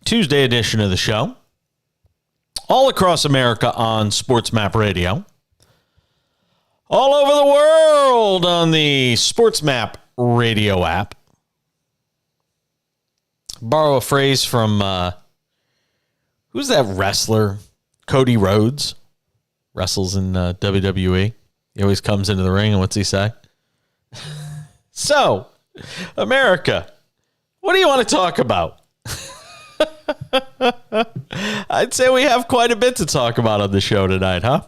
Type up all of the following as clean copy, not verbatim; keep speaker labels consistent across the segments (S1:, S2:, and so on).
S1: Tuesday edition of the show. All across America on SportsMap Radio. All over the world on the SportsMap Radio app. Borrow a phrase from, who's that wrestler? Cody Rhodes. Wrestles in WWE. He always comes into the ring, and what's he say? So, America, what do you want to talk about? I'd say we have quite a bit to talk about on the show tonight, huh?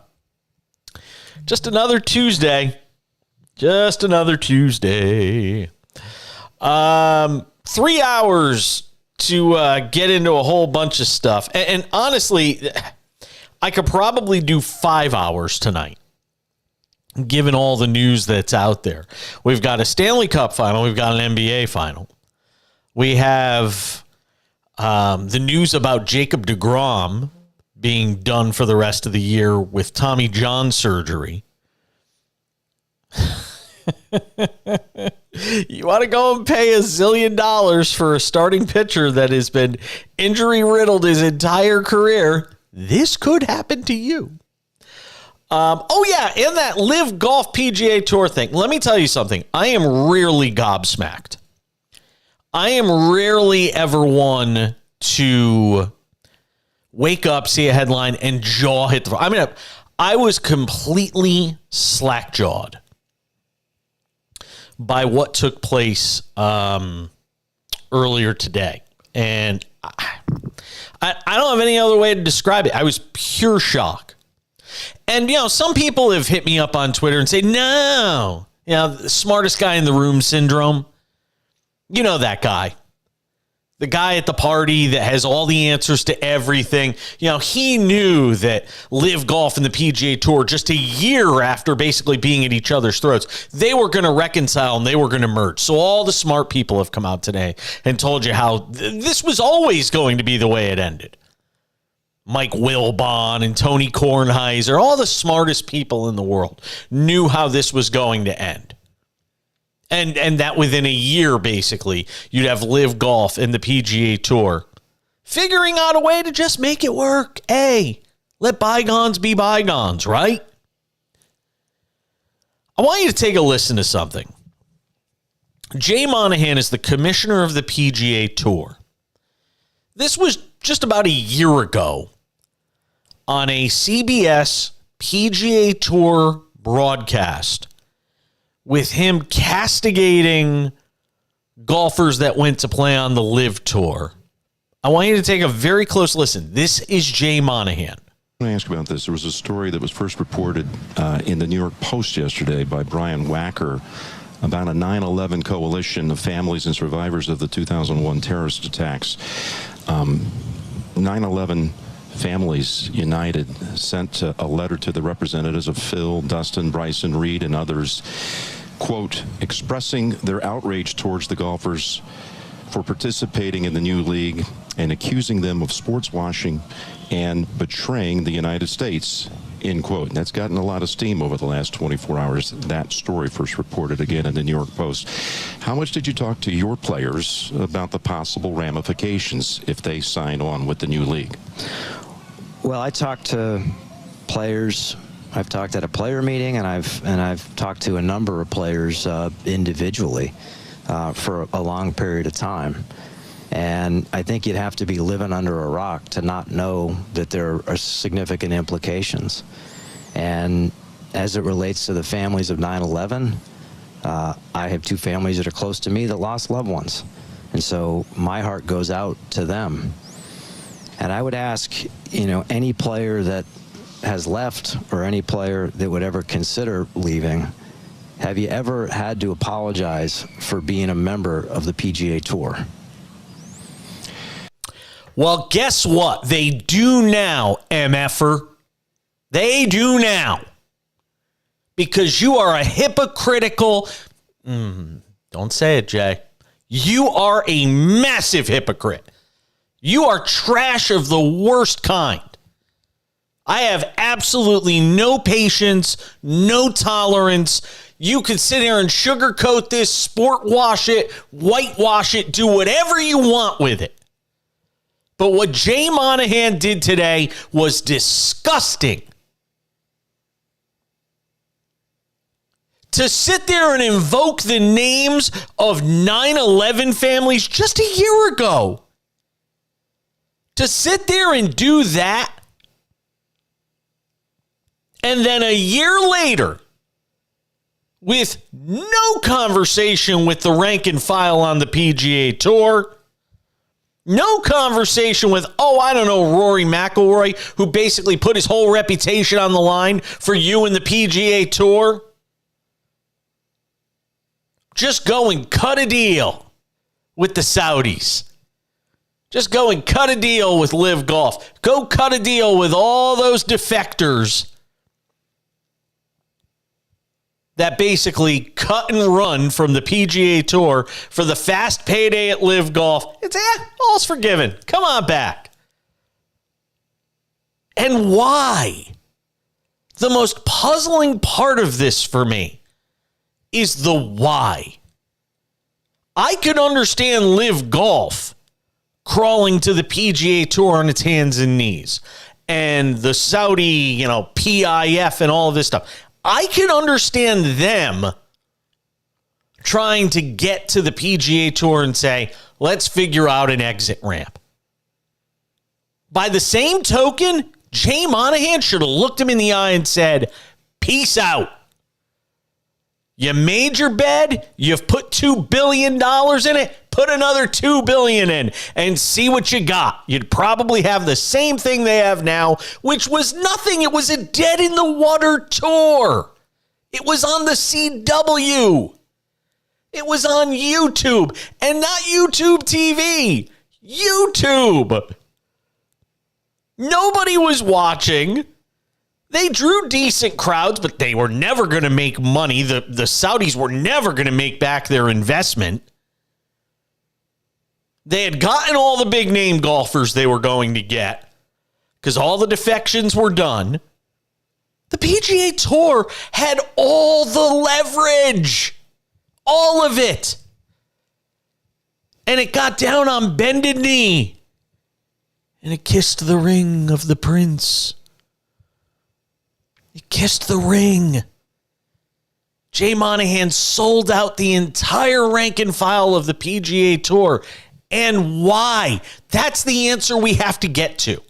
S1: Just another Tuesday. 3 hours to get into a whole bunch of stuff. And honestly, I could probably do 5 hours tonight, given all the news that's out there. We've got a Stanley Cup final. We've got an NBA final. We have the news about Jacob deGrom being done for the rest of the year with Tommy John surgery. You want to go and pay $1 zillion for a starting pitcher that has been injury-riddled his entire career? This could happen to you. And that Live Golf PGA Tour thing. Let me tell you something. I am rarely gobsmacked. I am rarely ever one to wake up, see a headline, and jaw hit the floor. I mean, I was completely slack-jawed by what took place earlier today. And I don't have any other way to describe it. I was pure shock. And, some people have hit me up on Twitter and say, no, the smartest guy in the room syndrome. You know that guy. The guy at the party that has all the answers to everything. He knew that Live Golf and the PGA Tour, just a year after basically being at each other's throats, they were going to reconcile and they were going to merge. So all the smart people have come out today and told you how this was always going to be the way it ended. Mike Wilbon and Tony Kornheiser, all the smartest people in the world knew how this was going to end. And that within a year, basically, you'd have Live Golf and the PGA Tour figuring out a way to just make it work. Hey, let bygones be bygones, right? I want you to take a listen to something. Jay Monahan is the commissioner of the PGA Tour. This was just about a year ago on a CBS PGA Tour broadcast, with him castigating golfers that went to play on the Live Tour. I want you to take a very close listen. This is Jay Monahan.
S2: I want to ask about this. There was a story that was first reported in the New York Post yesterday by Brian Wacker about a 9/11 coalition of families and survivors of the 2001 terrorist attacks. 9/11 Families United sent a letter to the representatives of Phil, Dustin, Bryson, Reed, and others, quote, expressing their outrage towards the golfers for participating in the new league and accusing them of sports washing and betraying the United States, end quote. And that's gotten a lot of steam over the last 24 hours. That story first reported again in the New York Post. How much did you talk to your players about the possible ramifications if they sign on with the new league?
S3: Well, I talked to players. I've talked at a player meeting, and I've talked to a number of players individually for a long period of time. And I think you'd have to be living under a rock to not know that there are significant implications. And as it relates to the families of 9/11, I have two families that are close to me that lost loved ones. And so my heart goes out to them. And I would ask, any player that has left or any player that would ever consider leaving, have you ever had to apologize for being a member of the PGA Tour?
S1: Well, guess what? They do now, MFer. They do now. Because you are a hypocritical... don't say it, Jay. You are a massive hypocrite. You are trash of the worst kind. I have absolutely no patience, no tolerance. You can sit here and sugarcoat this, sport wash it, whitewash it, do whatever you want with it. But what Jay Monahan did today was disgusting. To sit there and invoke the names of 9/11 families just a year ago. To sit there and do that. And then a year later, with no conversation with the rank and file on the PGA Tour, no conversation with, Rory McIlroy, who basically put his whole reputation on the line for you and the PGA Tour. Just go and cut a deal with the Saudis. Just go and cut a deal with Live Golf. Go cut a deal with all those defectors that basically cut and run from the PGA Tour for the fast payday at Live Golf. It's, all's forgiven. Come on back. And why? The most puzzling part of this for me is the why. I could understand Live Golf crawling to the PGA Tour on its hands and knees and the Saudi, PIF and all of this stuff. I can understand them trying to get to the PGA Tour and say, let's figure out an exit ramp. By the same token, Jay Monahan should have looked him in the eye and said, peace out. You made your bed. You've put $2 billion in it. Put another $2 billion in and see what you got. You'd probably have the same thing they have now, which was nothing. It was a dead in the water tour. It was on the CW. It was on YouTube and not YouTube TV. YouTube. Nobody was watching. They drew decent crowds, but they were never going to make money. The Saudis were never going to make back their investment. They had gotten all the big name golfers they were going to get because all the defections were done. The PGA Tour had all the leverage, all of it. And it got down on bended knee and it kissed the ring of the prince. It kissed the ring. Jay Monahan sold out the entire rank and file of the PGA Tour. And why? That's the answer we have to get to.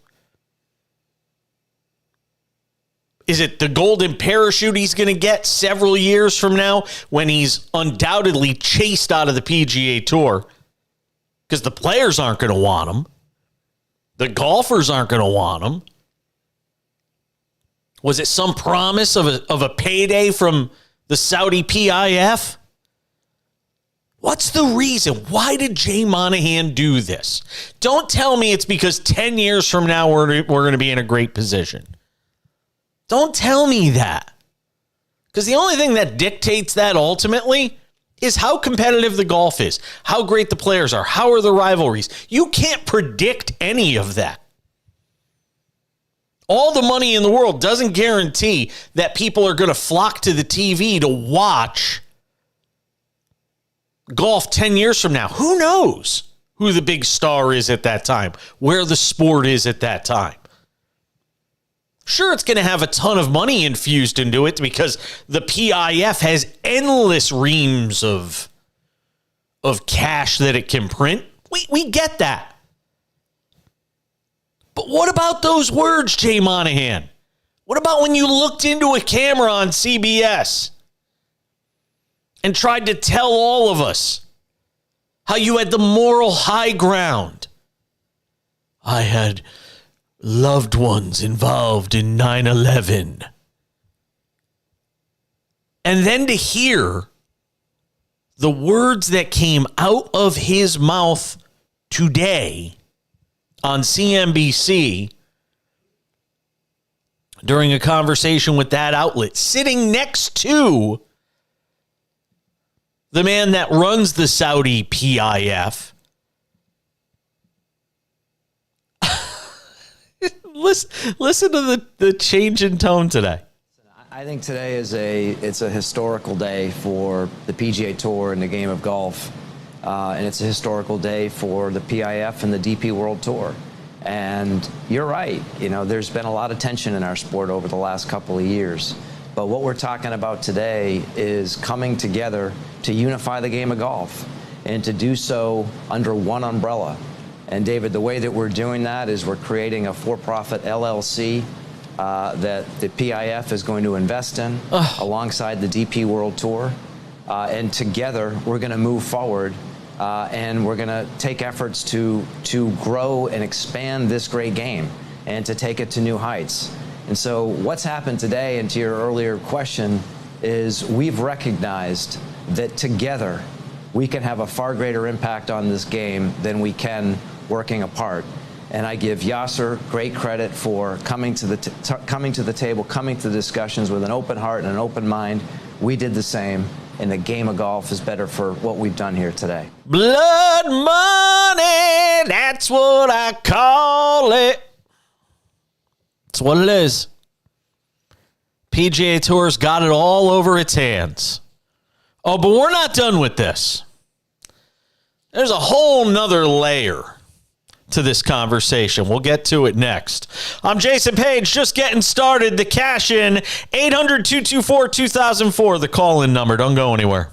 S1: Is it the golden parachute he's going to get several years from now when he's undoubtedly chased out of the PGA Tour? Because the players aren't going to want him. The golfers aren't going to want him. Was it some promise of a payday from the Saudi PIF? What's the reason? Why did Jay Monahan do this? Don't tell me it's because 10 years from now we're going to be in a great position. Don't tell me that. Because the only thing that dictates that ultimately is how competitive the golf is, how great the players are, how are the rivalries. You can't predict any of that. All the money in the world doesn't guarantee that people are going to flock to the TV to watch golf 10 years from now. Who knows who the big star is at that time, where the sport is at that time. Sure, it's going to have a ton of money infused into it because the PIF has endless reams of cash that it can print. We get that. But what about those words, Jay Monahan? What about when you looked into a camera on CBS and tried to tell all of us how you had the moral high ground? I had loved ones involved in 9/11. And then to hear the words that came out of his mouth today on CNBC during a conversation with that outlet, sitting next to the man that runs the Saudi PIF. Listen to the change in tone today.
S3: I think today is it's a historical day for the PGA Tour and the game of golf. And it's a historical day for the PIF and the DP World Tour. And you're right. There's been a lot of tension in our sport over the last couple of years. But what we're talking about today is coming together to unify the game of golf and to do so under one umbrella. And David, the way that we're doing that is we're creating a for-profit LLC that the PIF is going to invest in alongside the DP World Tour. And together we're going to move forward and we're going to take efforts to grow and expand this great game and to take it to new heights. And so what's happened today, and to your earlier question, is we've recognized that together we can have a far greater impact on this game than we can working apart. And I give Yasser great credit for coming to the table, coming to the discussions with an open heart and an open mind. We did the same, and the game of golf is better for what we've done here today.
S1: Blood money, that's what I call it. That's what it is. PGA Tour's got it all over its hands. Oh, but we're not done with this. There's a whole nother layer to this conversation. We'll get to it next. I'm Jason Page, just getting started. The cash in, 800-224-2004, the call-in number. Don't go anywhere.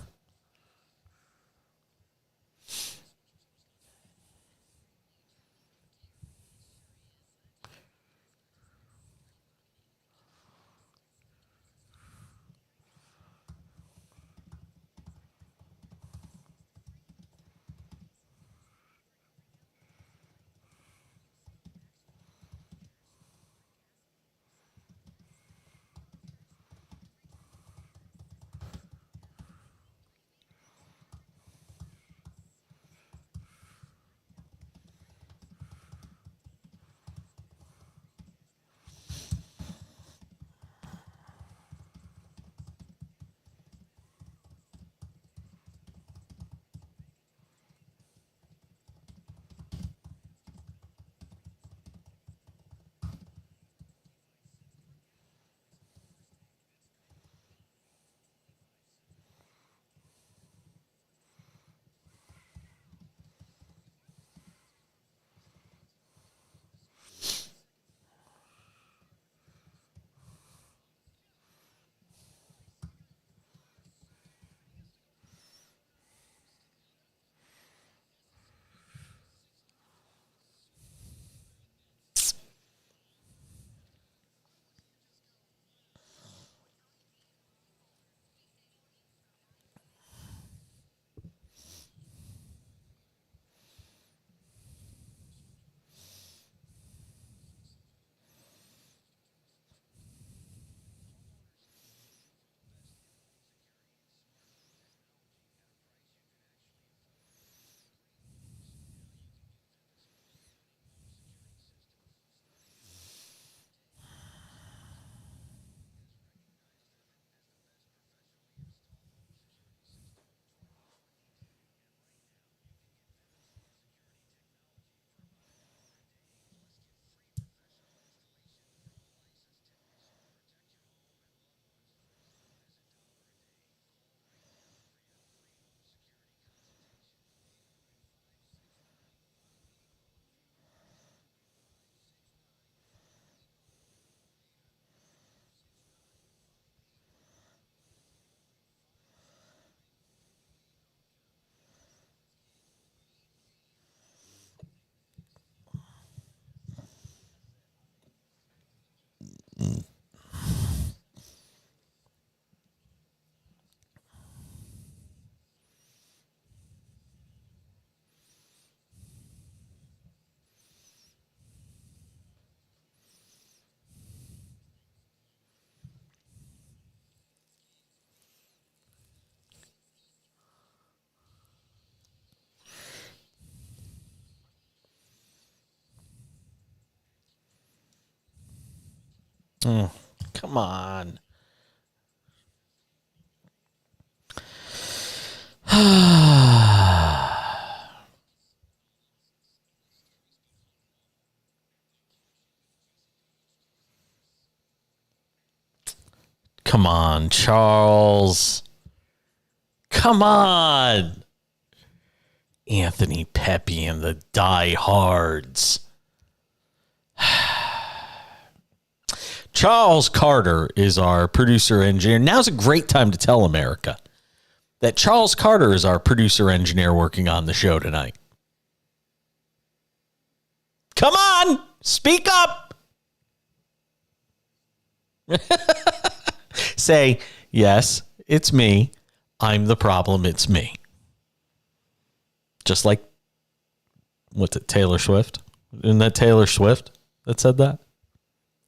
S1: Come on. Come on, Charles. Come on. Anthony Pepe and the diehards. Charles Carter is our producer engineer. Now's a great time to tell America that Charles Carter is our producer engineer working on the show tonight. Come on, speak up. Say, yes, it's me. I'm the problem. It's me. Just like, what's it, Taylor Swift? Isn't that Taylor Swift that said that?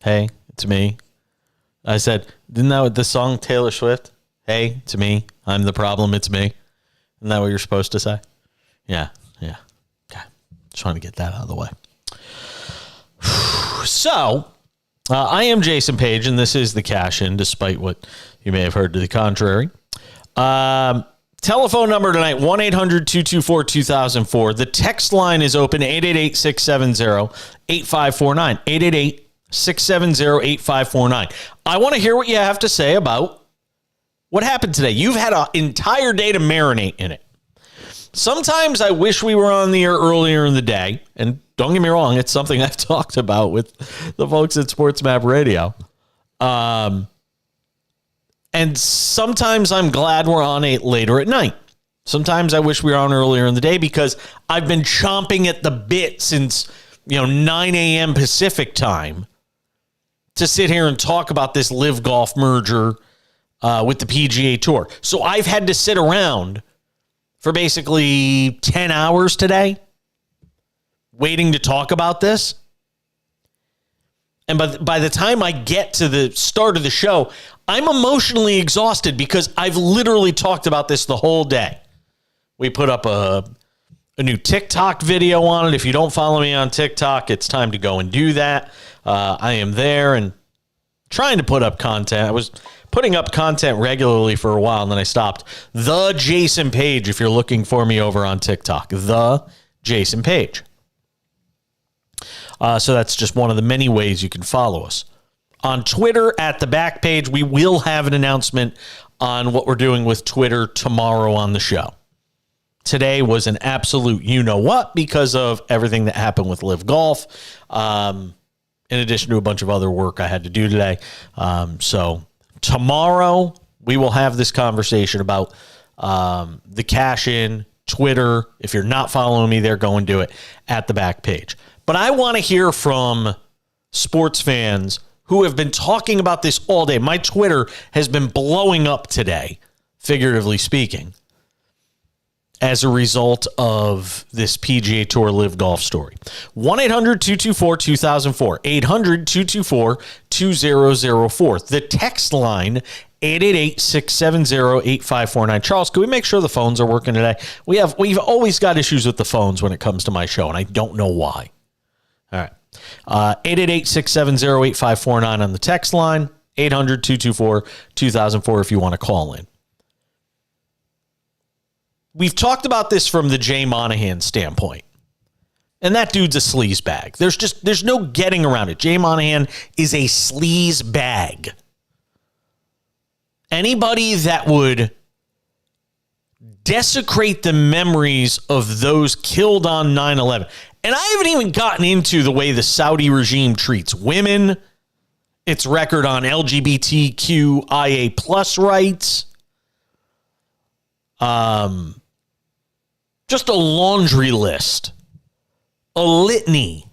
S1: Hey, it's me. I said, isn't that what the song Taylor Swift? Hey, it's me. I'm the problem. It's me. Isn't that what you're supposed to say? Yeah. Okay. Just trying to get that out of the way. So, I am Jason Page, and this is the Cash In, despite what you may have heard to the contrary. Telephone number tonight, 1-800-224-2004. The text line is open, 888-670-8549. 888-670-8549. I want to hear what you have to say about what happened today. You've had an entire day to marinate in it. Sometimes I wish we were on the air earlier in the day, and don't get me wrong, it's something I've talked about with the folks at SportsMap Radio. And sometimes I'm glad we're on it later at night. Sometimes I wish we were on earlier in the day because I've been chomping at the bit since 9 a.m. Pacific time to sit here and talk about this Live Golf merger with the PGA Tour. So I've had to sit around for basically 10 hours today waiting to talk about this. And by the time I get to the start of the show, I'm emotionally exhausted because I've literally talked about this the whole day. We put up a new TikTok video on it. If you don't follow me on TikTok, it's time to go and do that. I am there and trying to put up content. I was putting up content regularly for a while, and then I stopped. The Jason Page, if you're looking for me over on TikTok. The Jason Page. So that's just one of the many ways you can follow us. On Twitter, at the back page, we will have an announcement on what we're doing with Twitter tomorrow on the show. Today was an absolute you-know-what because of everything that happened with Live Golf, in addition to a bunch of other work I had to do today. So tomorrow, we will have this conversation about the Cash In, Twitter. If you're not following me there, go and do it at the back page. But I want to hear from sports fans who have been talking about this all day. My Twitter has been blowing up today, figuratively speaking, as a result of this PGA Tour Live Golf story. 1-800-224-2004. 800-224-2004. The text line, 888-670-8549. Charles, can we make sure the phones are working today? We've always got issues with the phones when it comes to my show, and I don't know why. All right. 888-670-8549 on the text line. 800-224-2004 if you want to call in. We've talked about this from the Jay Monahan standpoint. And that dude's a sleaze bag. There's no getting around it. Jay Monahan is a sleaze bag. Anybody that would desecrate the memories of those killed on 9/11. And I haven't even gotten into the way the Saudi regime treats women, its record on LGBTQIA plus rights. Just a laundry list, a litany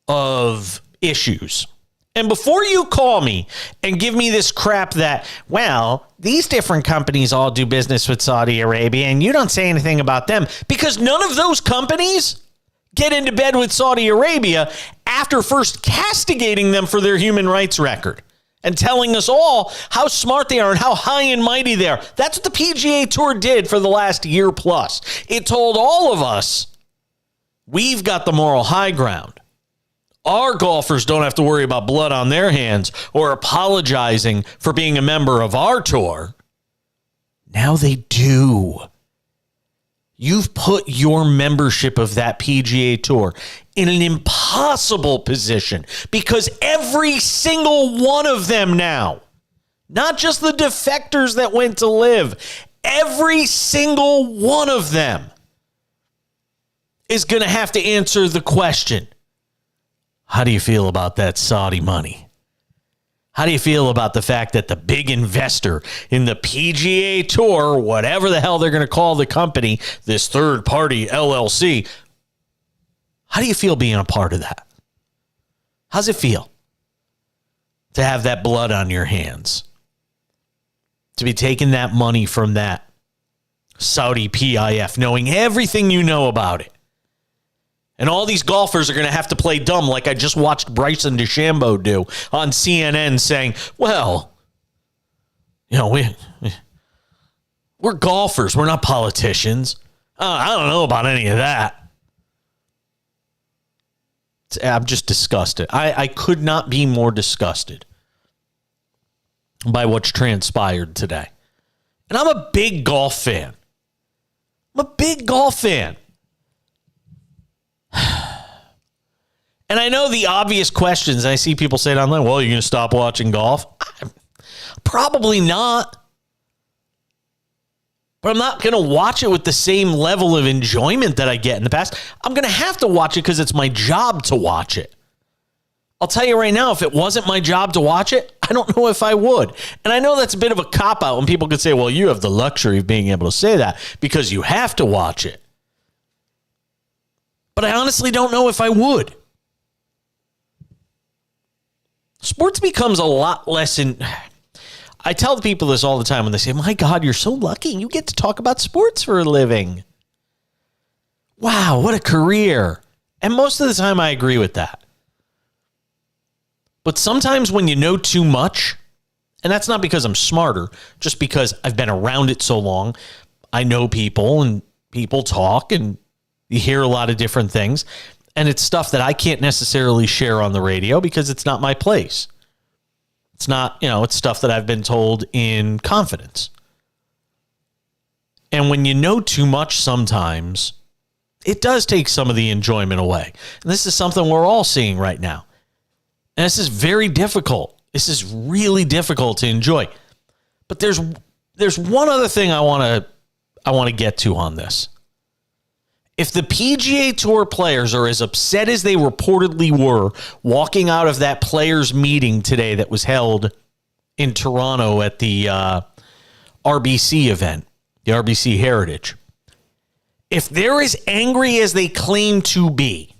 S1: of issues. And before you call me and give me this crap that, well, these different companies all do business with Saudi Arabia and you don't say anything about them, because none of those companies get into bed with Saudi Arabia after first castigating them for their human rights record and telling us all how smart they are and how high and mighty they are. That's what the PGA Tour did for the last year plus. It told all of us we've got the moral high ground. Our golfers don't have to worry about blood on their hands or apologizing for being a member of our tour. Now they do. You've put your membership of that PGA Tour in an impossible position because every single one of them now, not just the defectors that went to Live, every single one of them is going to have to answer the question, how do you feel about that Saudi money? How do you feel about the fact that the big investor in the PGA Tour, whatever the hell they're going to call the company, this third party LLC, how do you feel being a part of that? How's it feel to have that blood on your hands? To be taking that money from that Saudi PIF, knowing everything you know about it. And all these golfers are going to have to play dumb like I just watched Bryson DeChambeau do on CNN saying, well, you know, we're golfers. We're not politicians. I don't know about any of that. I'm just disgusted. I could not be more disgusted by what's transpired today. And I'm a big golf fan. I'm a big golf fan. And I know the obvious questions. I see people say it online, well, you're going to stop watching golf? Probably not. But I'm not going to watch it with the same level of enjoyment that I get in the past. I'm going to have to watch it because it's my job to watch it. I'll tell you right now, if it wasn't my job to watch it, I don't know if I would. And I know that's a bit of a cop-out when people could say, well, you have the luxury of being able to say that because you have to watch it. But I honestly don't know if I would. Sports becomes a lot less I tell the people this all the time when they say, my God, you're so lucky. You get to talk about sports for a living. Wow, what a career. And most of the time I agree with that. But sometimes when you know too much, and that's not because I'm smarter, just because I've been around it so long, I know people and people talk and you hear a lot of different things. And it's stuff that I can't necessarily share on the radio because it's not my place. It's not, it's stuff that I've been told in confidence. And when you know too much sometimes, it does take some of the enjoyment away. And this is something we're all seeing right now. And this is very difficult. This is really difficult to enjoy. But there's one other thing I want to get to on this. If the PGA Tour players are as upset as they reportedly were walking out of that players meeting today that was held in Toronto at the RBC event, the RBC Heritage, if they're as angry as they claim to be,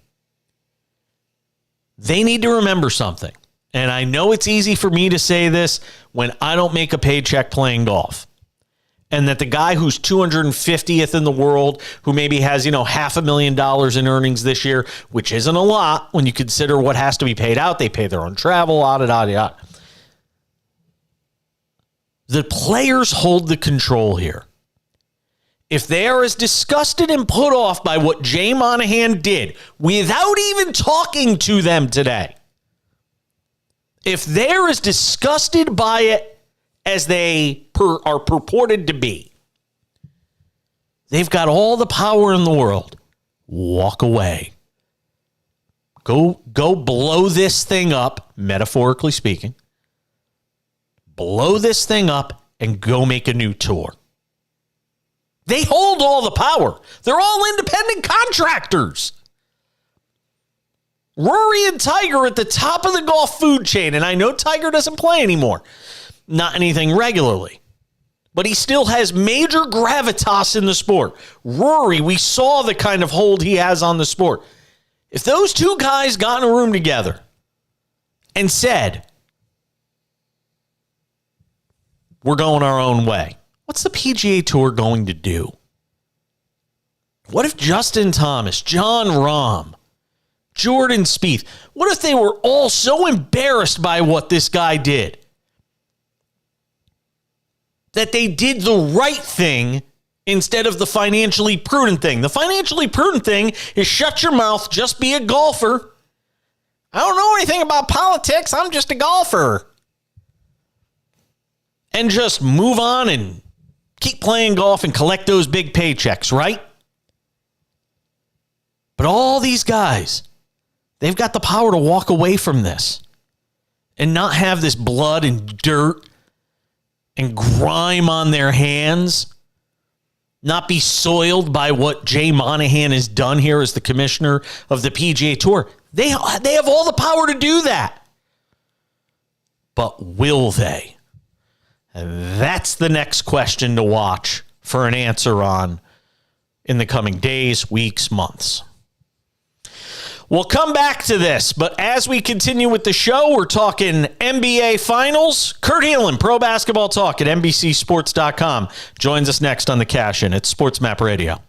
S1: they need to remember something. And I know it's easy for me to say this when I don't make a paycheck playing golf. And that the guy who's 250th in the world, who maybe has, $500,000 in earnings this year, which isn't a lot when you consider what has to be paid out. They pay their own travel, yada. The players hold the control here. If they are as disgusted and put off by what Jay Monahan did without even talking to them today, if they're as disgusted by it as they are purported to be, they've got all the power in the world. Walk away. Go blow this thing up, metaphorically speaking. Blow this thing up and go make a new tour. They hold all the power. They're all independent contractors. Rory and Tiger at the top of the golf food chain, and I know Tiger doesn't play anymore. Not anything regularly. But he still has major gravitas in the sport. Rory, we saw the kind of hold he has on the sport. If those two guys got in a room together and said, we're going our own way, what's the PGA Tour going to do? What if Justin Thomas, Jon Rahm, Jordan Spieth, what if they were all so embarrassed by what this guy did that they did the right thing instead of the financially prudent thing? The financially prudent thing is shut your mouth, just be a golfer. I don't know anything about politics. I'm just a golfer. And just move on and keep playing golf and collect those big paychecks, right? But all these guys, they've got the power to walk away from this and not have this blood and dirt and grime on their hands, not be soiled by what Jay Monahan has done here as the commissioner of the PGA Tour. They have all the power to do that. but will they? And that's the next question to watch for an answer on in the coming days, weeks, months. We'll come back to this, but as we continue with the show, we're talking NBA Finals. Kurt Helin, Pro Basketball Talk at NBCSports.com, joins us next on the Cash In. It's SportsMap Radio.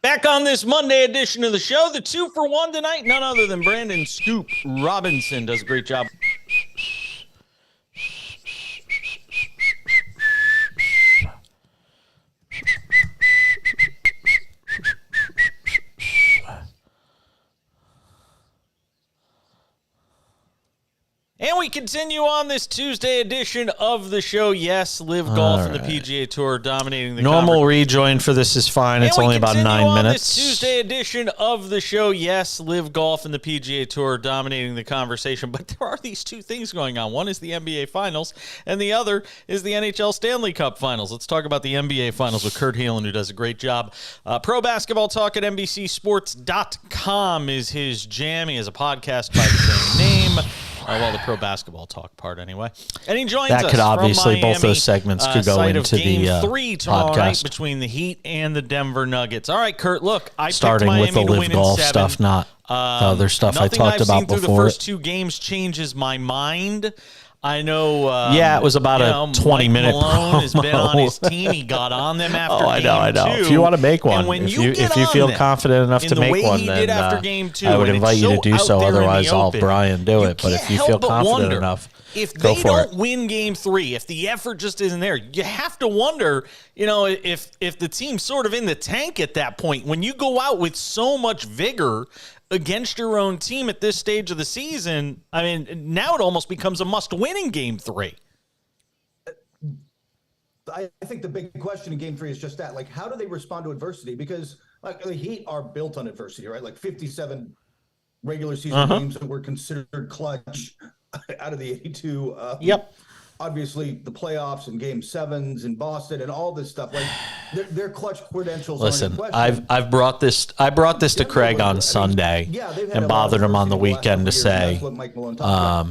S1: Back on this Monday edition of the show, the 2 for 1 tonight, none other than Brandon Scoop Robinson does a great job. And we continue on this Tuesday edition of the show. Yes, Live Golf and the PGA Tour dominating the normal rejoin for this is fine. It's only about 9 minutes.
S3: This
S1: Tuesday edition of the show. Yes, Live Golf and the PGA Tour dominating the conversation. But there are these two things going on. One is the NBA Finals, and the other is the NHL Stanley Cup Finals. Let's talk about the NBA Finals with Kurt Helin, who does a great job. Pro Basketball Talk at NBCSports.com is his jam. He has a podcast by the same name. Well, the Pro Basketball Talk part, anyway. And he joins us.
S3: That could obviously,
S1: from Miami,
S3: both those segments could go into
S1: Game
S3: the
S1: 3 tomorrow
S3: podcast.
S1: night between the Heat and the Denver Nuggets. All right, Kurt, look, I
S3: starting
S1: picked
S3: with
S1: Miami
S3: the
S1: to
S3: Live
S1: win
S3: Golf
S1: in 7.
S3: stuff, not the other stuff I
S1: Nothing
S3: talked
S1: I've
S3: about
S1: seen through
S3: before.
S1: the first 2 games changes my mind. I know.
S3: Yeah, it was about a 20-minute
S1: Malone has been on
S3: promo.
S1: his team. He got on them after
S3: I know.
S1: game 2.
S3: If you want to make one,
S1: And
S3: if you feel confident enough to make one, then I would invite you to do so. Otherwise, I'll Brian do it. But if you feel confident enough,
S1: if
S3: go
S1: they
S3: for
S1: don't
S3: it.
S1: win game 3, if the effort just isn't there, you have to wonder, if the team's sort of in the tank at that point. When you go out with so much vigor against your own team at this stage of the season, I mean, now it almost becomes a must-win in game 3.
S4: I think the big question in game 3 is just that, like, how do they respond to adversity? Because like the Heat are built on adversity, right? Like 57 regular season games that were considered clutch out of the 82.
S1: Yep.
S4: Obviously, the playoffs and game 7s in Boston and all this stuff, like their clutch credentials.
S3: Listen,
S4: aren't in question.
S3: I brought this to Craig on Sunday
S4: they've had
S3: and
S4: a lot of
S3: bothered him on the
S4: adversity
S3: weekend to
S4: last couple years, and
S3: say,
S4: that's what Mike Malone talked about.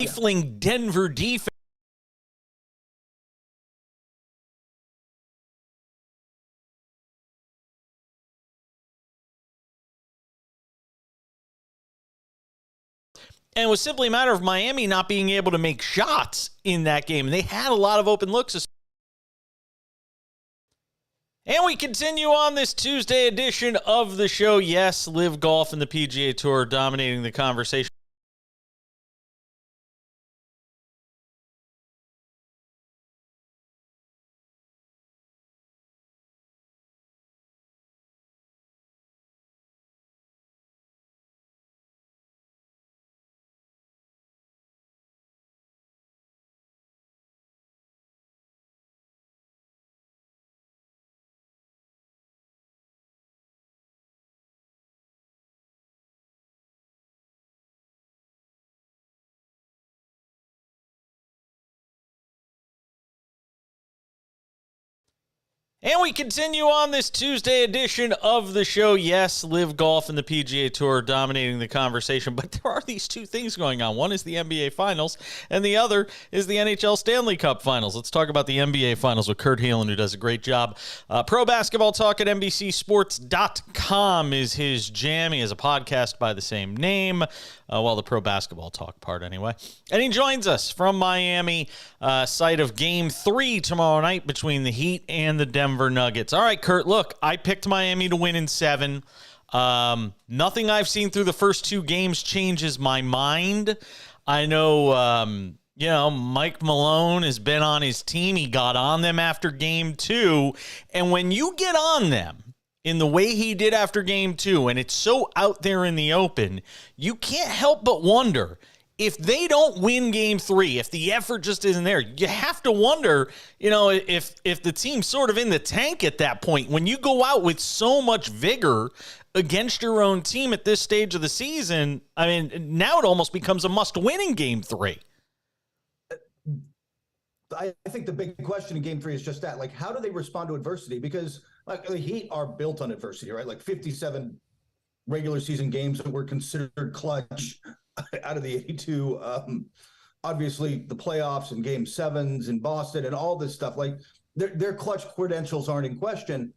S1: Stifling Denver defense. And it was simply a matter of Miami not being able to make shots in that game. And they had a lot of open looks. And we continue on this Tuesday edition of the show. Yes, Live Golf and the PGA Tour dominating the conversation. And we continue on this Tuesday edition of the show. Yes, Live Golf and the PGA Tour are dominating the conversation, but there are these two things going on. One is the NBA Finals, and the other is the NHL Stanley Cup Finals. Let's talk about the NBA Finals with Kurt Heelan, who does a great job. Pro Basketball Talk at NBCSports.com is his jam. He has a podcast by the same name. Well, the Pro Basketball Talk part anyway. And he joins us from Miami, site of Game 3 tomorrow night between the Heat and the Denver Nuggets. All right, Kurt, look, I picked Miami to win in 7. Nothing I've seen through the first 2 games changes my mind. I know, Mike Malone has been on his team. He got on them after Game 2. And when you get on them, in the way he did after Game 2, and it's so out there in the open, you can't help but wonder if they don't win Game 3, if the effort just isn't there. You have to wonder, if the team's sort of in the tank at that point. When you go out with so much vigor against your own team at this stage of the season, I mean, now it almost becomes a must-win in Game 3.
S4: I think the big question in Game 3 is just that, like, how do they respond to adversity? Because the Heat are built on adversity, right? Like 57 regular season games that were considered clutch out of the 82. Obviously, the playoffs and Game 7s in Boston and all this stuff, like their clutch credentials aren't in question.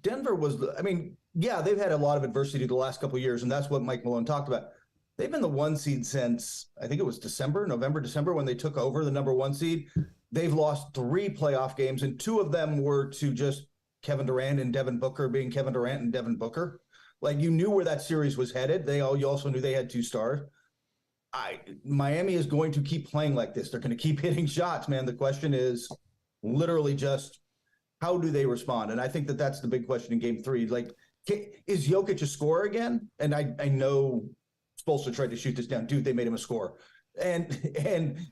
S4: Denver they've had a lot of adversity the last couple of years, and that's what Mike Malone talked about. They've been the 1 seed since, I think it was November, December, when they took over the number 1 seed. They've lost 3 playoff games, and 2 of them were to just Kevin Durant and Devin Booker being Kevin Durant and Devin Booker. Like, you knew where that series was headed. You also knew they had 2 stars. Miami is going to keep playing like this. They're going to keep hitting shots, man. The question is literally just, how do they respond? And I think that's the big question in Game 3. Like, is Jokic a scorer again? And I know Spoelstra tried to shoot this down. Dude, they made him a scorer.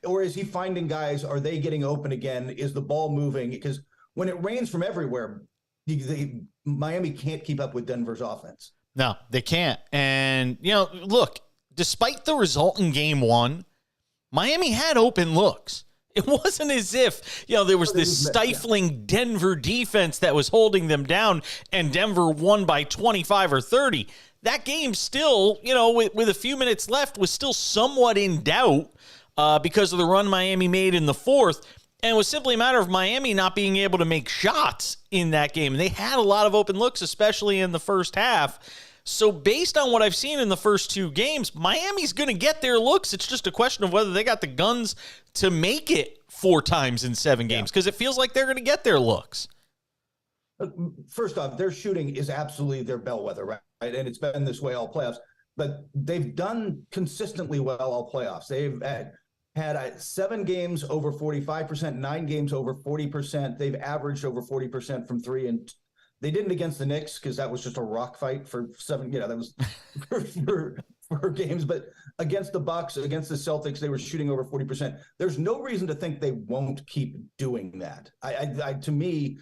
S4: Or is he finding guys? Are they getting open again? Is the ball moving? Because when it rains from everywhere, Miami can't keep up with Denver's offense.
S1: No, they can't. And, look, despite the result in Game 1, Miami had open looks. It wasn't as if, there was this stifling Denver defense that was holding them down and Denver won by 25 or 30. That game still, with a few minutes left, was still somewhat in doubt because of the run Miami made in the 4th. And it was simply a matter of Miami not being able to make shots in that game. And they had a lot of open looks, especially in the first half. So based on what I've seen in the first 2 games, Miami's going to get their looks. It's just a question of whether they got the guns to make it 4 times in 7 games, because it feels like they're going to get their looks.
S4: First off, their shooting is absolutely their bellwether, right? And it's been this way all playoffs. But they've done consistently well all playoffs. They've had 7 games over 45%, 9 games over 40%. They've averaged over 40% from 3, and they didn't against the Knicks because that was just a rock fight for 7. That was for games. But against the Bucks, against the Celtics, they were shooting over 40%. There's no reason to think they won't keep doing that. To me,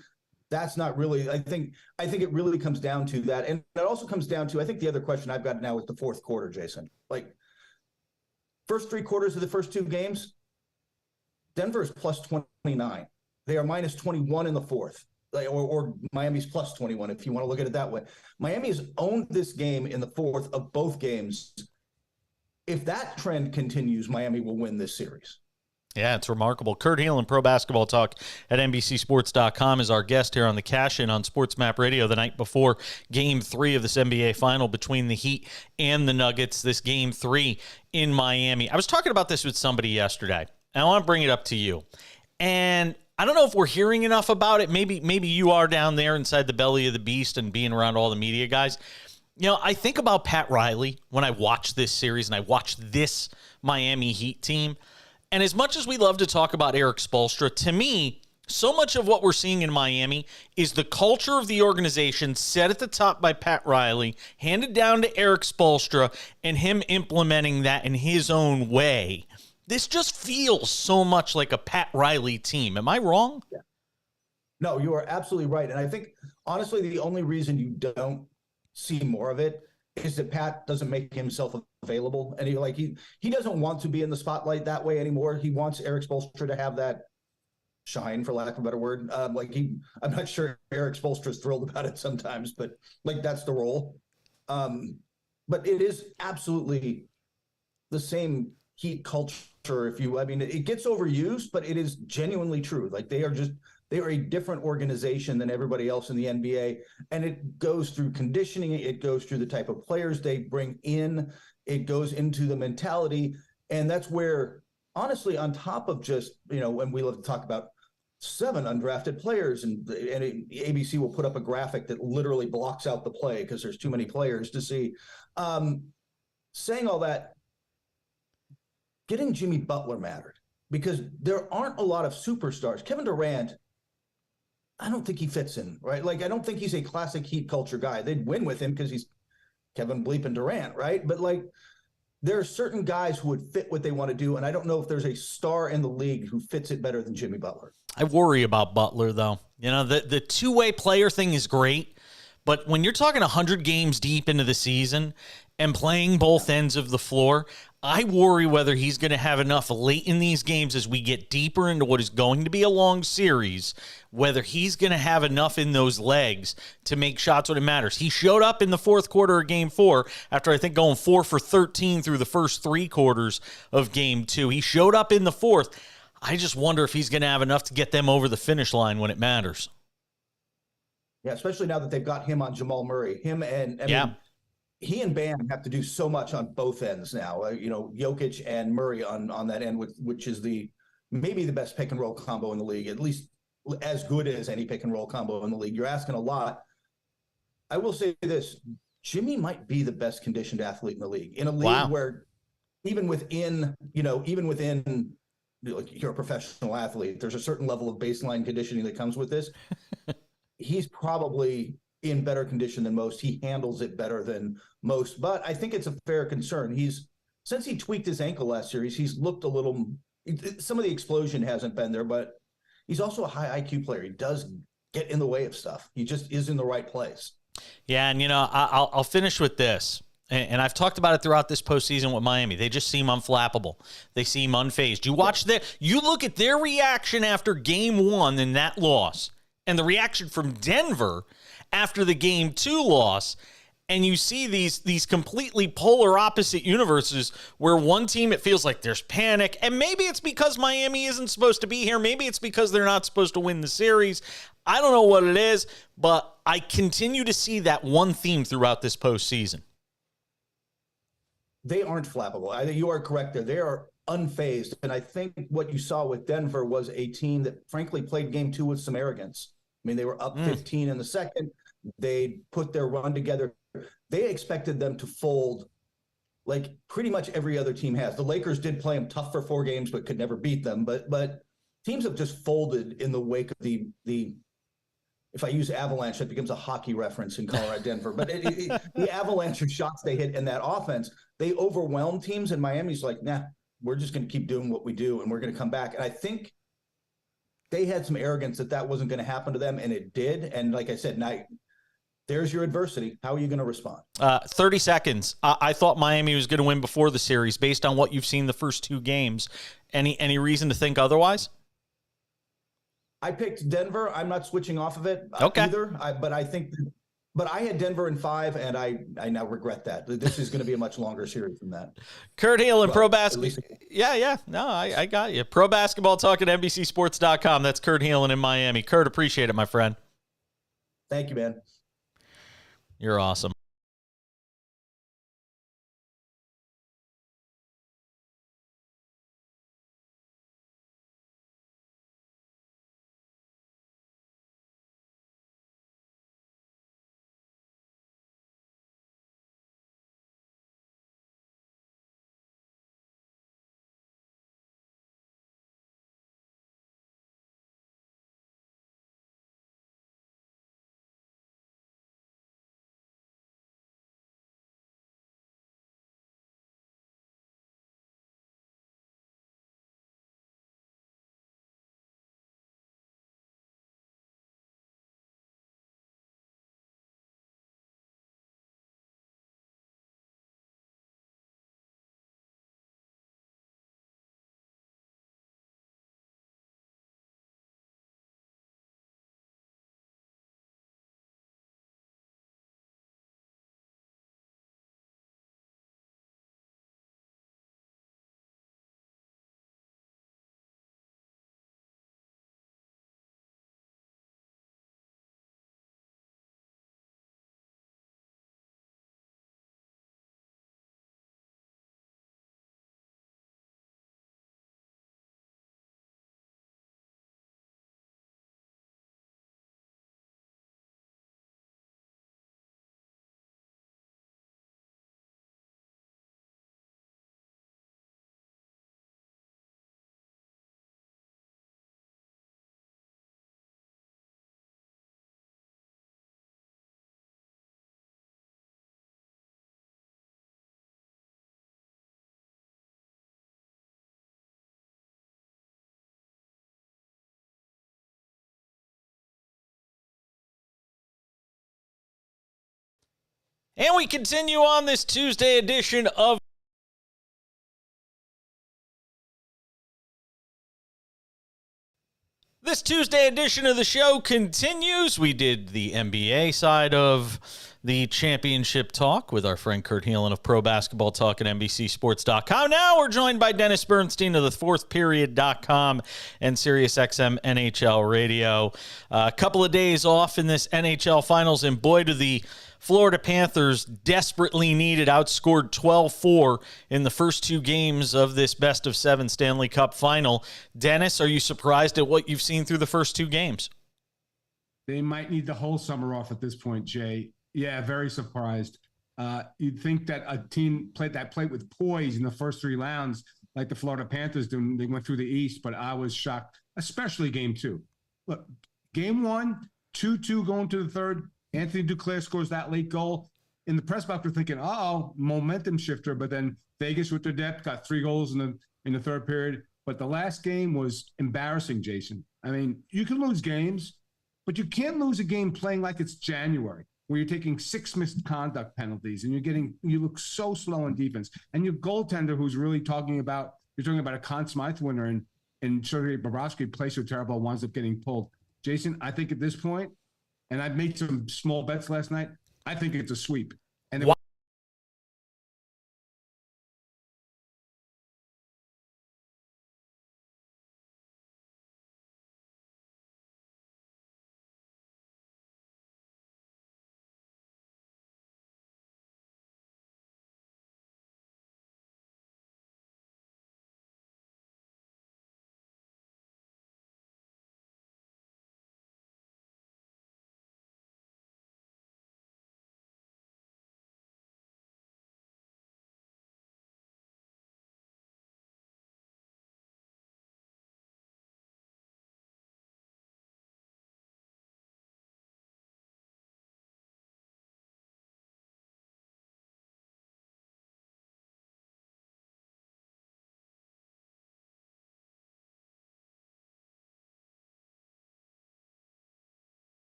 S4: that's not really. I think it really comes down to that, and it also comes down to, I think the other question I've got now is the 4th quarter, Jason. Like, first 3 quarters of the first 2 games, Denver is plus 29. They are minus 21 in the 4th, or Miami's plus 21 if you want to look at it that way. Miami has owned this game in the 4th of both games. If that trend continues, Miami will win this series.
S1: Yeah, it's remarkable. Kurt Heelan, Pro Basketball Talk at NBCSports.com, is our guest here on the Cash-In on SportsMap Radio the night before Game 3 of this NBA Final between the Heat and the Nuggets, this Game 3 in Miami. I was talking about this with somebody yesterday, and I want to bring it up to you. And I don't know if we're hearing enough about it. Maybe you are down there inside the belly of the beast and being around all the media guys. I think about Pat Riley when I watch this series and I watch this Miami Heat team. And as much as we love to talk about Erik Spoelstra, to me, so much of what we're seeing in Miami is the culture of the organization set at the top by Pat Riley, handed down to Erik Spoelstra, and him implementing that in his own way. This just feels so much like a Pat Riley team. Am I wrong?
S4: Yeah. No, you are absolutely right. And I think, honestly, the only reason you don't see more of it is that Pat doesn't make himself available, and he doesn't want to be in the spotlight that way anymore. He wants Erik Spoelstra to have that shine, for lack of a better word. I'm not sure Eric Spoelstra's thrilled about it sometimes, but like that's the role. But it is absolutely the same Heat culture. I mean, it gets overused, but it is genuinely true. Like they are a different organization than everybody else in the NBA. And it goes through conditioning. It goes through the type of players they bring in. It goes into the mentality. And that's where, honestly, on top of just, when we love to talk about 7 undrafted players, and ABC will put up a graphic that literally blocks out the play because there's too many players to see. Saying all that, getting Jimmy Butler mattered because there aren't a lot of superstars. Kevin Durant, I don't think he fits in, right? Like, I don't think he's a classic Heat culture guy. They'd win with him because he's Kevin bleeping Durant, right? But like, there are certain guys who would fit what they want to do, and I don't know if there's a star in the league who fits it better than Jimmy Butler.
S1: I worry about Butler, though. The two-way player thing is great, but when you're talking 100 games deep into the season and playing both ends of the floor, I worry whether he's going to have enough late in these games as we get deeper into what is going to be a long series, whether he's going to have enough in those legs to make shots when it matters. He showed up in the fourth quarter of Game 4 after, I think, going 4 for 13 through the first 3 quarters of Game 2. He showed up in the fourth. I just wonder if he's going to have enough to get them over the finish line when it matters.
S4: Yeah, especially now that they've got him on Jamal Murray. Him and he and Bam have to do so much on both ends now. Jokic and Murray on that end, which is maybe the best pick and roll combo in the league, at least as good as any pick and roll combo in the league. You're asking a lot. I will say this: Jimmy might be the best conditioned athlete in the league. In a league where even within like, you're a professional athlete, there's a certain level of baseline conditioning that comes with this. He's probably in better condition than most. He handles it better than most, but I think it's a fair concern. Since he tweaked his ankle last series, he's looked a little, some of the explosion hasn't been there, but he's also a high IQ player. He does get in the way of stuff. He just is in the right place.
S1: Yeah. And I'll finish with this. And I've talked about it throughout this postseason with Miami. They just seem unflappable. They seem unfazed. You look at their reaction after Game 1 in that loss, and the reaction from Denver after the Game 2 loss, and you see these completely polar opposite universes where one team, it feels like there's panic, and maybe it's because Miami isn't supposed to be here. Maybe it's because they're not supposed to win the series. I don't know what it is, but I continue to see that one theme throughout this postseason.
S4: They aren't flappable. I think you are correct there. They are unfazed. And I think what you saw with Denver was a team that frankly played Game 2 with some arrogance. I mean, they were up 15 in the second. They put their run together. They expected them to fold like pretty much every other team has. The Lakers did play them tough for 4 games, but could never beat them. But teams have just folded in the wake of the if I use avalanche, it becomes a hockey reference in Colorado, Denver. But the avalanche of shots they hit in that offense, they overwhelm teams. And Miami's like, nah, we're just going to keep doing what we do, and we're going to come back. And I think they had some arrogance that wasn't going to happen to them, and it did. And like I said, now there's your adversity. How are you going to respond?
S1: 30 seconds. I thought Miami was going to win before the series based on what you've seen the first 2 games. Any reason to think otherwise?
S4: I picked Denver. I'm not switching off of it either. But I had Denver in 5, and I now regret that. This is going to be a much longer series than that.
S1: Kurt Heelan, Pro Basketball. Yeah. No, I got you. Pro Basketball Talk at NBCSports.com. That's Kurt Heelan in Miami. Kurt, appreciate it, my friend.
S4: Thank you, man.
S1: You're awesome. And we continue on this Tuesday edition of the show continues. We did the NBA side of the championship talk with our friend Kurt Heelan of Pro Basketball Talk at NBCSports.com. Now we're joined by Dennis Bernstein of the fourthperiod.com and SiriusXM NHL Radio. A couple of days off in this NHL Finals, and boy, do the Florida Panthers desperately needed, outscored 12-4 in the first two games of this best-of-7 Stanley Cup final. Dennis, are you surprised at what you've seen through the first two games?
S5: They might need the whole summer off at this point, Jay. Yeah, very surprised. You'd think that a team played with poise in the first three rounds like the Florida Panthers do. They went through the East, but I was shocked, especially game two. Look, game one, 2-2 going to the third. Anthony Duclair scores that late goal. In the press box, we're thinking, momentum shifter. But then Vegas, with their depth, got 3 goals in the third period. But the last game was embarrassing, Jason. I mean, you can lose games, but you can't lose a game playing like it's January, where you're taking 6 misconduct penalties and you look so slow on defense. And your goaltender, who's really talking about a Conn Smythe winner, and Sergei Bobrovsky plays so terrible, winds up getting pulled. Jason, I think at this point, and I've made some small bets last night, I think it's a sweep. And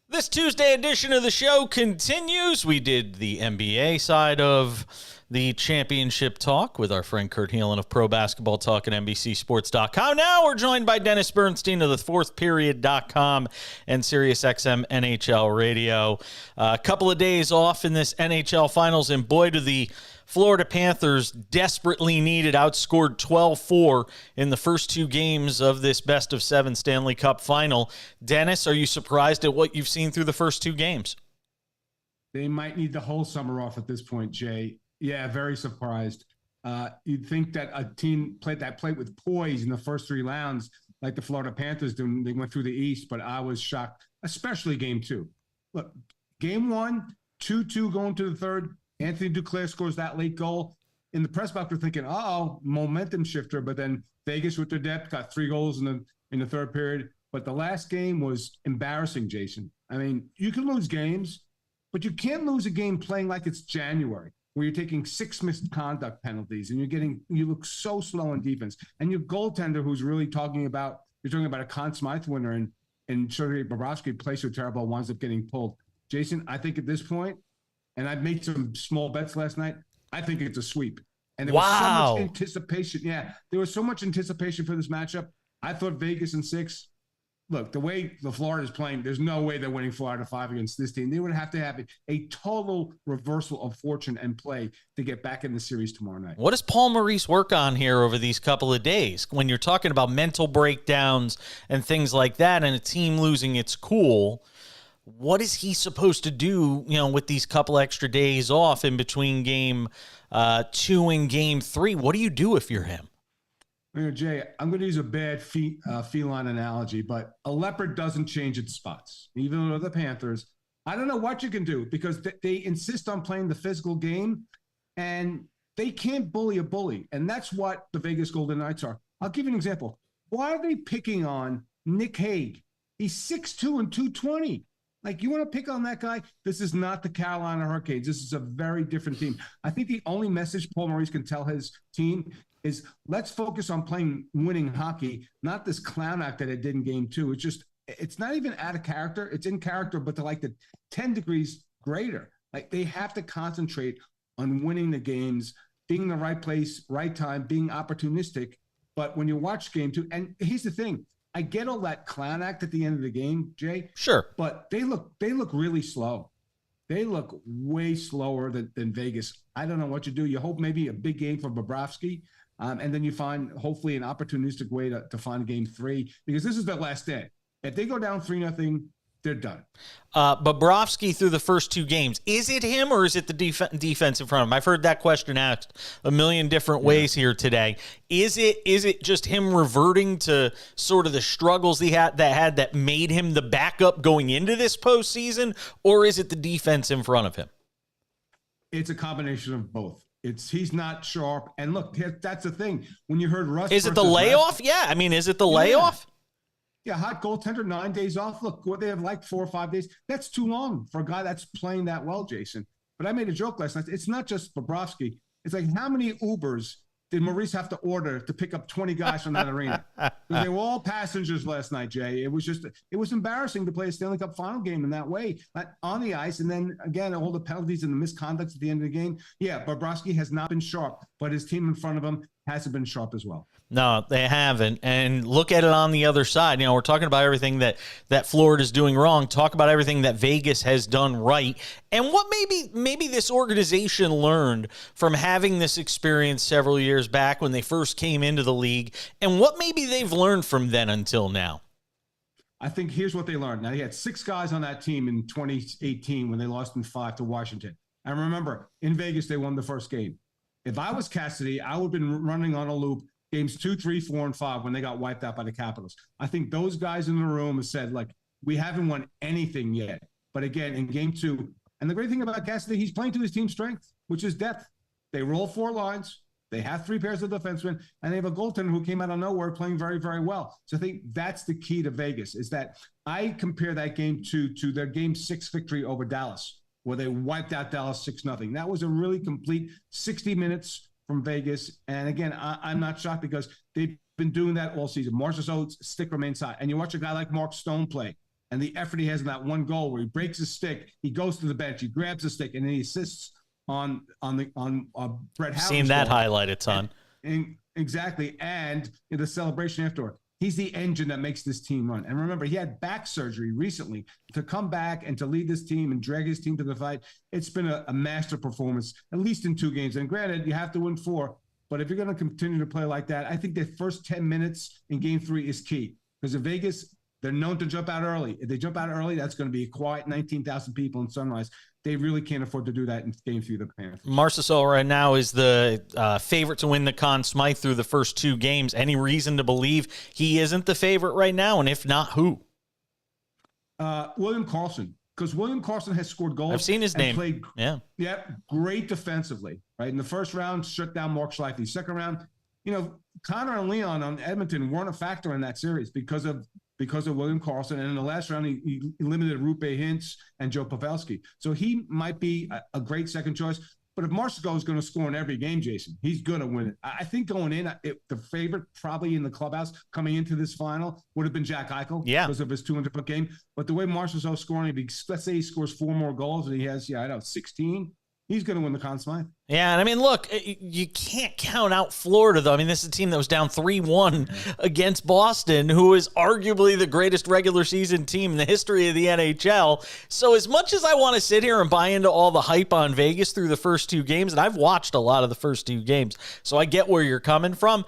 S1: this Tuesday edition of the show continues. We did the NBA side of the championship talk with our friend Kurt Heelan of Pro Basketball Talk at NBCSports.com. Now we're joined by Dennis Bernstein of the fourthperiod.com and SiriusXM NHL Radio. A couple of days off in this NHL Finals, and boy, do the Florida Panthers desperately needed, outscored 12-4 in the first two games of this best-of-7 Stanley Cup final. Dennis, are you surprised at what you've seen through the first two games?
S5: they might need the whole summer off at this point, Jay. Yeah, very surprised. You'd think that a team played with poise in the first three rounds like the Florida Panthers do. They went through the East, but I was shocked, especially game two. Look, game one, 2-2 going to the third. Anthony Duclair scores that late goal. In the press box, we're thinking, momentum shifter. But then Vegas, with their depth, got 3 goals in the third period. But the last game was embarrassing, Jason. I mean, you can lose games, but you can't lose a game playing like it's January, where you're taking 6 misconduct penalties and you look so slow on defense. And your goaltender, who's really talking about a Conn Smythe winner and Sergei Bobrovsky plays so terrible, winds up getting pulled. Jason, I think at this point, and I've made some small bets last night, I think it's a sweep. And there was so much anticipation. Yeah, there was so much anticipation for this matchup. I thought Vegas in 6. Look, the way the Florida is playing, there's no way they're winning 4 out of 5 against this team. They would have to have a total reversal of fortune and play to get back in the series tomorrow night.
S1: What does Paul Maurice work on here over these couple of days? When you're talking about mental breakdowns and things like that and a team losing its cool, what is he supposed to do, with these couple extra days off in between game 2 and game 3? What do you do if you're him?
S5: Jay, I'm going to use a bad feline analogy, but a leopard doesn't change its spots. Even though the Panthers, I don't know what you can do because they insist on playing the physical game, and they can't bully a bully. And that's what the Vegas Golden Knights are. I'll give you an example. Why are they picking on Nick Hague? He's 6'2" and 220. Like, you want to pick on that guy? This is not the Carolina Hurricanes. This is a very different team. I think the only message Paul Maurice can tell his team is let's focus on playing winning hockey, not this clown act that it did in game 2. It's not even out of character. It's in character, but they're like the 10 degrees greater. Like, they have to concentrate on winning the games, being in the right place, right time, being opportunistic. But when you watch game 2, and here's the thing, I get all that clown act at the end of the game, Jay.
S1: Sure.
S5: But they look really slow. They look way slower than Vegas. I don't know what you do. You hope maybe a big game for Bobrovsky. And then you find, hopefully, an opportunistic way to find game 3, because this is their last day. If they go down 3-0, they're done.
S1: Bobrovsky through the first 2 games, is it him or is it the defense in front of him? I've heard that question asked a million different ways here today. Is it just him reverting to sort of the struggles he had that made him the backup going into this postseason, or is it the defense in front of him?
S5: It's a combination of both. He's not sharp. And look, that's the thing. When you heard Russ.
S1: Is it the layoff? Yeah. I mean, is it the layoff?
S5: Yeah, hot goaltender, 9 days off. Look, what they have like 4 or 5 days. That's too long for a guy that's playing that well, Jason. But I made a joke last night. It's not just Bobrovsky. It's like, how many Ubers did Maurice have to order to pick up 20 guys from that arena? They were all passengers last night, Jay. It was embarrassing to play a Stanley Cup final game in that way, not on the ice. And then again, all the penalties and the misconducts at the end of the game. Yeah, Bobrovsky has not been sharp, but his team in front of him hasn't been sharp as well.
S1: No, they haven't. And look at it on the other side. We're talking about everything that Florida's doing wrong. Talk about everything that Vegas has done right. And what maybe this organization learned from having this experience several years back when they first came into the league, and what maybe they've learned from then until now.
S5: I think here's what they learned. Now, he had 6 guys on that team in 2018 when they lost in 5 to Washington. And remember, in Vegas, they won the first game. If I was Cassidy, I would have been running on a loop games 2, 3, 4, and 5 when they got wiped out by the Capitals. I think those guys in the room have said, like, we haven't won anything yet. But again, in game 2, and the great thing about Cassidy, he's playing to his team's strength, which is depth. They roll 4 lines. They have 3 pairs of defensemen, and they have a goaltender who came out of nowhere playing very, very well. So I think that's the key to Vegas, is that I compare that game to their game 6 victory over Dallas, where they wiped out Dallas 6-0. That was a really complete 60 minutes from Vegas. And again, I'm not shocked because they've been doing that all season. Marchessault's stick remains high. And you watch a guy like Mark Stone play, and the effort he has in that one goal where he breaks his stick, he goes to the bench, he grabs the stick, and then he assists on Brett Howard's
S1: seen that
S5: goal.
S1: highlight a ton.
S5: And exactly. And in the celebration afterward, he's the engine that makes this team run. And remember, he had back surgery recently. To come back and to lead this team and drag his team to the fight, it's been a master performance, at least in 2 games. And granted, you have to win 4. But if you're going to continue to play like that, I think the first 10 minutes in game 3 is key. Because in Vegas, they're known to jump out early. If they jump out early, that's going to be a quiet 19,000 people in Sunrise. They really can't afford to do that in game 3 of the Panthers.
S1: Marchessault right now is the favorite to win the Conn Smythe through the first 2 games. Any reason to believe he isn't the favorite right now? And if not, who?
S5: William Karlsson. Because William Karlsson has scored goals.
S1: I've seen his name.
S5: Played,
S1: yeah,
S5: great defensively. Right in the first round, shut down Mark Scheifele. Second round, Connor and Leon on Edmonton weren't a factor in that series because of because of William Karlsson. And in the last round, he limited Rupe Hintz and Joe Pavelski. So he might be a great second choice. But if Marchessault is going to score in every game, Jason, he's going to win it. I think going in, the favorite probably in the clubhouse coming into this final would have been Jack Eichel because of his 200-point game. But the way Marchessault scoring, let's say he scores 4 more goals and he has, 16, he's going to win the Conn Smythe.
S1: Yeah, and I mean, look, you can't count out Florida, though. I mean, this is a team that was down 3-1 against Boston, who is arguably the greatest regular season team in the history of the NHL. So as much as I want to sit here and buy into all the hype on Vegas through the first 2 games, and I've watched a lot of the first 2 games, so I get where you're coming from.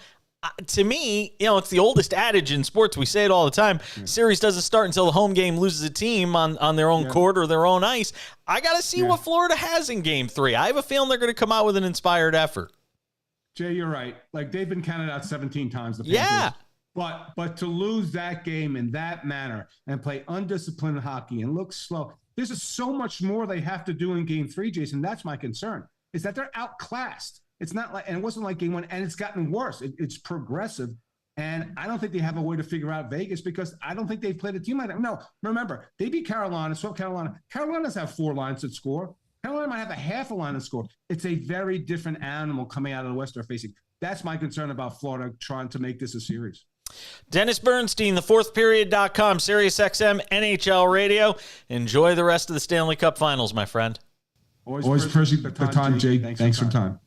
S1: To me, it's the oldest adage in sports. We say it all the time. Series doesn't start until the home game loses a team on their own court or their own ice. I got to see what Florida has in game 3. I have a feeling they're going to come out with an inspired effort.
S5: Jay, you're right. Like, they've been counted out 17 times. The Panthers. But to lose that game in that manner and play undisciplined hockey and look slow, there's just so much more they have to do in game 3, Jason. That's my concern, is that they're outclassed. It's not like, and it wasn't like game 1, and it's gotten worse. It's progressive. And I don't think they have a way to figure out Vegas because I don't think they've played a team like that. No, remember, they beat Carolina, swept Carolina. Carolina's have 4 lines that score. Carolina might have a half a line to score. It's a very different animal coming out of the West they're facing. That's my concern about Florida trying to make this a series.
S1: Dennis Bernstein, thefourthperiod.com, SiriusXM, NHL Radio. Enjoy the rest of the Stanley Cup Finals, my friend.
S5: Always appreciate the time, Jay. Thanks for the time.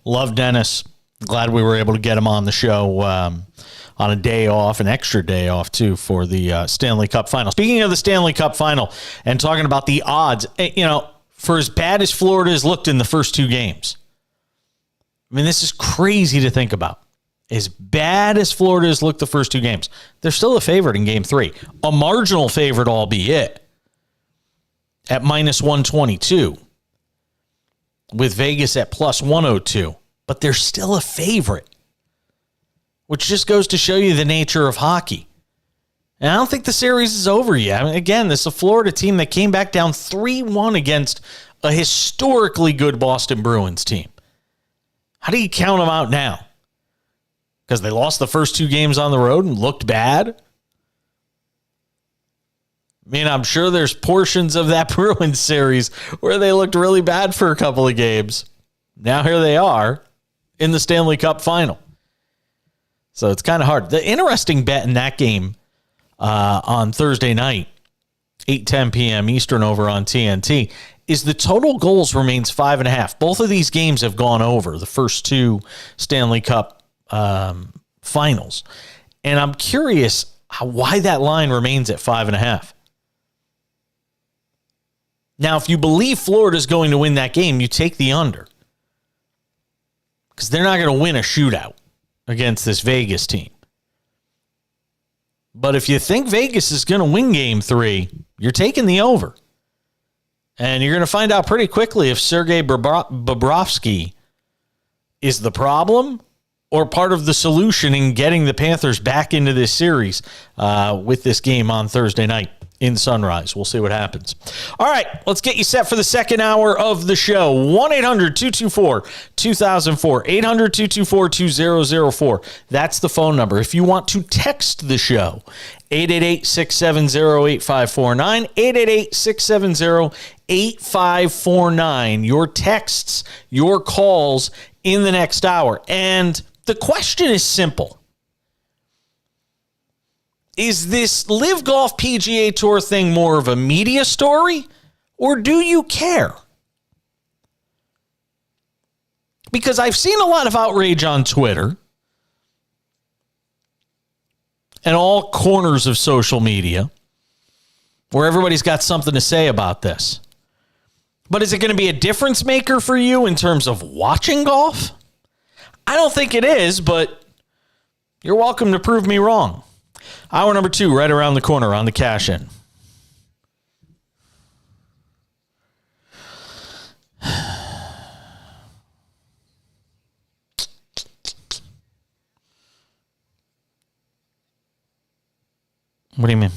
S1: Love Dennis. Glad we were able to get him on the show on a day off, an extra day off, too, for the Stanley Cup Final. Speaking of the Stanley Cup Final and talking about the odds, for as bad as Florida has looked in the first 2 games, I mean, this is crazy to think about. As bad as Florida has looked the first 2 games, they're still a favorite in game 3. A marginal favorite, albeit, at minus 122. With Vegas at plus 102, but they're still a favorite, which just goes to show you the nature of hockey. And I don't think the series is over yet. I mean, again, this is a Florida team that came back down 3-1 against a historically good Boston Bruins team. How do you count them out now? Because they lost the first 2 games on the road and looked bad? I mean, I'm sure there's portions of that Bruins series where they looked really bad for a couple of games. Now here they are in the Stanley Cup Final. So it's kind of hard. The interesting bet in that game on Thursday night, 8:10 p.m. Eastern over on TNT, is the total goals remains 5.5. Both of these games have gone over the first 2 Stanley Cup finals. And I'm curious why that line remains at 5.5. Now, if you believe Florida's going to win that game, you take the under. Because they're not going to win a shootout against this Vegas team. But if you think Vegas is going to win game 3, you're taking the over. And you're going to find out pretty quickly if Sergei Bobrovsky is the problem or part of the solution in getting the Panthers back into this series with this game on Thursday night in Sunrise. We'll see what happens. All right, let's get you set for the second hour of the show. 1-800-224-2004, 800-224-2004. That's the phone number. If you want to text the show, 888-670-8549, 888-670-8549. Your texts, your calls in the next hour. And the question is simple. Is this Live Golf PGA Tour thing more of a media story, or do you care? Because I've seen a lot of outrage on Twitter and all corners of social media where everybody's got something to say about this. But is it going to be a difference maker for you in terms of watching golf? I don't think it is, but you're welcome to prove me wrong. Hour number 2, right around the corner on the Cash In. What do you mean?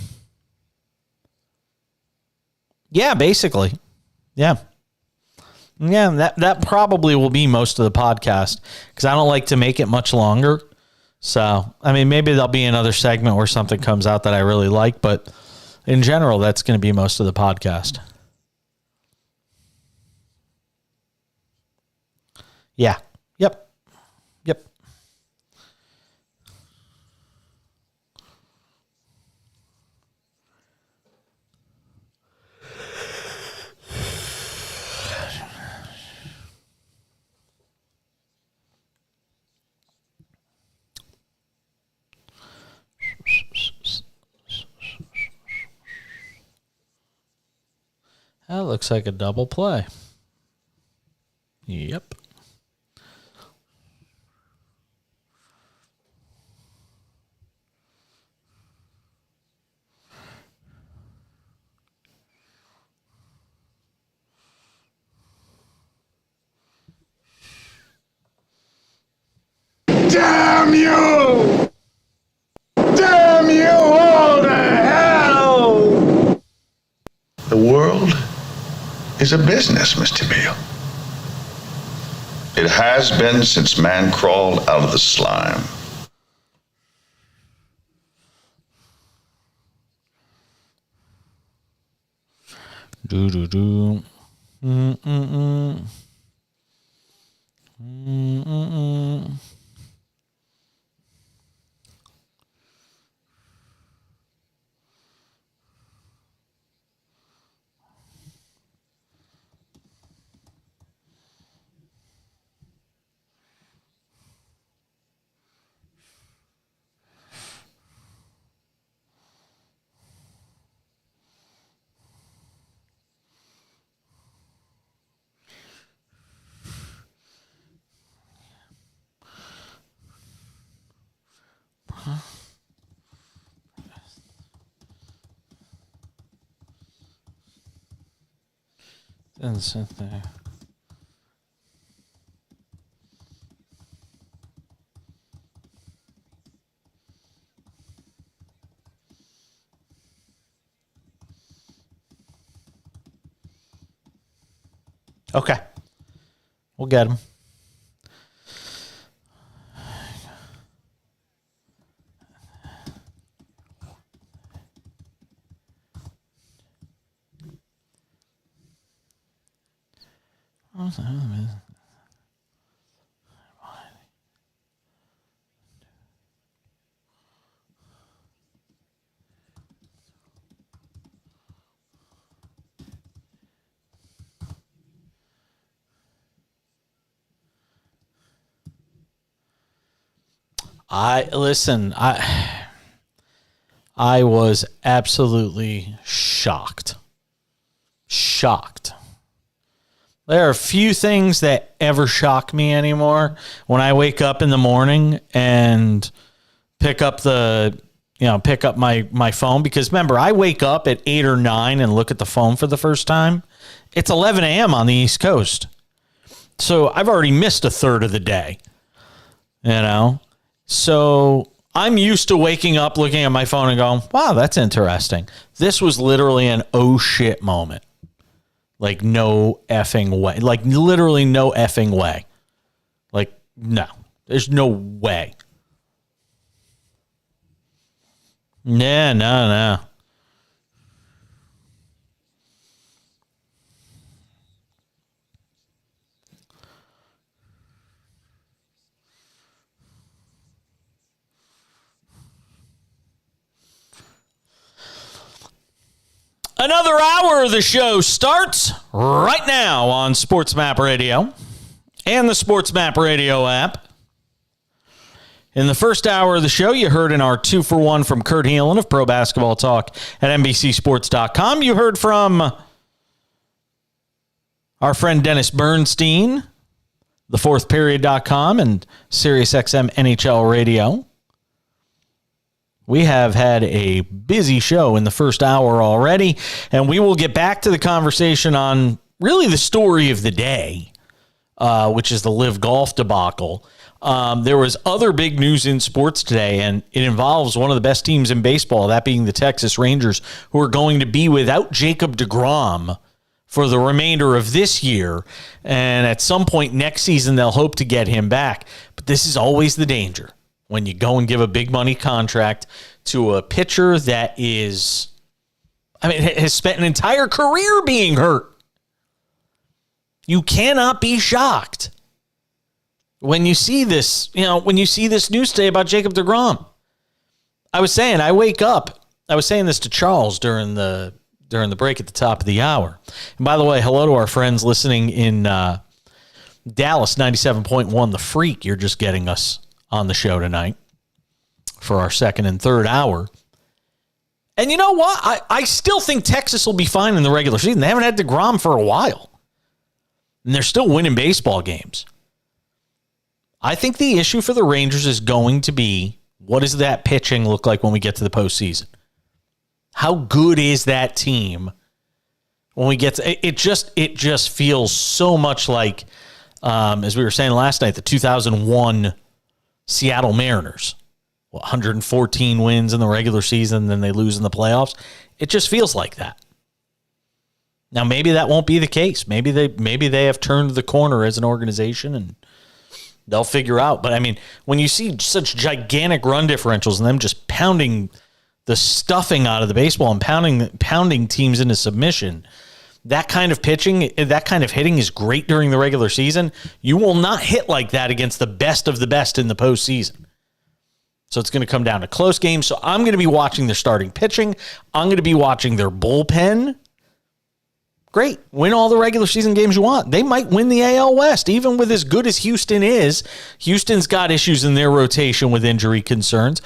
S1: Yeah, basically. Yeah. Yeah, that probably will be most of the podcast because I don't like to make it much longer So, I mean, maybe there'll be another segment where something comes out that I really like, but in general, that's going to be most of the podcast. Yeah. Yep. Yep. That looks like a double play. Yep.
S6: Damn you! Damn you all to hell! The world is a business, Mr. Beale. It has been since man crawled out of the slime.
S1: Do. Doesn't sit there. Okay. We'll get him. I was absolutely shocked. Shocked. There are a few things that ever shock me anymore. When I wake up in the morning and pick up my phone, because remember, I wake up at 8 or 9 and look at the phone for the first time. It's 11 a.m. on the East Coast. So I've already missed a third of the day, So I'm used to waking up, looking at my phone and going, wow, that's interesting. This was literally an oh shit moment. Like, no effing way. Like, literally no effing way. Like, no. There's no way. Yeah, no. Another hour of the show starts right now on SportsMap Radio and the SportsMap Radio app. In the first hour of the show, you heard in our 2-for-1 from Kurt Heelan of Pro Basketball Talk at NBCSports.com. You heard from our friend Dennis Bernstein, thefourthperiod.com and SiriusXM NHL Radio. We have had a busy show in the first hour already, and we will get back to the conversation on really the story of the day, which is the Live Golf debacle. There was other big news in sports today, and it involves one of the best teams in baseball, that being the Texas Rangers, who are going to be without Jacob deGrom for the remainder of this year. And at some point next season, they'll hope to get him back. But this is always the danger. when you go and give a big money contract to a pitcher that has spent an entire career being hurt. You cannot be shocked when you see this, when you see this news today about Jacob deGrom. I was saying this to Charles during the break at the top of the hour. And by the way, hello to our friends listening in Dallas 97.1 The Freak. You're just getting us on the show tonight for our second and third hour. And you know what? I still think Texas will be fine in the regular season. They haven't had deGrom for a while. And they're still winning baseball games. I think the issue for the Rangers is going to be, what does that pitching look like when we get to the postseason? How good is that team when we get to it? Just feels so much like, as we were saying last night, the 2001 Seattle Mariners. 114 wins in the regular season, then they lose in the playoffs. It just feels like that. Now, maybe that won't be the case. Maybe they have turned the corner as an organization and they'll figure out. But I mean, when you see such gigantic run differentials and them just pounding the stuffing out of the baseball and pounding teams into submission, that kind of pitching, that kind of hitting is great during the regular season. You will not hit like that against the best of the best in the postseason. So it's going to come down to close games. So I'm going to be watching their starting pitching. I'm going to be watching their bullpen. Great. Win all the regular season games you want. They might win the AL West, even with as good as Houston is. Houston's got issues in their rotation with injury concerns.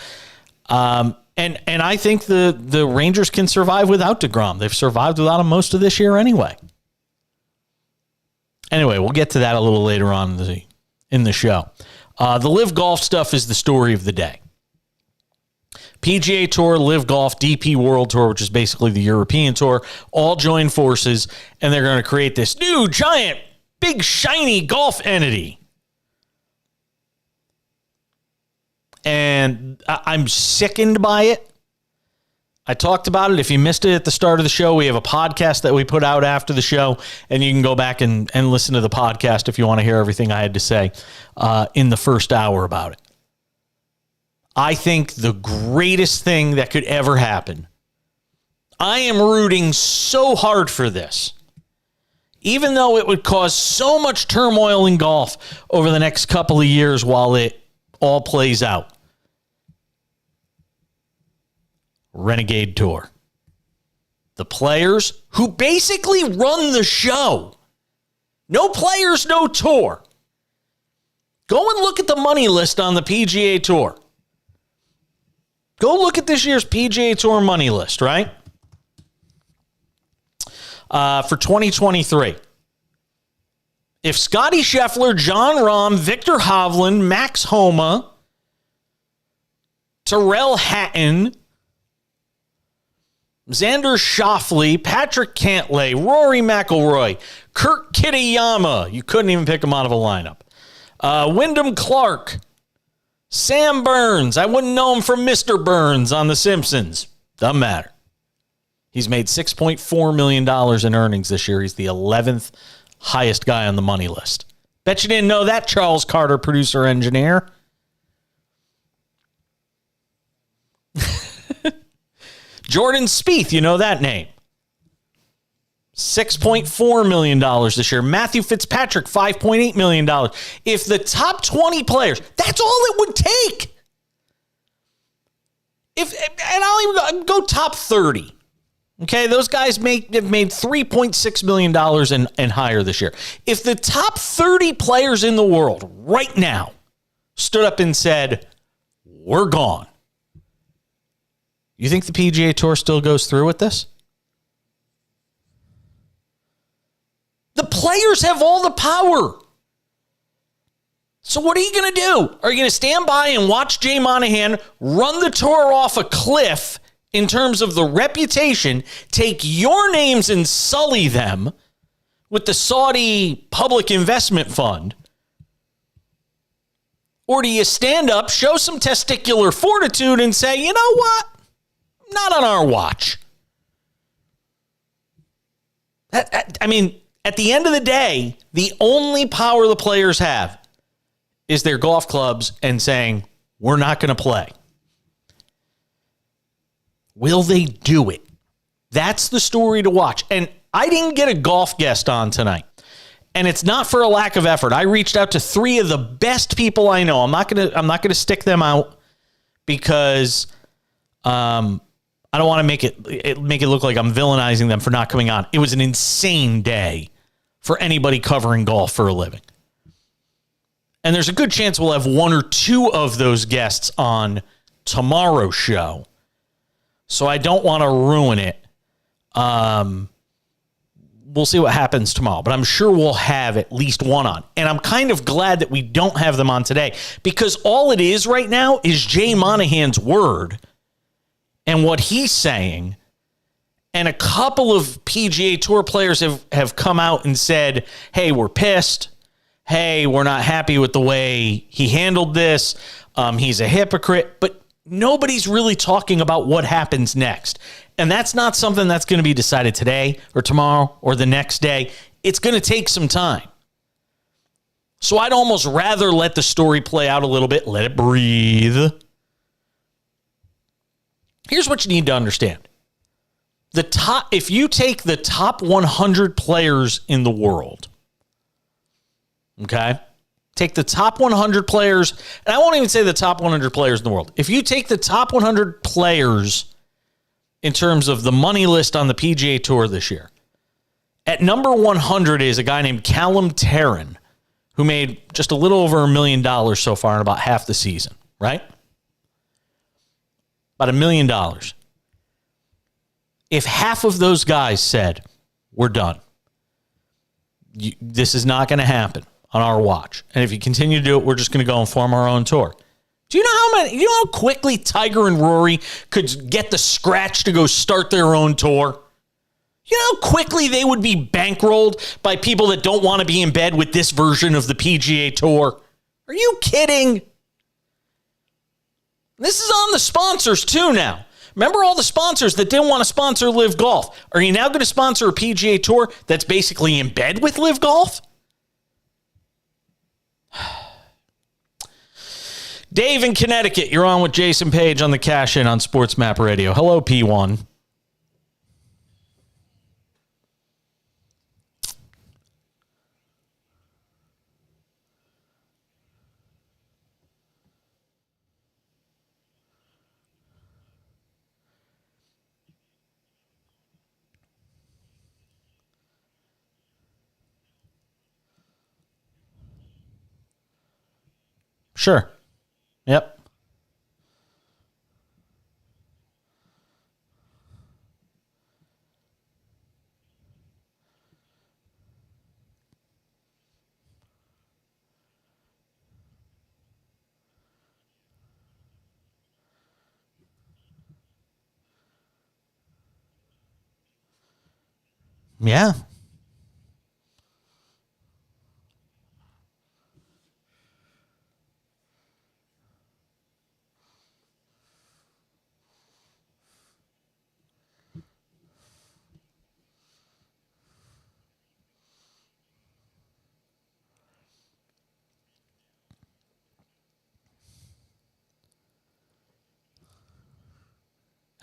S1: And I think the Rangers can survive without deGrom. They've survived without him most of this year anyway. Anyway, we'll get to that a little later on in the show. The Live Golf stuff is the story of the day. PGA Tour, Live Golf, DP World Tour, which is basically the European Tour, all join forces, and they're going to create this new, giant, big, shiny golf entity. And I'm sickened by it. I talked about it. If you missed it at the start of the show, we have a podcast that we put out after the show, and you can go back and listen to the podcast if you want to hear everything I had to say in the first hour about it. I think the greatest thing that could ever happen, I am rooting so hard for this, even though it would cause so much turmoil in golf over the next couple of years while it all plays out. Renegade Tour. The players who basically run the show. No players, no tour. Go and look at the money list on the PGA Tour. Go look at this year's PGA Tour money list, right? For 2023. If Scotty Scheffler, Jon Rahm, Victor Hovland, Max Homa, Tyrrell Hatton, Xander Schauffele, Patrick Cantlay, Rory McIlroy, Kurt Kitayama, you couldn't even pick him out of a lineup. Wyndham Clark, Sam Burns, I wouldn't know him from Mr. Burns on The Simpsons. Doesn't matter. He's made $6.4 million in earnings this year. He's the 11th highest guy on the money list. Bet you didn't know that, Charles Carter, producer engineer. Jordan Spieth, you know that name. $6.4 million this year. Matthew Fitzpatrick, $5.8 million. If the top 20 players, that's all it would take. And I'll even go top 30. Okay, those guys have made $3.6 million and higher this year. If the top 30 players in the world right now stood up and said, we're gone, you think the PGA Tour still goes through with this? The players have all the power. So what are you going to do? Are you going to stand by and watch Jay Monahan run the tour off a cliff in terms of the reputation, take your names and sully them with the Saudi Public Investment Fund? Or do you stand up, show some testicular fortitude and say, you know what? Not on our watch. I mean, at the end of the day, the only power the players have is their golf clubs and saying, we're not going to play. Will they do it? That's the story to watch. And I didn't get a golf guest on tonight. And it's not for a lack of effort. I reached out to 3 of the best people I know. I'm not gonna stick them out because I don't want to make it look like I'm villainizing them for not coming on. It was an insane day for anybody covering golf for a living. And there's a good chance we'll have 1 or 2 of those guests on tomorrow's show. So I don't want to ruin it. We'll see what happens tomorrow, but I'm sure we'll have at least one on. And I'm kind of glad that we don't have them on today because all it is right now is Jay Monahan's word and what he's saying. And a couple of PGA Tour players have come out and said, hey, we're pissed. Hey, we're not happy with the way he handled this. He's a hypocrite. But nobody's really talking about what happens next. And that's not something that's going to be decided today or tomorrow or the next day. It's going to take some time. So I'd almost rather let the story play out a little bit, let it breathe. Here's what you need to understand. If you take the top 100 players in the world, okay? Take the top 100 players, and I won't even say the top 100 players in the world. If you take the top 100 players in terms of the money list on the PGA Tour this year, at number 100 is a guy named Callum Tarrant, who made just a little over $1 million so far in about half the season, right? About $1 million. If half of those guys said, we're done, this is not going to happen on our watch. And if you continue to do it, we're just going to go and form our own tour. Do you know how quickly Tiger and Rory could get the scratch to go start their own tour? You know how quickly they would be bankrolled by people that don't want to be in bed with this version of the PGA Tour? Are you kidding? This is on the sponsors too now. Remember all the sponsors that didn't want to sponsor Live Golf? Are you now going to sponsor a PGA Tour that's basically in bed with Live Golf? Dave in Connecticut, you're on with Jason Page on the Cash In on SportsMap Radio. Hello, P1. Sure. Yep. Yeah.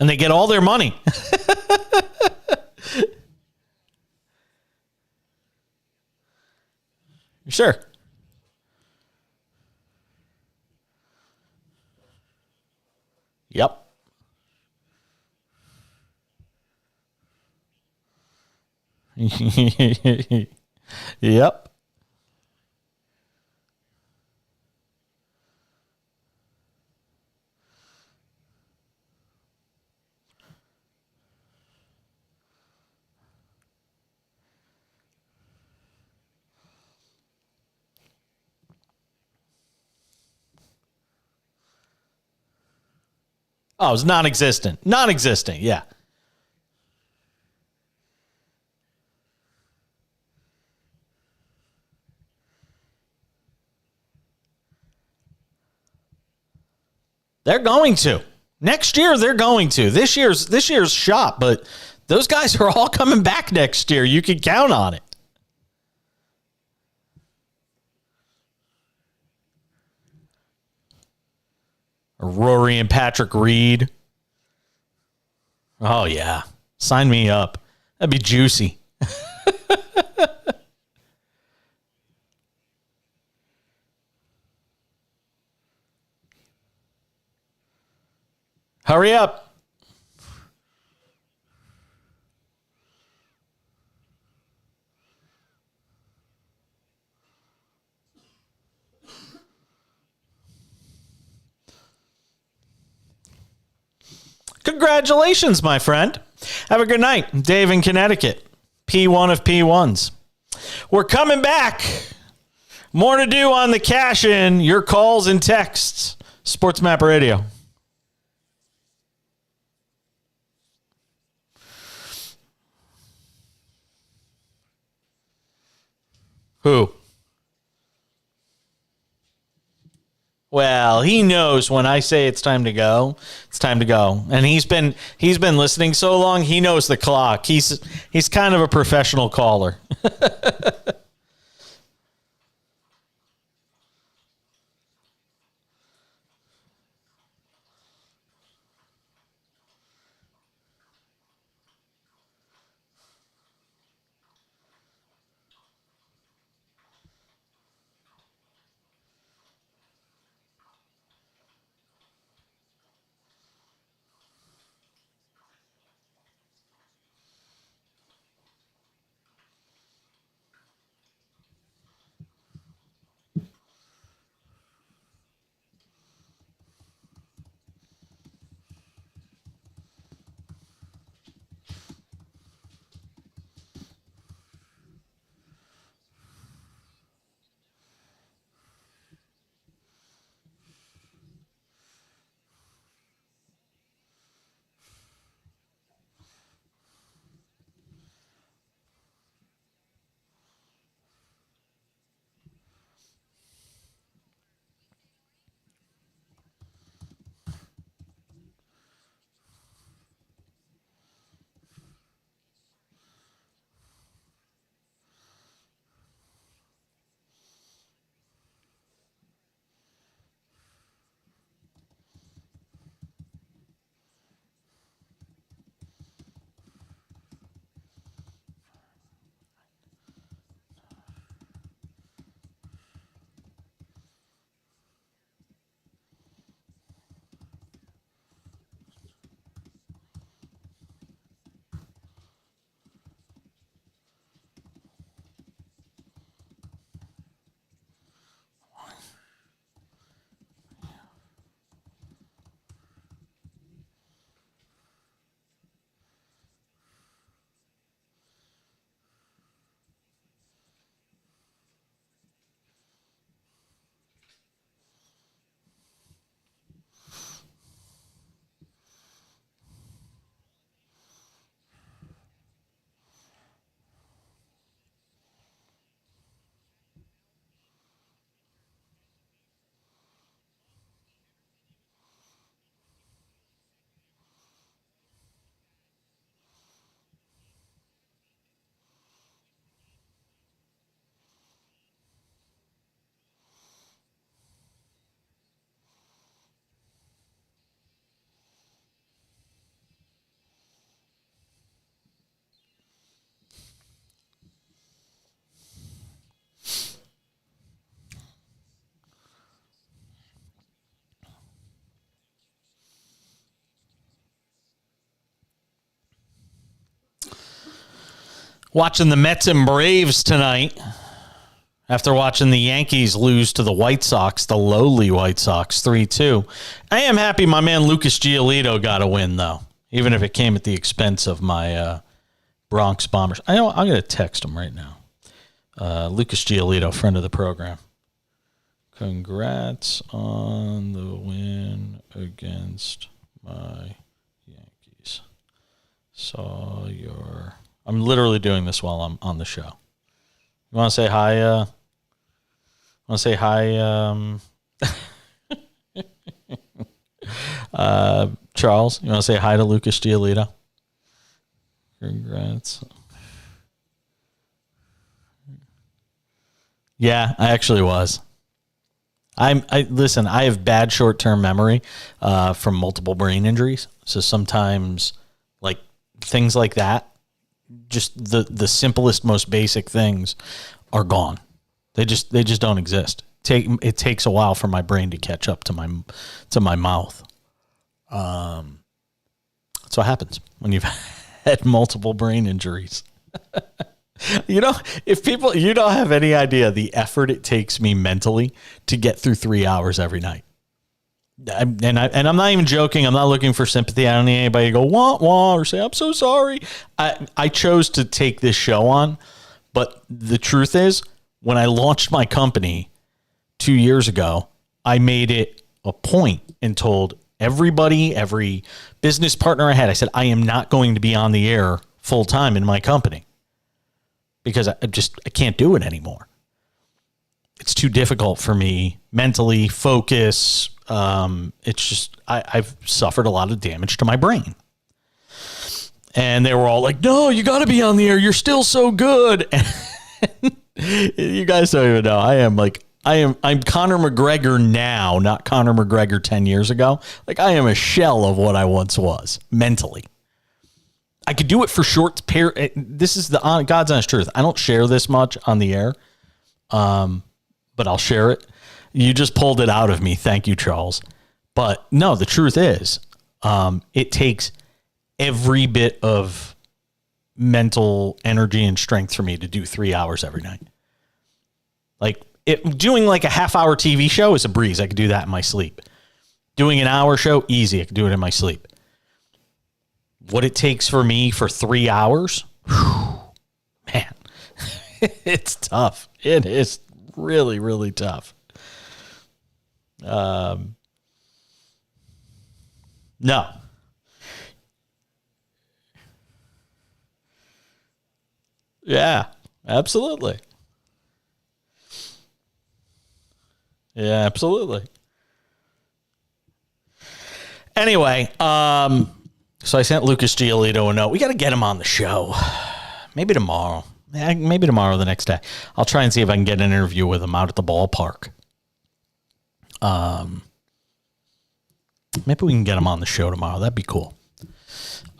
S1: And they get all their money. Sure. Yep. Yep. Oh, it was non-existent. Non-existent, yeah. They're going to. Next year, they're going to. This year's shot, but those guys are all coming back next year. You can count on it. Or Rory and Patrick Reed. Oh, yeah. Sign me up. That'd be juicy. Hurry up. Congratulations, my friend. Have a good night. Dave in Connecticut. P1 of P1s. We're coming back. More to do on the cash in. Your calls and texts. SportsMap Radio. Who? Well, he knows when I say it's time to go, it's time to go. And he's been listening so long, he knows the clock. He's kind of a professional caller. Watching the Mets and Braves tonight after watching the Yankees lose to the White Sox, the lowly White Sox, 3-2. I am happy my man Lucas Giolito got a win, though, even if it came at the expense of my Bronx Bombers. I'm going to text him right now. Lucas Giolito, friend of the program. Congrats on the win against my Yankees. Saw your... I'm literally doing this while I'm on the show. You want to say hi? Charles, you want to say hi to Lucas Giolito? Congrats. Yeah, I actually was. Listen, I have bad short-term memory from multiple brain injuries. So sometimes like things like that, just the simplest, most basic things are gone. They just don't exist. It takes a while for my brain to catch up to my mouth. That's what happens when you've had multiple brain injuries. You don't have any idea the effort it takes me mentally to get through 3 hours every night. And I'm not even joking. I'm not looking for sympathy. I don't need anybody to go wah wah or say I'm so sorry. I chose to take this show on, but the truth is, when I launched my company 2 years ago, I made it a point and told everybody, every business partner I had, I said, I am not going to be on the air full time in my company because I can't do it anymore. It's too difficult for me mentally, focus. It's just, I've suffered a lot of damage to my brain. And they were all like, no, you got to be on the air. You're still so good. And you guys don't even know. I'm Conor McGregor now, not Conor McGregor 10 years ago. Like, I am a shell of what I once was mentally. I could do it for short period. This is the God's honest truth. I don't share this much on the air, but I'll share it. You just pulled it out of me. Thank you, Charles. But no, the truth is, it takes every bit of mental energy and strength for me to do 3 hours every night. Like, doing like a half-hour TV show is a breeze. I could do that in my sleep. Doing an hour show, easy. I could do it in my sleep. What it takes for me for 3 hours, man, it's tough. It is really, really tough. No. Yeah, absolutely. Yeah, absolutely. Anyway, so I sent Lucas Giolito a note. We got to get him on the show. Maybe tomorrow. Maybe tomorrow, the next day. I'll try and see if I can get an interview with him out at the ballpark. Maybe we can get him on the show tomorrow. That'd be cool.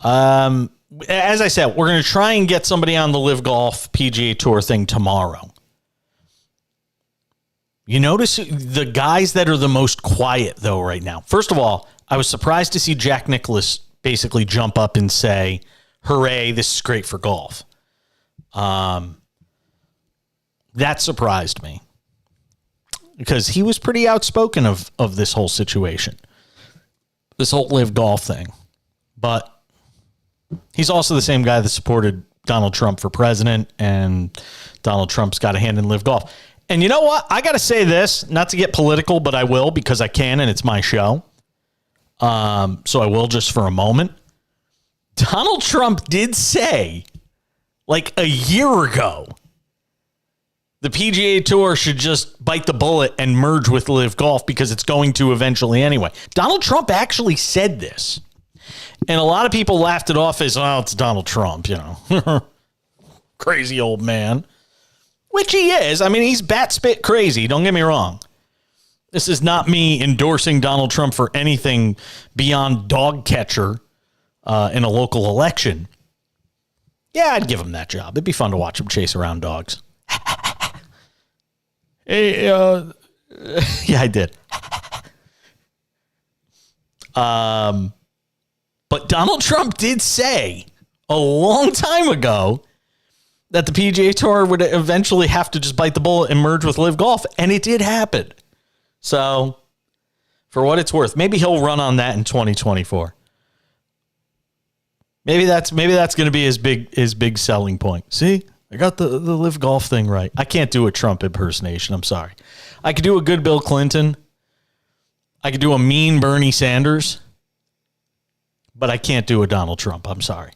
S1: As I said, we're going to try and get somebody on the Live Golf PGA Tour thing tomorrow. You notice the guys that are the most quiet, though, right now. First of all, I was surprised to see Jack Nicklaus basically jump up and say, hooray, this is great for golf. That surprised me because he was pretty outspoken of this whole situation, this whole Live Golf thing. But he's also the same guy that supported Donald Trump for president, and Donald Trump's got a hand in Live Golf. And you know what? I got to say this, not to get political, but I will because I can, and it's my show. So I will just for a moment. Donald Trump did say, like a year ago, the PGA Tour should just bite the bullet and merge with Live Golf because it's going to eventually anyway. Donald Trump actually said this. And a lot of people laughed it off as, oh, it's Donald Trump, you know. Crazy old man. Which he is. I mean, he's bat spit crazy. Don't get me wrong. This is not me endorsing Donald Trump for anything beyond dog catcher in a local election. Yeah, I'd give him that job. It'd be fun to watch him chase around dogs. Hey, yeah, I did. But Donald Trump did say a long time ago that the PGA Tour would eventually have to just bite the bullet and merge with Live Golf, and it did happen. So, for what it's worth, maybe he'll run on that in 2024. Maybe that's going to be his big selling point. See, I got the Live Golf thing right. I can't do a Trump impersonation. I'm sorry. I could do a good Bill Clinton. I could do a mean Bernie Sanders, but I can't do a Donald Trump. I'm sorry.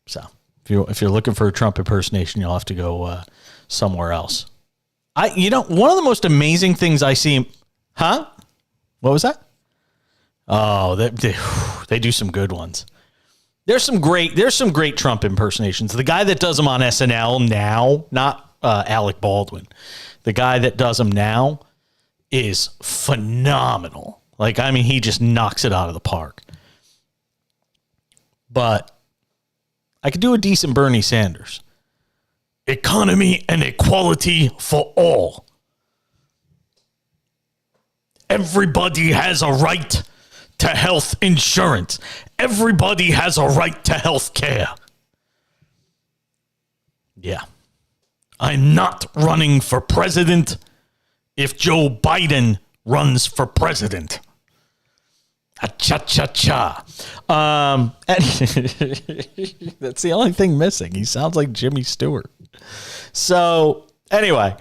S1: So. If you're looking for a Trump impersonation, you'll have to go somewhere else. One of the most amazing things I see, huh? What was that? Oh, they do some good ones. There's some great Trump impersonations. The guy that does them on SNL now, not Alec Baldwin, the guy that does them now is phenomenal. Like, I mean, he just knocks it out of the park. But I could do a decent Bernie Sanders. Economy and equality for all. Everybody has a right to health insurance. Everybody has a right to health care. Yeah. I'm not running for president if Joe Biden runs for president. Cha-cha-cha. That's the only thing missing. He sounds like Jimmy Stewart. So, anyway,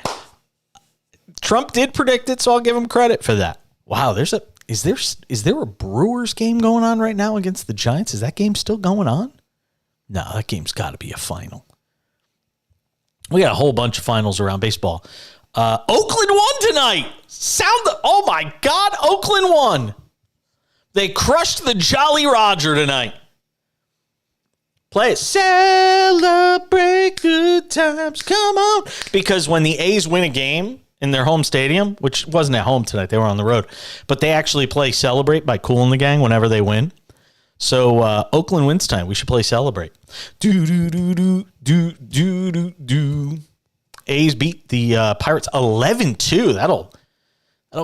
S1: Trump did predict it, so I'll give him credit for that. Wow, is there a Brewers game going on right now against the Giants? Is that game still going on? No, that game's got to be a final. We got a whole bunch of finals around baseball. Oakland won tonight. Oh my God, Oakland won. They crushed the Jolly Roger tonight. Play it. Celebrate good times. Come on. Because when the A's win a game in their home stadium, which wasn't at home tonight, they were on the road, but they actually play Celebrate by Kool and the Gang whenever they win. So Oakland wins tonight. We should play Celebrate. Do, do, do, do, do, do, do, do. A's beat the Pirates 11-2. That'll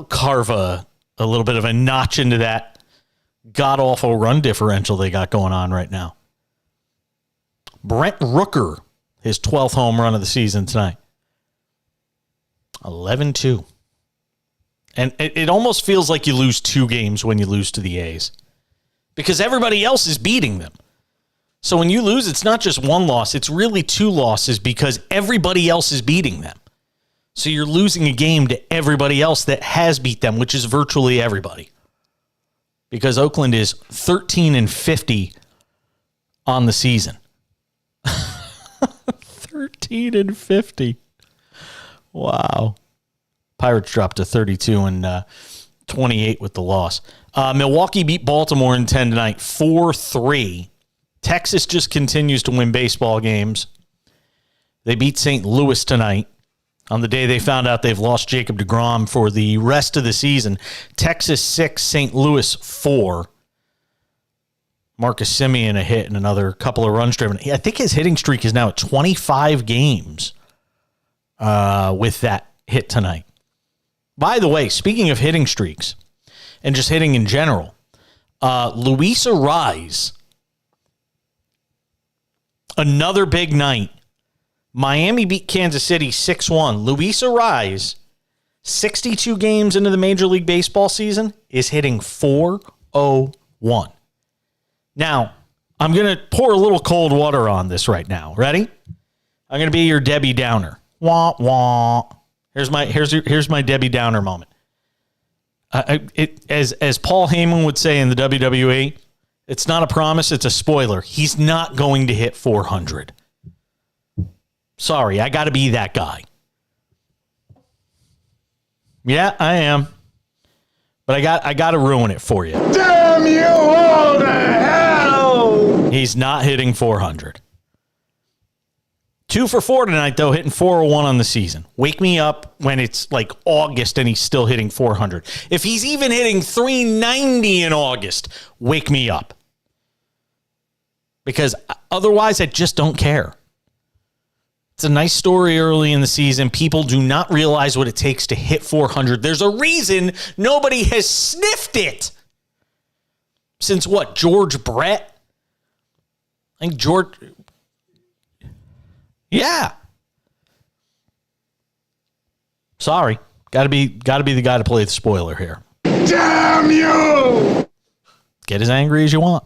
S1: carve a little bit of a notch into that god-awful run differential they got going on right now. Brent Rooker, his 12th home run of the season tonight. 11-2. And it almost feels like you lose 2 games when you lose to the A's because everybody else is beating them. So when you lose, it's not just 1 loss. It's really 2 losses because everybody else is beating them. So you're losing a game to everybody else that has beat them, which is virtually everybody. Because Oakland is 13-50 on the season. 13-50. Wow. Pirates dropped to 32-28 with the loss. Milwaukee beat Baltimore in 10 tonight, 4-3. Texas just continues to win baseball games. They beat St. Louis tonight on the day they found out they've lost Jacob deGrom for the rest of the season. Texas 6, St. Louis 4. Marcus Semien a hit and another couple of runs driven. I think his hitting streak is now at 25 games with that hit tonight. By the way, speaking of hitting streaks and just hitting in general, Luis Arraez, another big night. Miami beat Kansas City 6-1. Luis Arraez, 62 games into the Major League Baseball season, is hitting .401. Now, I'm going to pour a little cold water on this right now. Ready? I'm going to be your Debbie Downer. Wah, wah. Here's my Debbie Downer moment. As Paul Heyman would say in the WWE, it's not a promise, it's a spoiler. He's not going to hit 400. Sorry, I got to be that guy. Yeah, I am. But I got to ruin it for you.
S7: Damn you all to hell!
S1: He's not hitting 400. 2 for 4 tonight, though, hitting 401 on the season. Wake me up when it's like August and he's still hitting 400. If he's even hitting 390 in August, wake me up. Because otherwise, I just don't care. It's a nice story early in the season. People do not realize what it takes to hit 400. There's a reason nobody has sniffed it. Since what? George Brett? I think George... Yeah. Sorry. Gotta be the guy to play the spoiler here.
S7: Damn you!
S1: Get as angry as you want.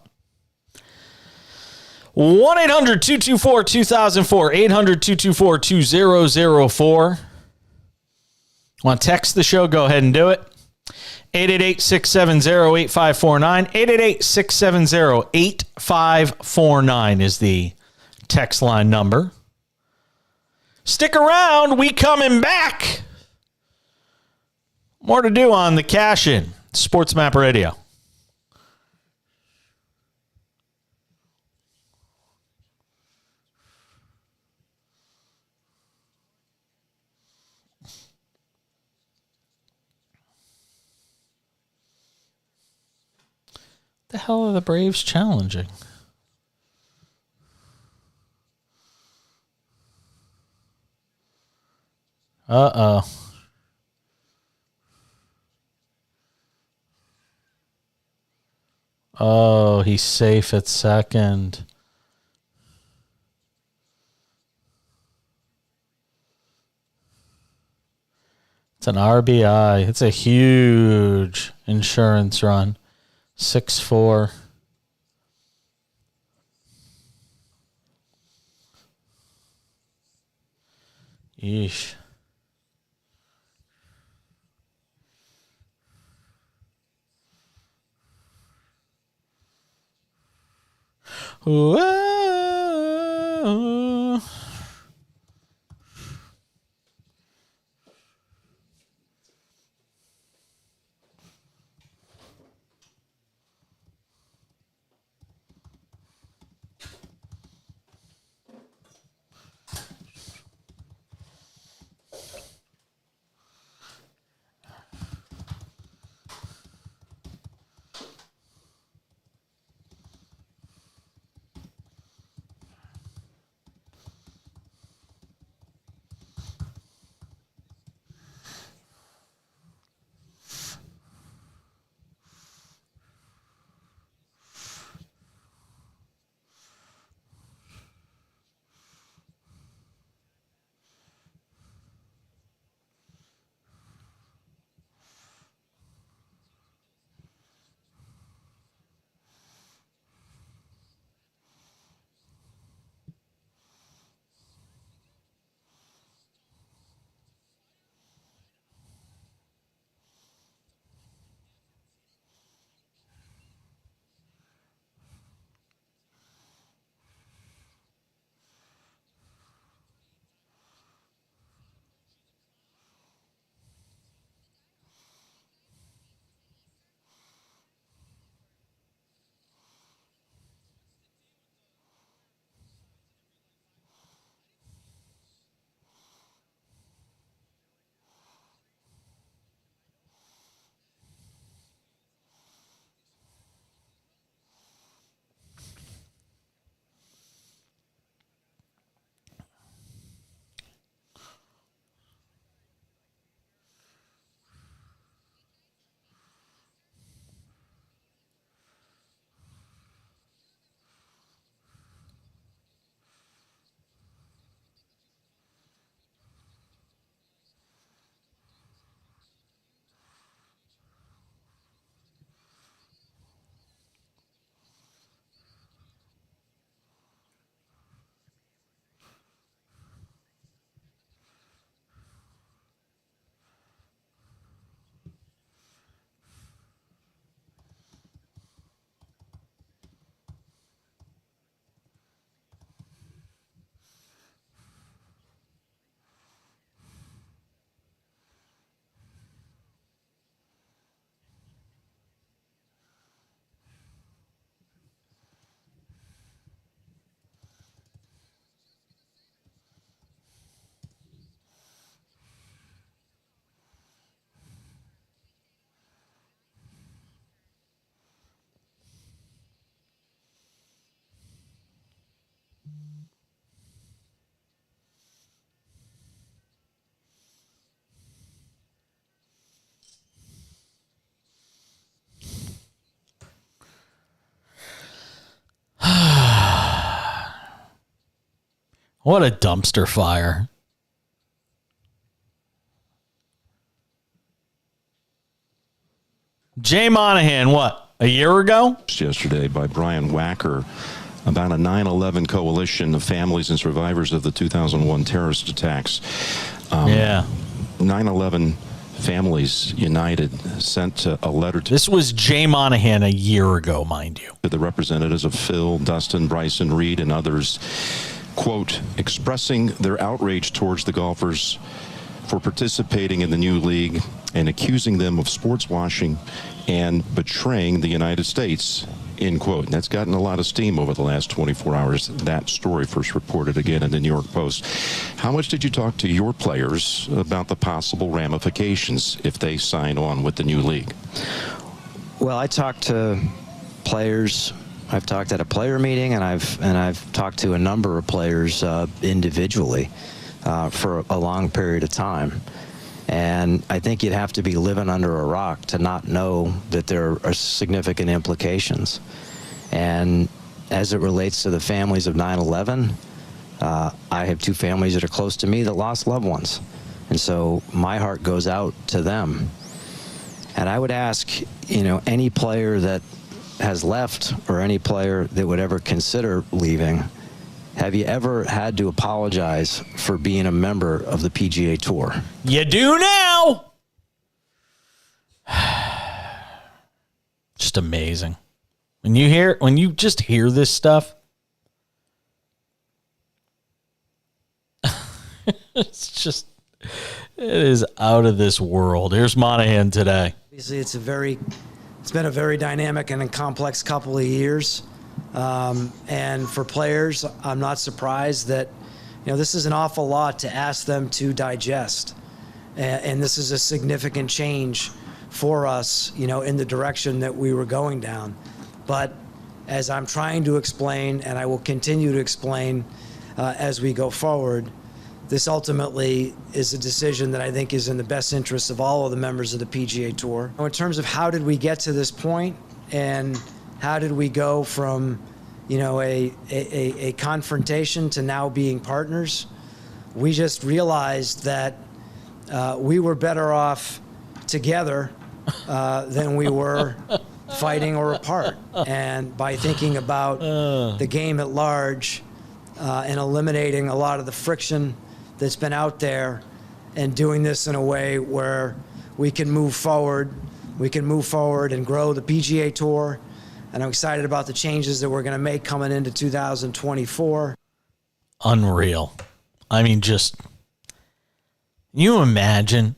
S1: 1-800-224-2004. 800-224-2004. Want to text the show? Go ahead and do it. 888-670-8549. 888-670-8549 is the text line number. Stick around. We coming back. More to do on the Cash In. SportsMap Radio. The hell are the Braves challenging? Uh-oh. Oh, he's safe at second. It's an RBI. It's a huge insurance run. 6-4. Yeesh. Whoa. What a dumpster fire. Jay Monahan, what, a year ago?
S2: Yesterday by Brian Wacker about a 9/11 coalition of families and survivors of the 2001 terrorist attacks. 9/11 Families United sent a letter to...
S1: This was Jay Monahan a year ago, mind you.
S2: ...to the representatives of Phil, Dustin, Bryson, Reed, and others, quote, expressing their outrage towards the golfers for participating in the new league and accusing them of sports washing and betraying the United States, end quote. And that's gotten a lot of steam over the last 24 hours. That story first reported again in the New York Post. How much did you talk to your players about the possible ramifications if they sign on with the new league?
S3: Well, I talked to players. I've talked at a player meeting, and I've talked to a number of players individually for a long period of time. And I think you'd have to be living under a rock to not know that there are significant implications. And as it relates to the families of 9/11, I have two families that are close to me that lost loved ones. And so my heart goes out to them. And I would ask, any player that has left or any player that would ever consider leaving, have you ever had to apologize for being a member of the PGA Tour?
S1: You do now. Just amazing. When you just hear this stuff, it is out of this world. Here's Monahan today.
S8: Obviously, it's been a very dynamic and complex couple of years. And for players, I'm not surprised that, this is an awful lot to ask them to digest. And this is a significant change for us, in the direction that we were going down. But as I'm trying to explain, and I will continue to explain as we go forward, this ultimately is a decision that I think is in the best interest of all of the members of the PGA Tour. In terms of how did we get to this point and how did we go from, a confrontation to now being partners, we just realized that we were better off together than we were fighting or apart. And by thinking about the game at large and eliminating a lot of the friction that's been out there and doing this in a way where we can move forward and grow the PGA Tour. And I'm excited about the changes that we're going to make coming into 2024.
S1: Unreal. I mean, just, you imagine,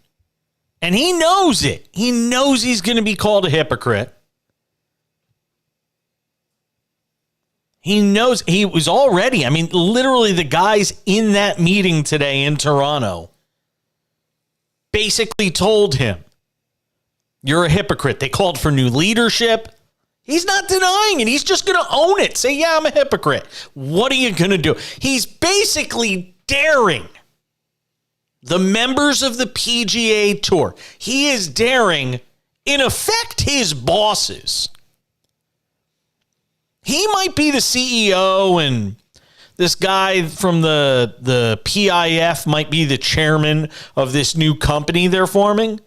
S1: and he knows it. He knows he's going to be called a hypocrite. He knows he was already, literally the guys in that meeting today in Toronto basically told him, you're a hypocrite. They called for new leadership. He's not denying it. He's just going to own it. Say, yeah, I'm a hypocrite. What are you going to do? He's basically daring the members of the PGA Tour. He is daring, in effect, his bosses. He might be the CEO and this guy from the PIF might be the chairman of this new company they're forming.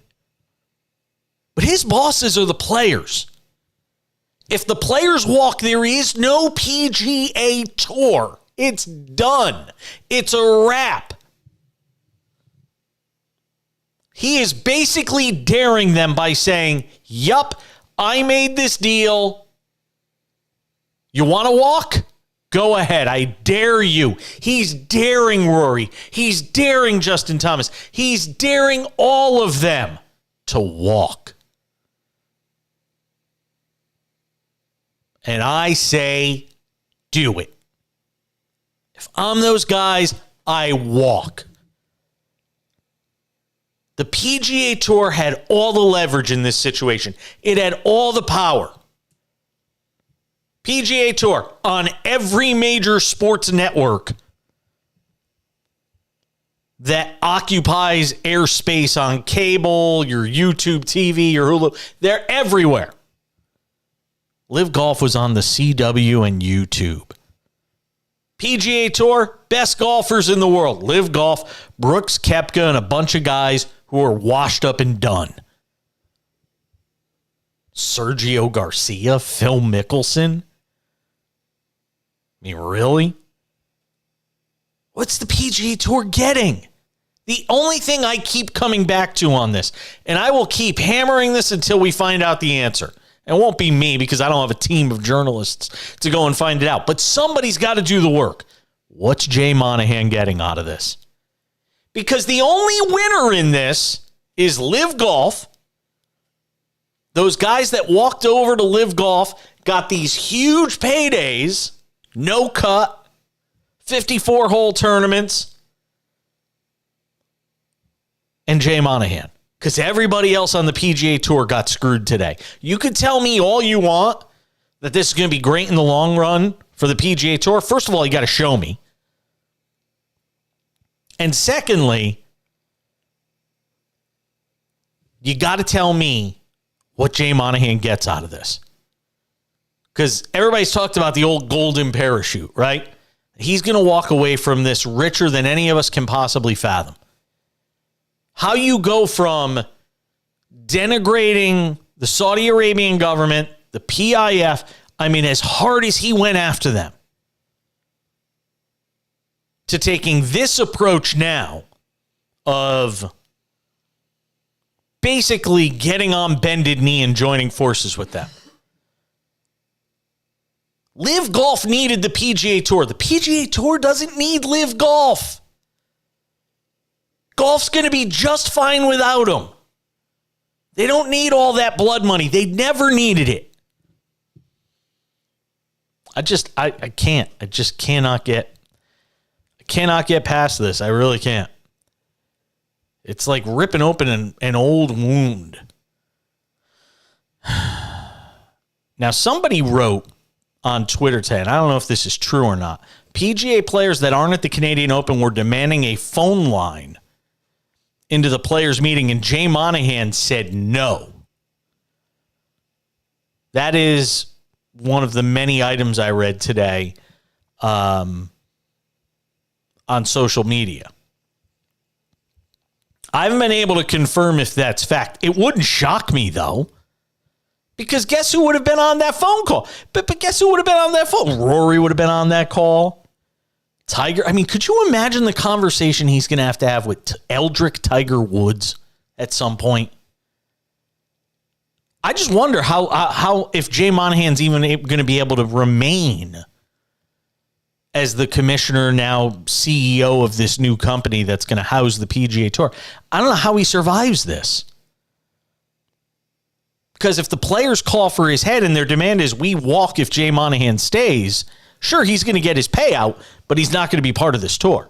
S1: But his bosses are the players. If the players walk, there is no PGA Tour. It's done. It's a wrap. He is basically daring them by saying, yup, I made this deal. You want to walk? Go ahead. I dare you. He's daring Rory. He's daring Justin Thomas. He's daring all of them to walk. And I say, do it. If I'm those guys, I walk. The PGA Tour had all the leverage in this situation. It had all the power. PGA Tour on every major sports network that occupies airspace on cable, your YouTube TV, your Hulu. They're everywhere. Live Golf was on the CW and YouTube. PGA Tour, best golfers in the world. Live Golf, Brooks Koepka, and a bunch of guys who are washed up and done. Sergio Garcia, Phil Mickelson. Really? What's the PGA Tour getting? The only thing I keep coming back to on this, and I will keep hammering this until we find out the answer. It won't be me because I don't have a team of journalists to go and find it out. But somebody's got to do the work. What's Jay Monahan getting out of this? Because the only winner in this is Live Golf. Those guys that walked over to Live Golf got these huge paydays, no cut, 54-hole tournaments, and Jay Monahan. Because everybody else on the PGA Tour got screwed today. You could tell me all you want that this is going to be great in the long run for the PGA Tour, first of all, you got to show me. And secondly, you got to tell me what Jay Monahan gets out of this. Because everybody's talked about the old golden parachute, right? He's going to walk away from this richer than any of us can possibly fathom. How you go from denigrating the Saudi Arabian government, the PIF, I mean, as hard as he went after them, to taking this approach now of basically getting on bended knee and joining forces with them. Live Golf needed the PGA Tour. The PGA Tour doesn't need Live Golf. Golf's going to be just fine without them. They don't need all that blood money. They never needed it. I can't. I just cannot get past this. I really can't. It's like ripping open an old wound. Now, somebody wrote on Twitter today, and I don't know if this is true or not, PGA players that aren't at the Canadian Open were demanding a phone line into the players' meeting, and Jay Monahan said no. That is one of the many items I read today on social media. I haven't been able to confirm if that's fact. It wouldn't shock me, though, because guess who would have been on that phone call? But guess who would have been on that phone? Rory would have been on that call. Tiger. I mean, could you imagine the conversation he's going to have with Eldrick Tiger Woods at some point? I just wonder how if Jay Monahan's even going to be able to remain as the commissioner, now CEO of this new company that's going to house the PGA Tour. I don't know how he survives this. Because if the players call for his head and their demand is we walk if Jay Monahan stays, sure, he's going to get his payout, but he's not going to be part of this tour.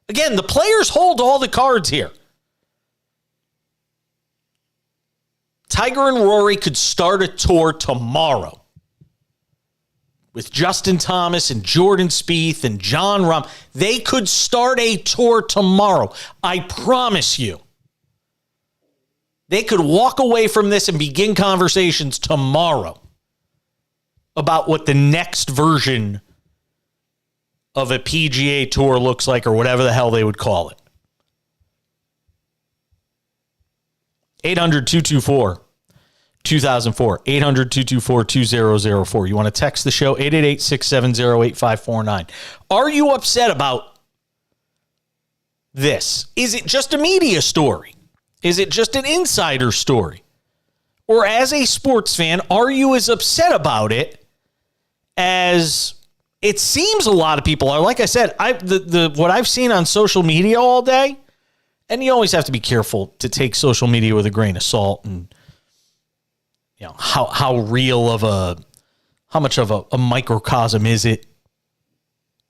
S1: Again, the players hold all the cards here. Tiger and Rory could start a tour tomorrow with Justin Thomas and Jordan Spieth and John Rahm. They could start a tour tomorrow. I promise you. They could walk away from this and begin conversations tomorrow about what the next version of a PGA Tour looks like, or whatever the hell they would call it. 800-224-2004. 800-224-2004. You want to text the show? 888-670-8549. Are you upset about this? Is it just a media story? Is it just an insider story? Or as a sports fan, are you as upset about it as it seems a lot of people are? Like I said, what I've seen on social media all day, and you always have to be careful to take social media with a grain of salt, and you know how real of how much of a microcosm is it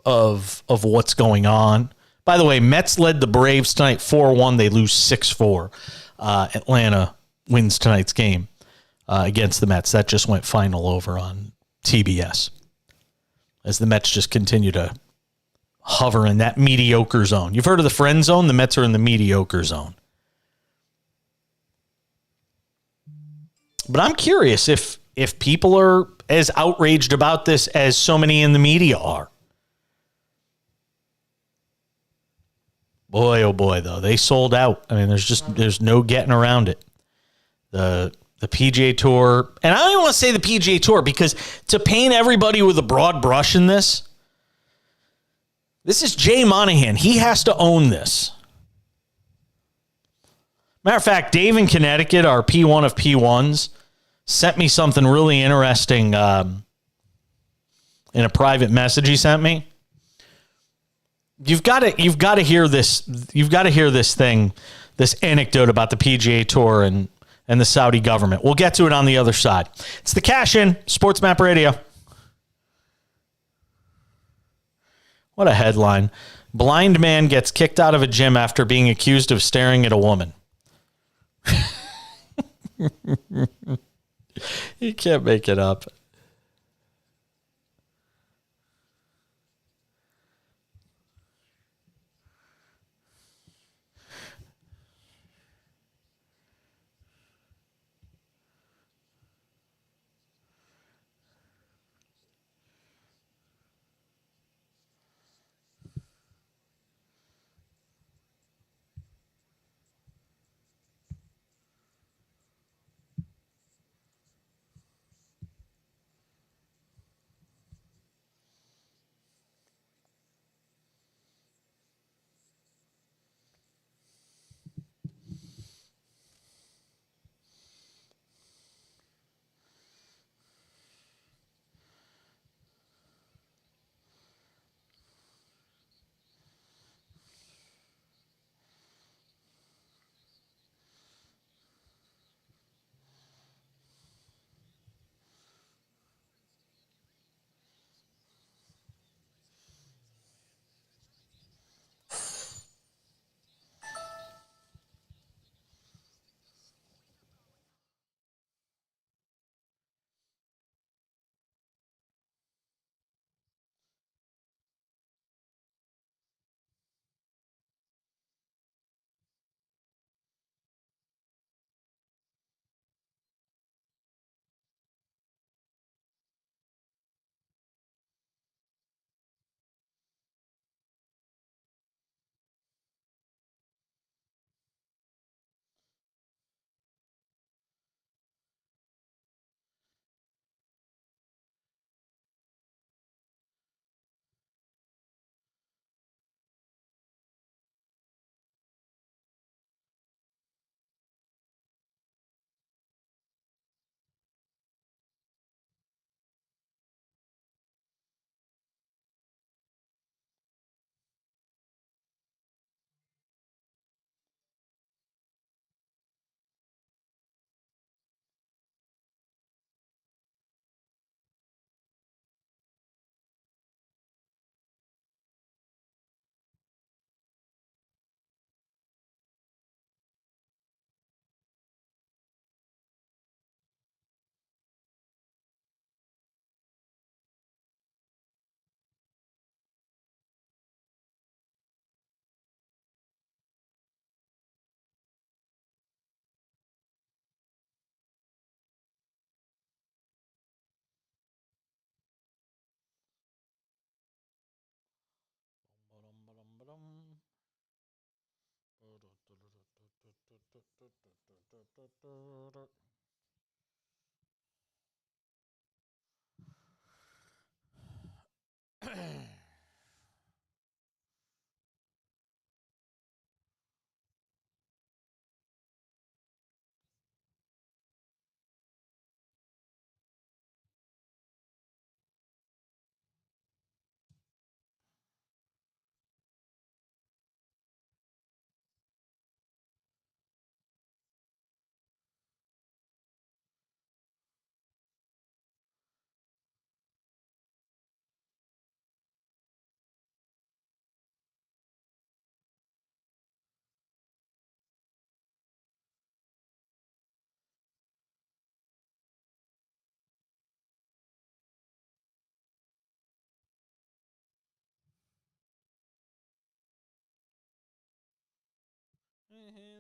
S1: of what's going on. By the way, Mets led the Braves tonight 4-1. They lose 6-4. Atlanta wins tonight's game against the Mets. That just went final over on TBS. As the Mets just continue to hover in that mediocre zone. You've heard of the friend zone? The Mets are in the mediocre zone. But I'm curious if people are as outraged about this as so many in the media are. Boy, oh boy, though. They sold out. I mean, there's no getting around it. The PGA Tour, and I don't even want to say the PGA Tour, because to paint everybody with a broad brush in this is Jay Monahan. He has to own this. Matter of fact, Dave in Connecticut, our P1 of P1s, sent me something really interesting in a private message he sent me. You've got to hear this. You've got to hear this thing, this anecdote about the PGA Tour and the Saudi government. We'll get to it on the other side. It's the Cash In, SportsMap Radio. What a headline. Blind man gets kicked out of a gym after being accused of staring at a woman. You can't make it up.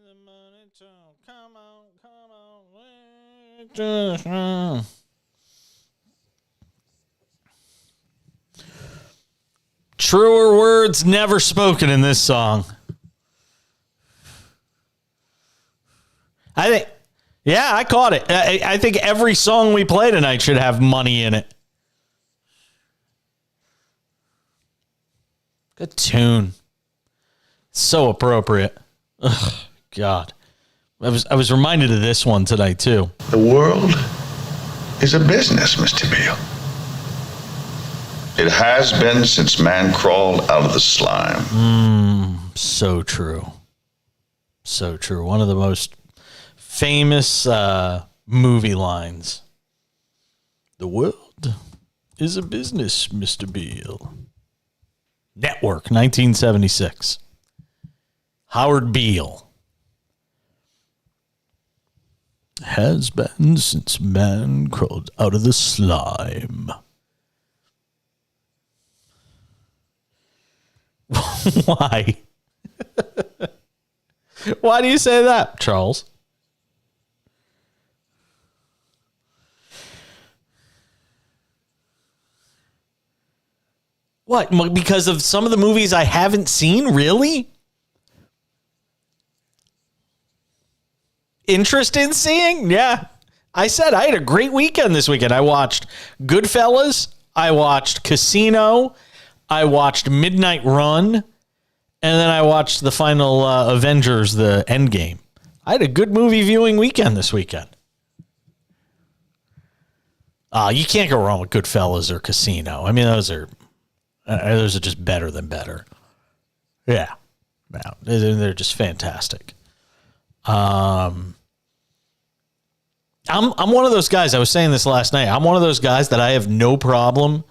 S1: The money talk. Come on, come on. Truer words never spoken in this song. I caught it. I think every song we play tonight should have money in it. Good tune. So appropriate. Ugh, God. I was reminded of this one tonight, too.
S6: The world is a business, Mr. Beale. It has been since man crawled out of the slime.
S1: So true. So true. One of the most famous movie lines. The world is a business, Mr. Beale. Network, 1976. Howard Beale. Has been since man crawled out of the slime. Why? Why do you say that, Charles? What? Because of some of the movies I haven't seen? Really? Interest in seeing? Yeah. I said I had a great weekend this weekend. I watched Goodfellas. I watched Casino. I watched Midnight Run. And then I watched the final Avengers, the Endgame. I had a good movie viewing weekend this weekend. You can't go wrong with Goodfellas or Casino. I mean, those are just better than better. Yeah. They're just fantastic. I'm one of those guys. I was saying this last night. I'm one of those guys that I have no problem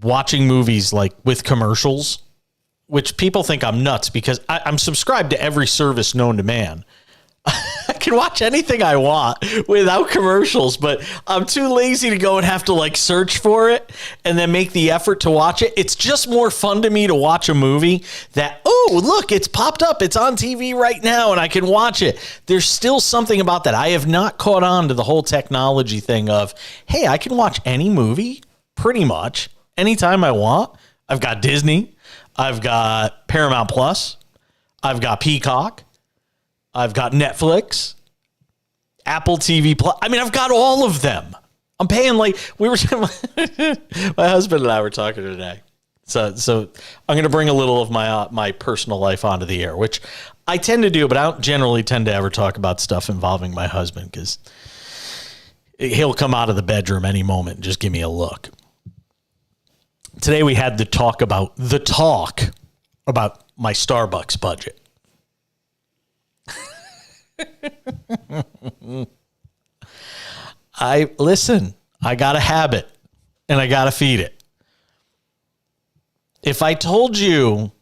S1: watching movies like with commercials, which people think I'm nuts because I'm subscribed to every service known to man. I can watch anything I want without commercials, but I'm too lazy to go and have to like search for it and then make the effort to watch it. It's just more fun to me to watch a movie that, oh, look, it's popped up. It's on TV right now and I can watch it. There's still something about that. I have not caught on to the whole technology thing of, hey, I can watch any movie pretty much anytime I want. I've got Disney. I've got Paramount Plus. I've got Peacock. I've got Netflix, Apple TV Plus. I mean, I've got all of them. I'm paying like my husband and I were talking today. So I'm going to bring a little of my personal life onto the air, which I tend to do, but I don't generally tend to ever talk about stuff involving my husband because he'll come out of the bedroom any moment and just give me a look. Today we had the talk about my Starbucks budget. I got a habit and I got to feed it. If I told you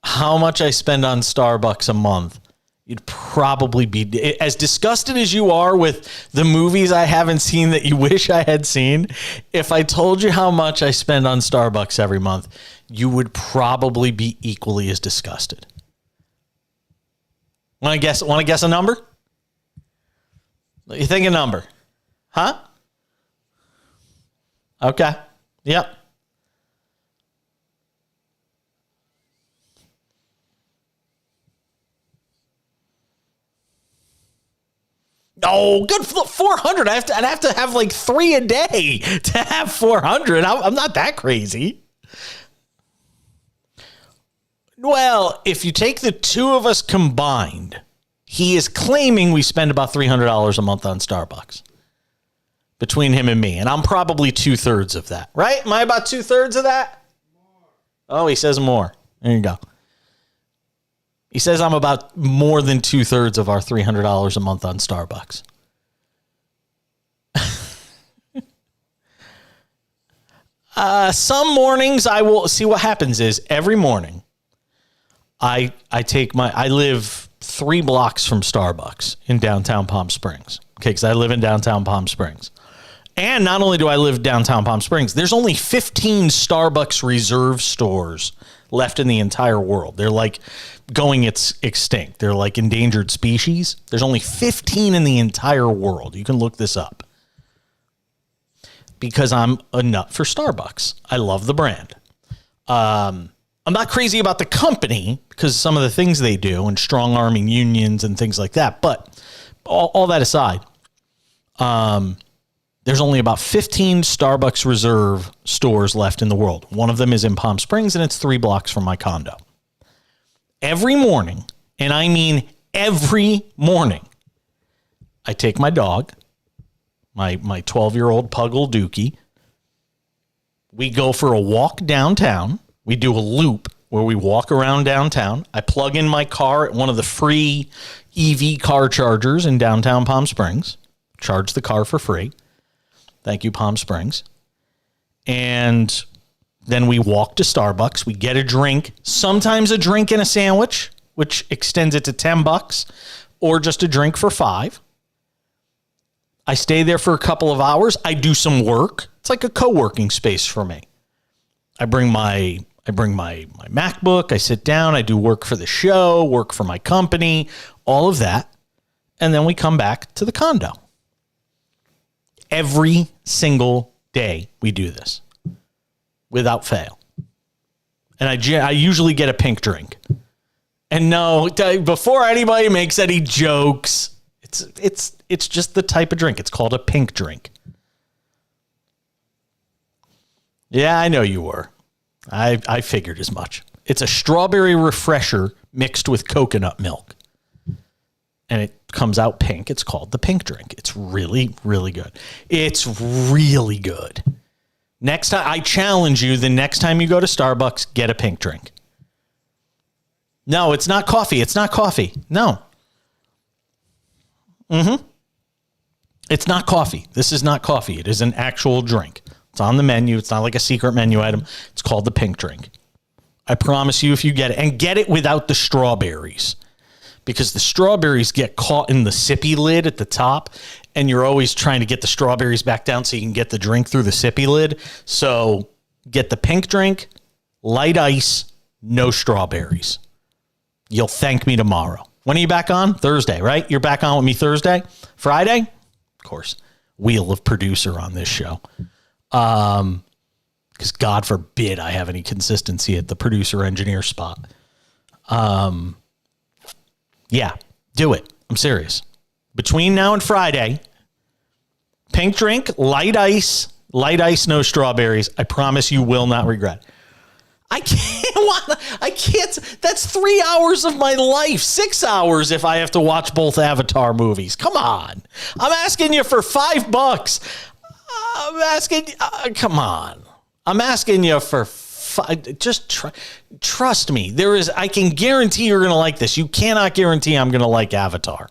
S1: how much I spend on Starbucks a month, you'd probably be as disgusted as you are with the movies I haven't seen that you wish I had seen. If I told you how much I spend on Starbucks every month, you would probably be equally as disgusted. Want to guess a number? You think a number? Huh? Okay. Yep. Oh, good. 400. I'd have to have like 3 a day to have 400. I'm not that crazy. Well, if you take the two of us combined, he is claiming we spend about $300 a month on Starbucks between him and me. And I'm probably 2/3 of that, right? Am I about 2/3 of that? More. Oh, he says more. There you go. He says I'm about more than 2/3 of our $300 a month on Starbucks. Some mornings I will see what happens is every morning I live 3 blocks from Starbucks in downtown Palm Springs. Okay, because I live in downtown Palm Springs. And not only do I live downtown Palm Springs, there's only 15 Starbucks Reserve stores left in the entire world. They're like going extinct. They're like endangered species. There's only 15 in the entire world. You can look this up. Because I'm a nut for Starbucks. I love the brand. I'm not crazy about the company because of some of the things they do and strong arming unions and things like that. But all that aside, there's only about 15 Starbucks Reserve stores left in the world. One of them is in Palm Springs, and it's 3 blocks from my condo. Every morning, and I mean every morning, I take my dog, my 12-year-old Puggle Dookie. We go for a walk downtown. We do a loop where we walk around downtown. I plug in my car at one of the free EV car chargers in downtown Palm Springs. Charge the car for free. Thank you, Palm Springs. And then we walk to Starbucks. We get a drink, sometimes a drink and a sandwich, which extends it to $10, or just a drink for $5. I stay there for a couple of hours. I do some work. It's like a co-working space for me. I bring my MacBook. I sit down. I do work for the show, work for my company, all of that. And then we come back to the condo. Every single day we do this without fail. And I usually get a pink drink. And no, before anybody makes any jokes, it's just the type of drink. It's called a pink drink. Yeah, I know you were. I figured as much. It's a strawberry refresher mixed with coconut milk. And it comes out pink. It's called the pink drink. It's really, really good. It's really good. Next time, I challenge you, the next time you go to Starbucks, get a pink drink. No, it's not coffee. It's not coffee. No. It's not coffee. This is not coffee. It is an actual drink. It's on the menu. It's not like a secret menu item. It's called the pink drink. I promise you if you get it, and get it without the strawberries. Because the strawberries get caught in the sippy lid at the top, and you're always trying to get the strawberries back down so you can get the drink through the sippy lid. So get the pink drink, light ice, no strawberries. You'll thank me tomorrow. When are you back on? Thursday, right? You're back on with me Thursday? Friday? Of course. Wheel of producer on this show. Because God forbid I have any consistency at the producer-engineer spot. Yeah, do it. I'm serious. Between now and Friday, pink drink, light ice, no strawberries. I promise you will not regret. I can't. That's 3 hours of my life. 6 hours if I have to watch both Avatar movies. Come on. I'm asking you for $5. I'm asking, come on. I'm asking you for just trust me. I can guarantee you're going to like this. You cannot guarantee I'm going to like Avatar.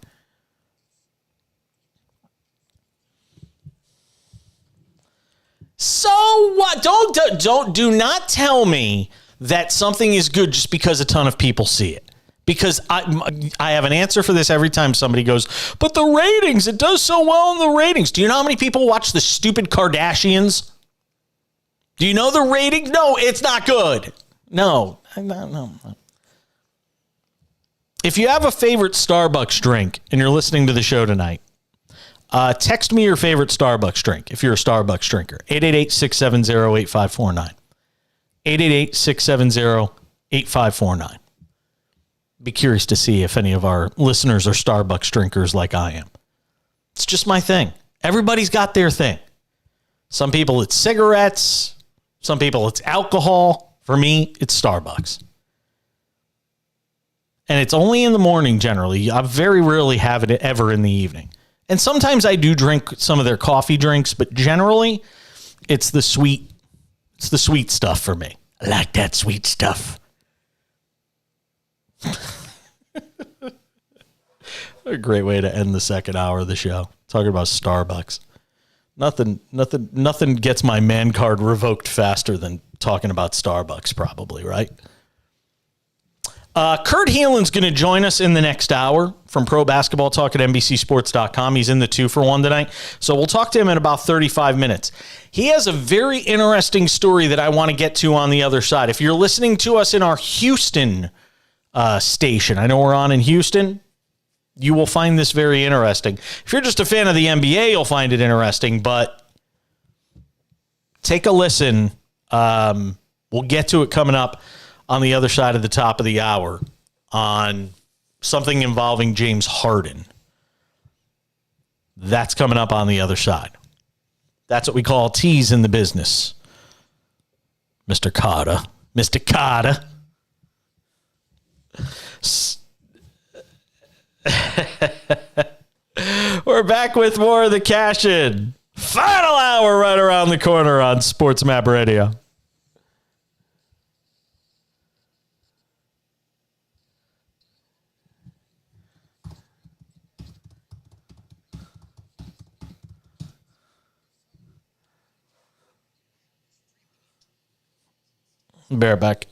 S1: So what? Do not tell me that something is good just because a ton of people see it. Because I have an answer for this every time somebody goes, but the ratings, it does so well in the ratings. Do you know how many people watch the stupid Kardashians? Do you know the rating? No, it's not good. No. If you have a favorite Starbucks drink and you're listening to the show tonight, text me your favorite Starbucks drink if you're a Starbucks drinker. 888-670-8549. 888-670-8549. Be curious to see if any of our listeners are Starbucks drinkers like I am. It's just my thing. Everybody's got their thing. Some people it's cigarettes. Some people it's alcohol. For me, it's Starbucks. And it's only in the morning generally. I very rarely have it ever in the evening. And sometimes I do drink some of their coffee drinks, but generally it's the sweet stuff for me. I like that sweet stuff. A great way to end the second hour of the show. Talking about Starbucks. Nothing gets my man card revoked faster than talking about Starbucks, probably, right? Kurt Heelan's going to join us in the next hour from Pro Basketball Talk at NBCSports.com. He's in the 2-for-1 tonight. So we'll talk to him in about 35 minutes. He has a very interesting story that I want to get to on the other side. If you're listening to us in our Houston station, I know we're on in Houston, you will find this very interesting. If you're just a fan of the NBA, you'll find it interesting, but take a listen. We'll get to it coming up on the other side of the top of the hour on something involving James Harden. That's coming up on the other side. That's what we call tease in the business. Mr. Carter. Mr. Carter. We're back with more of the Cash In. Final hour right around the corner on SportsMap Radio. Bareback.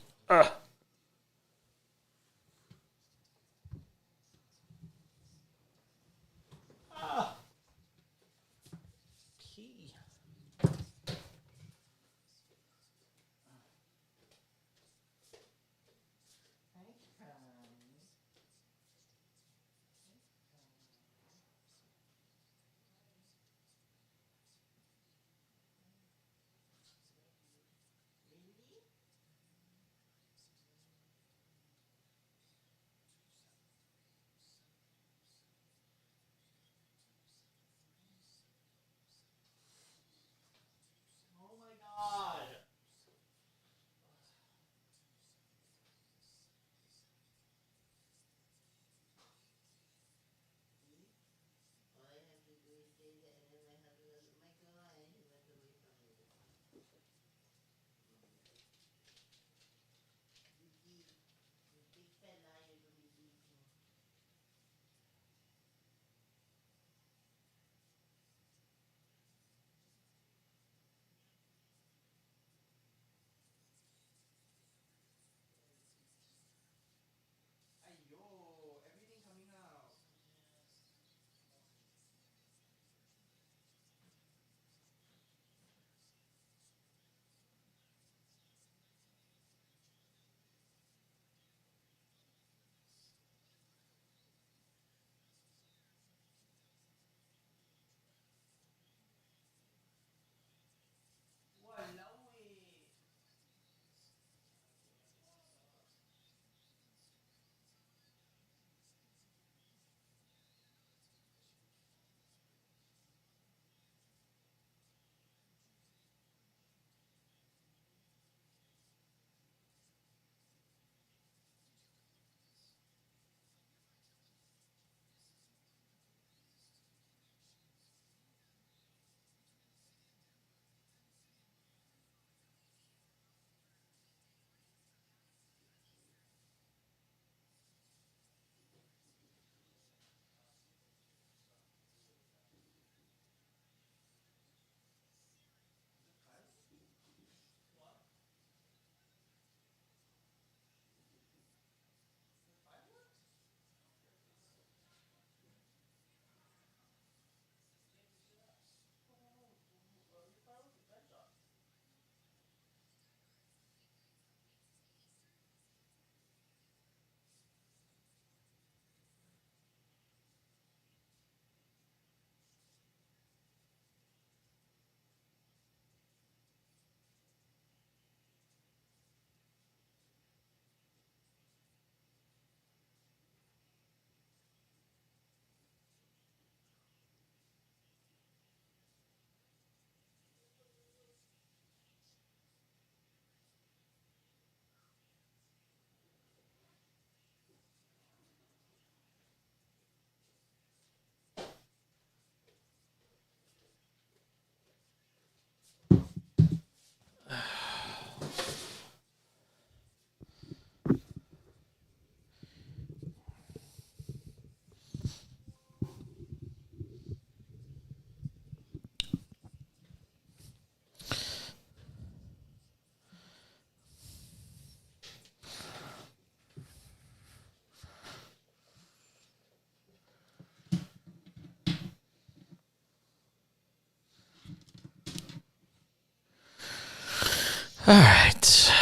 S1: All right.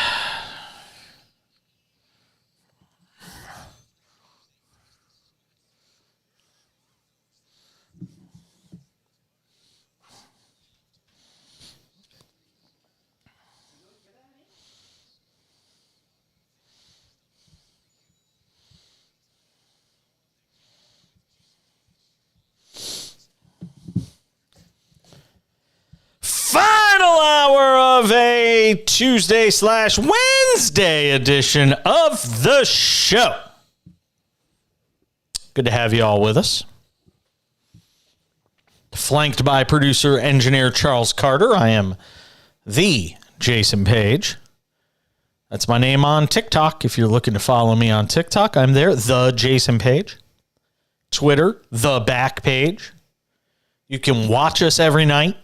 S1: Final hour of a Tuesday/Wednesday edition of the show. Good to have you all with us. Flanked by producer, engineer Charles Carter. I am the Jason Page. That's my name on TikTok. If you're looking to follow me on TikTok, I'm there, the Jason Page. Twitter, the Back Page. You can watch us every night.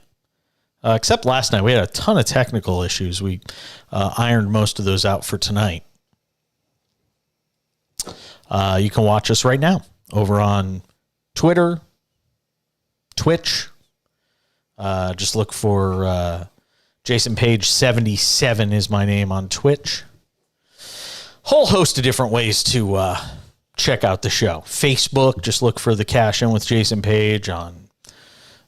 S1: Except last night, we had a ton of technical issues. We ironed most of those out for tonight. You can watch us right now over on Twitter, Twitch. Just look for Jason Page 77 is my name on Twitch. Whole host of different ways to check out the show. Facebook, just look for the Cash In with Jason Page on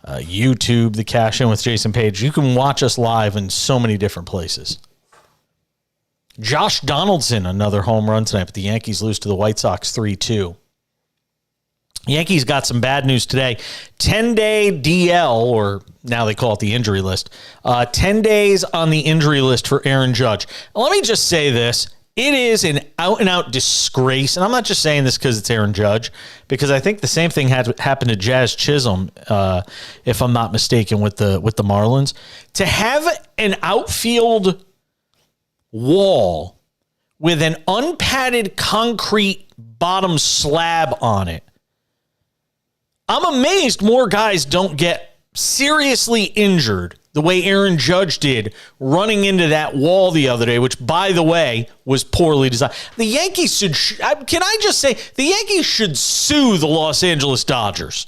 S1: YouTube, the Cash In with Jason Page. You can watch us live in so many different places. Josh Donaldson, another home run tonight, but the Yankees lose to the White Sox 3-2. Yankees got some bad news today. 10-day DL, or now they call it the injury list. 10 days on the injury list for Aaron Judge. Now, let me just say this. It is an out-and-out disgrace, and I'm not just saying this because it's Aaron Judge, because I think the same thing had happened to Jazz Chisholm, if I'm not mistaken, with the Marlins. To have an outfield wall with an unpadded concrete bottom slab on it, I'm amazed more guys don't get seriously injured the way Aaron Judge did running into that wall the other day, which, by the way, was poorly designed. The Yankees should, can I just say, the Yankees should sue the Los Angeles Dodgers.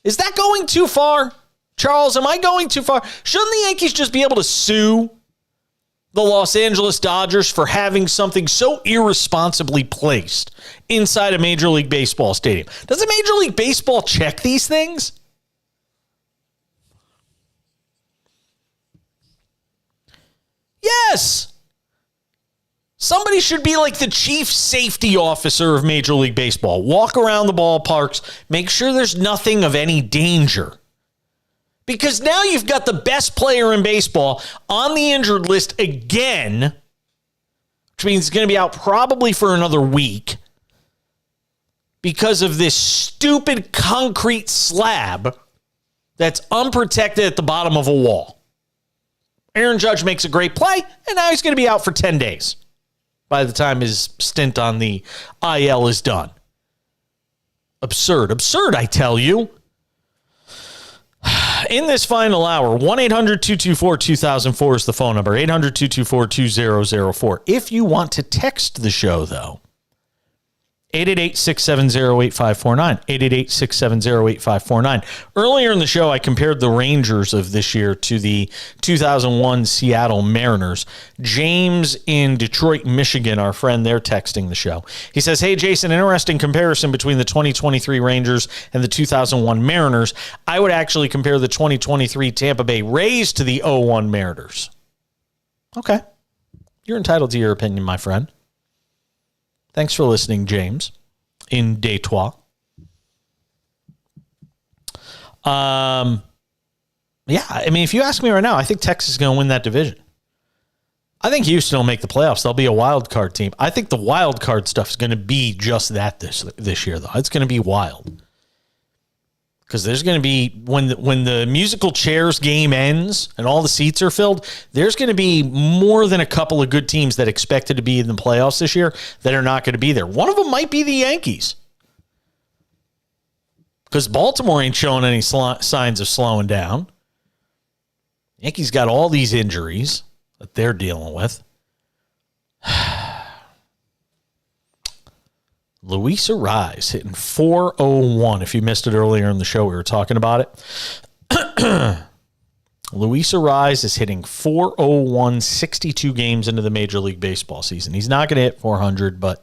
S1: Is that going too far? Charles, am I going too far? Shouldn't the Yankees just be able to sue the Los Angeles Dodgers for having something so irresponsibly placed inside a Major League Baseball stadium? Doesn't Major League Baseball check these things? Yes. Somebody should be like the chief safety officer of Major League Baseball. Walk around the ballparks, make sure there's nothing of any danger. Because now you've got the best player in baseball on the injured list again, which means he's going to be out probably for another week because of this stupid concrete slab that's unprotected at the bottom of a wall. Aaron Judge makes a great play, and now he's going to be out for 10 days by the time his stint on the IL is done. Absurd, I tell you. In this final hour, 1-800-224-2004 is the phone number, 800-224-2004. If you want to text the show, though, 888-670-8549, 888-670-8549. Earlier in the show, I compared the Rangers of this year to the 2001 Seattle Mariners. James in Detroit, Michigan, our friend there, texting the show. He says, hey, Jason, interesting comparison between the 2023 Rangers and the 2001 Mariners. I would actually compare the 2023 Tampa Bay Rays to the 01 Mariners. Okay. You're entitled to your opinion, my friend. Thanks for listening, James, in Detroit. Yeah, I mean, if you ask me right now, I think Texas is going to win that division. I think Houston will make the playoffs. They'll be a wild card team. I think the wild card stuff is going to be just that this year, though. It's going to be wild. Because there's going to be, when the musical chairs game ends and all the seats are filled, there's going to be more than a couple of good teams that expected to be in the playoffs this year that are not going to be there. One of them might be the Yankees. Because Baltimore ain't showing any signs of slowing down. Yankees got all these injuries that they're dealing with. Luis Arraez hitting .401. If you missed it earlier in the show, we were talking about it. Luis Ariz is hitting .401 62 games into the Major League Baseball season. He's not going to hit 400, but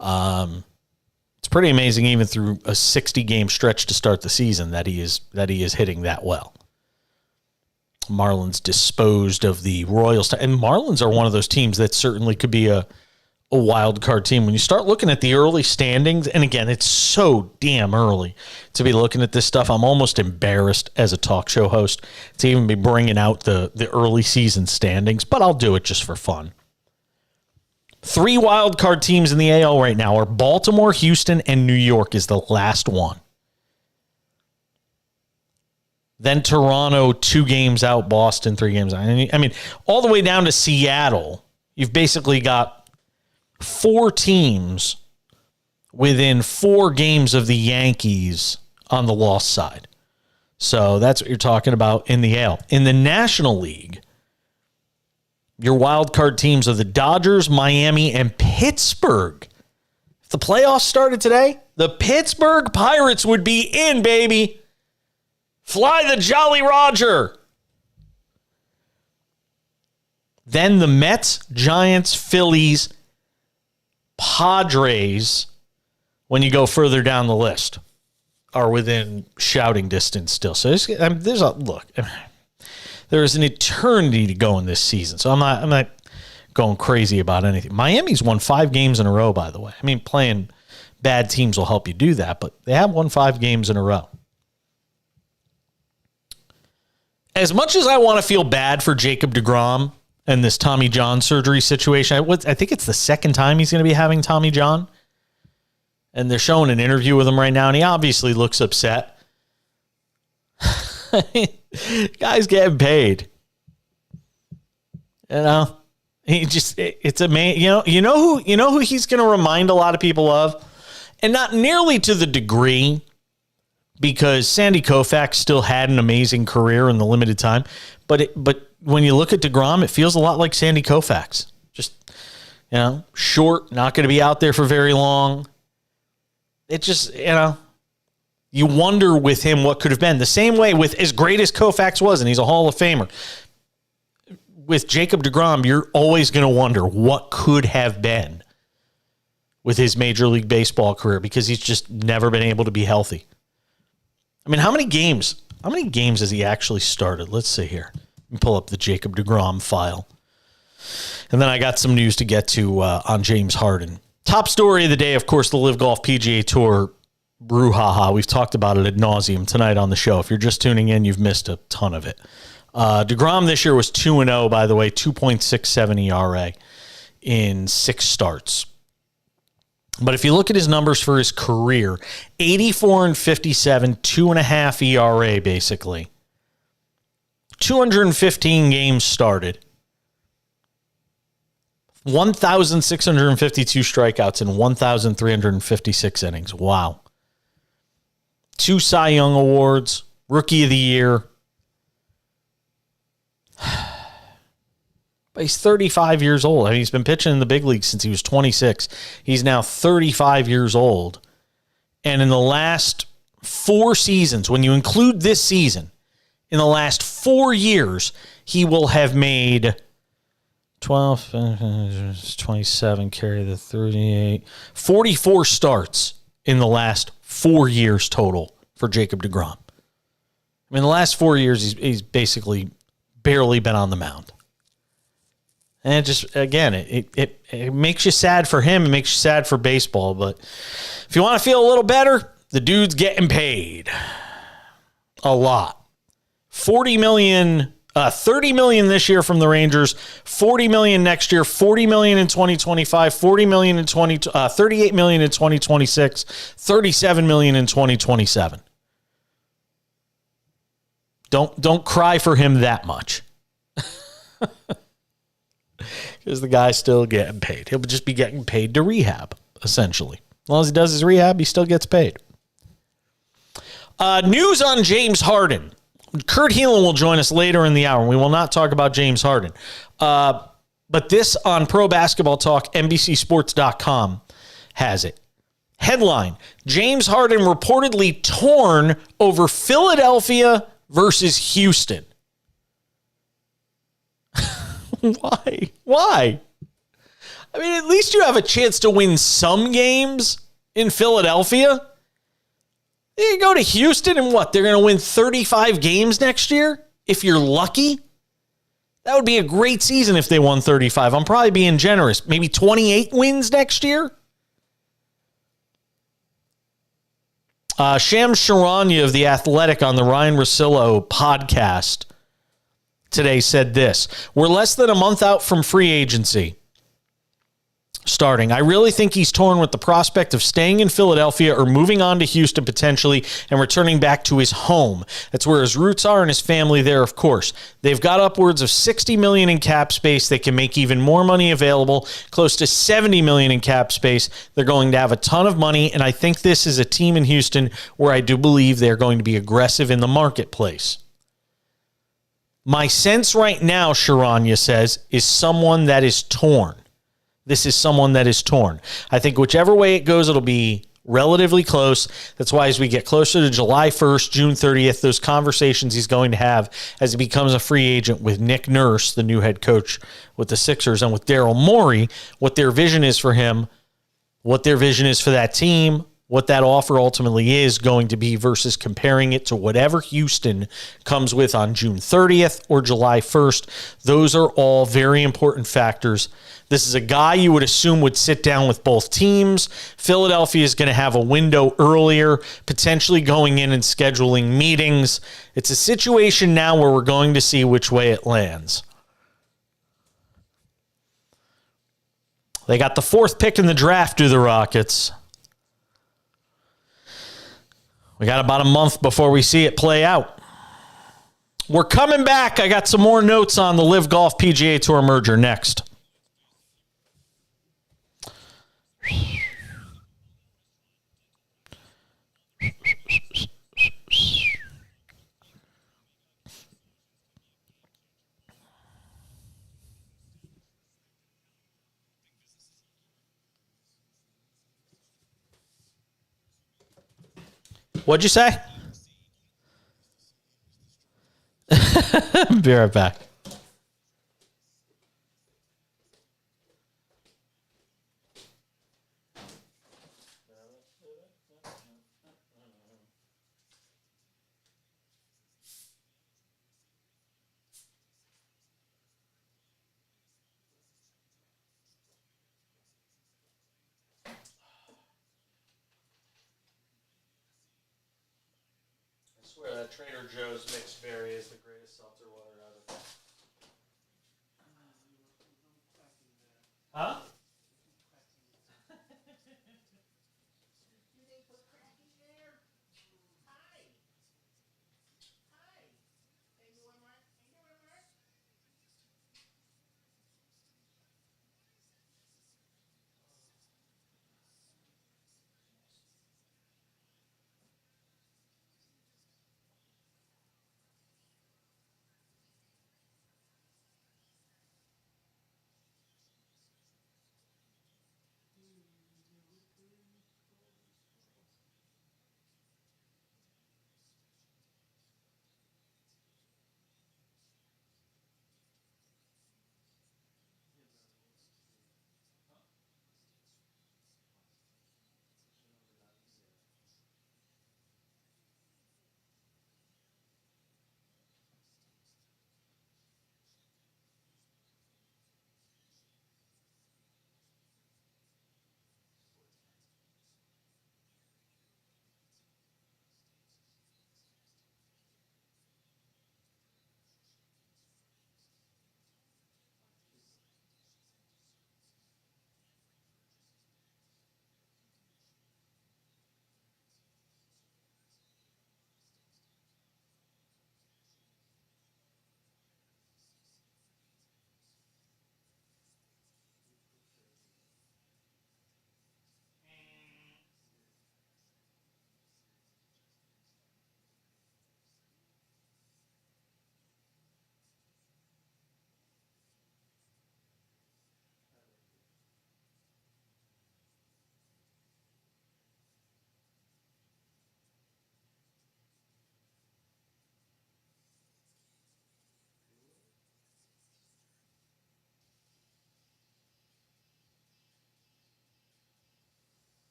S1: it's pretty amazing even through a 60-game stretch to start the season that he is hitting that well. Marlins disposed of the Royals, and Marlins are one of those teams that certainly could be a wild card team. When you start looking at the early standings, and again, it's so damn early to be looking at this stuff. I'm almost embarrassed as a talk show host to even be bringing out the early season standings, but I'll do it just for fun. 3 wild card teams in the AL right now are Baltimore, Houston, and New York is the last one. Then Toronto, 2 games out, Boston, 3 games out. I mean, all the way down to Seattle, you've basically got 4 teams within 4 games of the Yankees on the loss side. So that's what you're talking about in the AL. In the National League, your wild card teams are the Dodgers, Miami, and Pittsburgh. If the playoffs started today, the Pittsburgh Pirates would be in, baby. Fly the Jolly Roger. Then the Mets, Giants, Phillies, Padres, when you go further down the list, are within shouting distance still. So there's an eternity to go in this season. So I'm not going crazy about anything. Miami's won 5 games in a row, by the way. I mean, playing bad teams will help you do that, but they have won 5 games in a row. As much as I want to feel bad for Jacob deGrom and this Tommy John surgery situation, I think it's the second time he's going to be having Tommy John. And they're showing an interview with him right now, and he obviously looks upset. Guy's getting paid. You know, it's amazing. You know who he's going to remind a lot of people of, and not nearly to the degree, because Sandy Koufax still had an amazing career in the limited time, but when you look at deGrom, it feels a lot like Sandy Koufax. Just, short, not going to be out there for very long. It just, you wonder with him what could have been. The same way with as great as Koufax was, and he's a Hall of Famer, with Jacob deGrom, you're always going to wonder what could have been with his Major League Baseball career, because he's just never been able to be healthy. I mean, how many games has he actually started? Let's see here. Let me pull up the Jacob deGrom file. And then I got some news to get to on James Harden. Top story of the day, of course, the Live Golf PGA Tour brouhaha. We've talked about it ad nauseum tonight on the show. If you're just tuning in, you've missed a ton of it. deGrom this year was 2-0, by the way, 2.67 ERA in 6 starts. But if you look at his numbers for his career, 84 and 57, 2.5 ERA, basically. 215 games started. 1,652 strikeouts and 1,356 innings. Wow. 2 Cy Young Awards, Rookie of the Year. But he's 35 years old. I mean, he's been pitching in the big leagues since he was 26. He's now 35 years old. And in the last 4 seasons, when you include this season, in the last 4 years, he will have made 12, 27, carry the 38, 44 starts in the last 4 years total for Jacob deGrom. I mean, the last 4 years, he's basically barely been on the mound. And it just, again, it makes you sad for him. It makes you sad for baseball. But if you want to feel a little better, the dude's getting paid a lot. $30 million this year from the Rangers, $40 million next year, $40 million in 2025, $38 million in 2026, $37 million in 2027. Don't cry for him that much. Because the guy's still getting paid. He'll just be getting paid to rehab, essentially. As long as he does his rehab, he still gets paid. News on James Harden. Kurt Helin will join us later in the hour, and we will not talk about James Harden. But this on Pro Basketball Talk, NBCSports.com has it. Headline, James Harden reportedly torn over Philadelphia versus Houston. Why? Why? I mean, at least you have a chance to win some games in Philadelphia. You go to Houston and what? They're going to win 35 games next year if you're lucky? That would be a great season if they won 35. I'm probably being generous. Maybe 28 wins next year? Shams Charania of The Athletic on the Ryan Russillo podcast today said this: we're less than a month out from free agency starting. I really think he's torn with the prospect of staying in Philadelphia or moving on to Houston potentially and returning back to his home. That's where his roots are and his family there, of course. They've got upwards of $60 million in cap space. They can make even more money available, close to $70 million in cap space. They're going to have a ton of money, and I think this is a team in Houston where I do believe they're going to be aggressive in the marketplace. My sense right now, Charania says, is someone that is torn. This is someone that is torn. I think whichever way it goes, it'll be relatively close. That's why as we get closer to July 1st, June 30th, those conversations he's going to have as he becomes a free agent with Nick Nurse, the new head coach with the Sixers, and with Daryl Morey, what their vision is for him, what their vision is for that team, what that offer ultimately is going to be versus comparing it to whatever Houston comes with on June 30th or July 1st. Those are all very important factors. This is a guy you would assume would sit down with both teams. Philadelphia is going to have a window earlier, potentially going in and scheduling meetings. It's a situation now where we're going to see which way it lands. They got the 4th pick in the draft, do the Rockets. We got about a month before we see it play out. We're coming back. I got some more notes on the Live Golf PGA Tour merger next. What'd you say? Be right back. I swear that Trader Joe's mixed berry is the greatest seltzer water ever. Huh?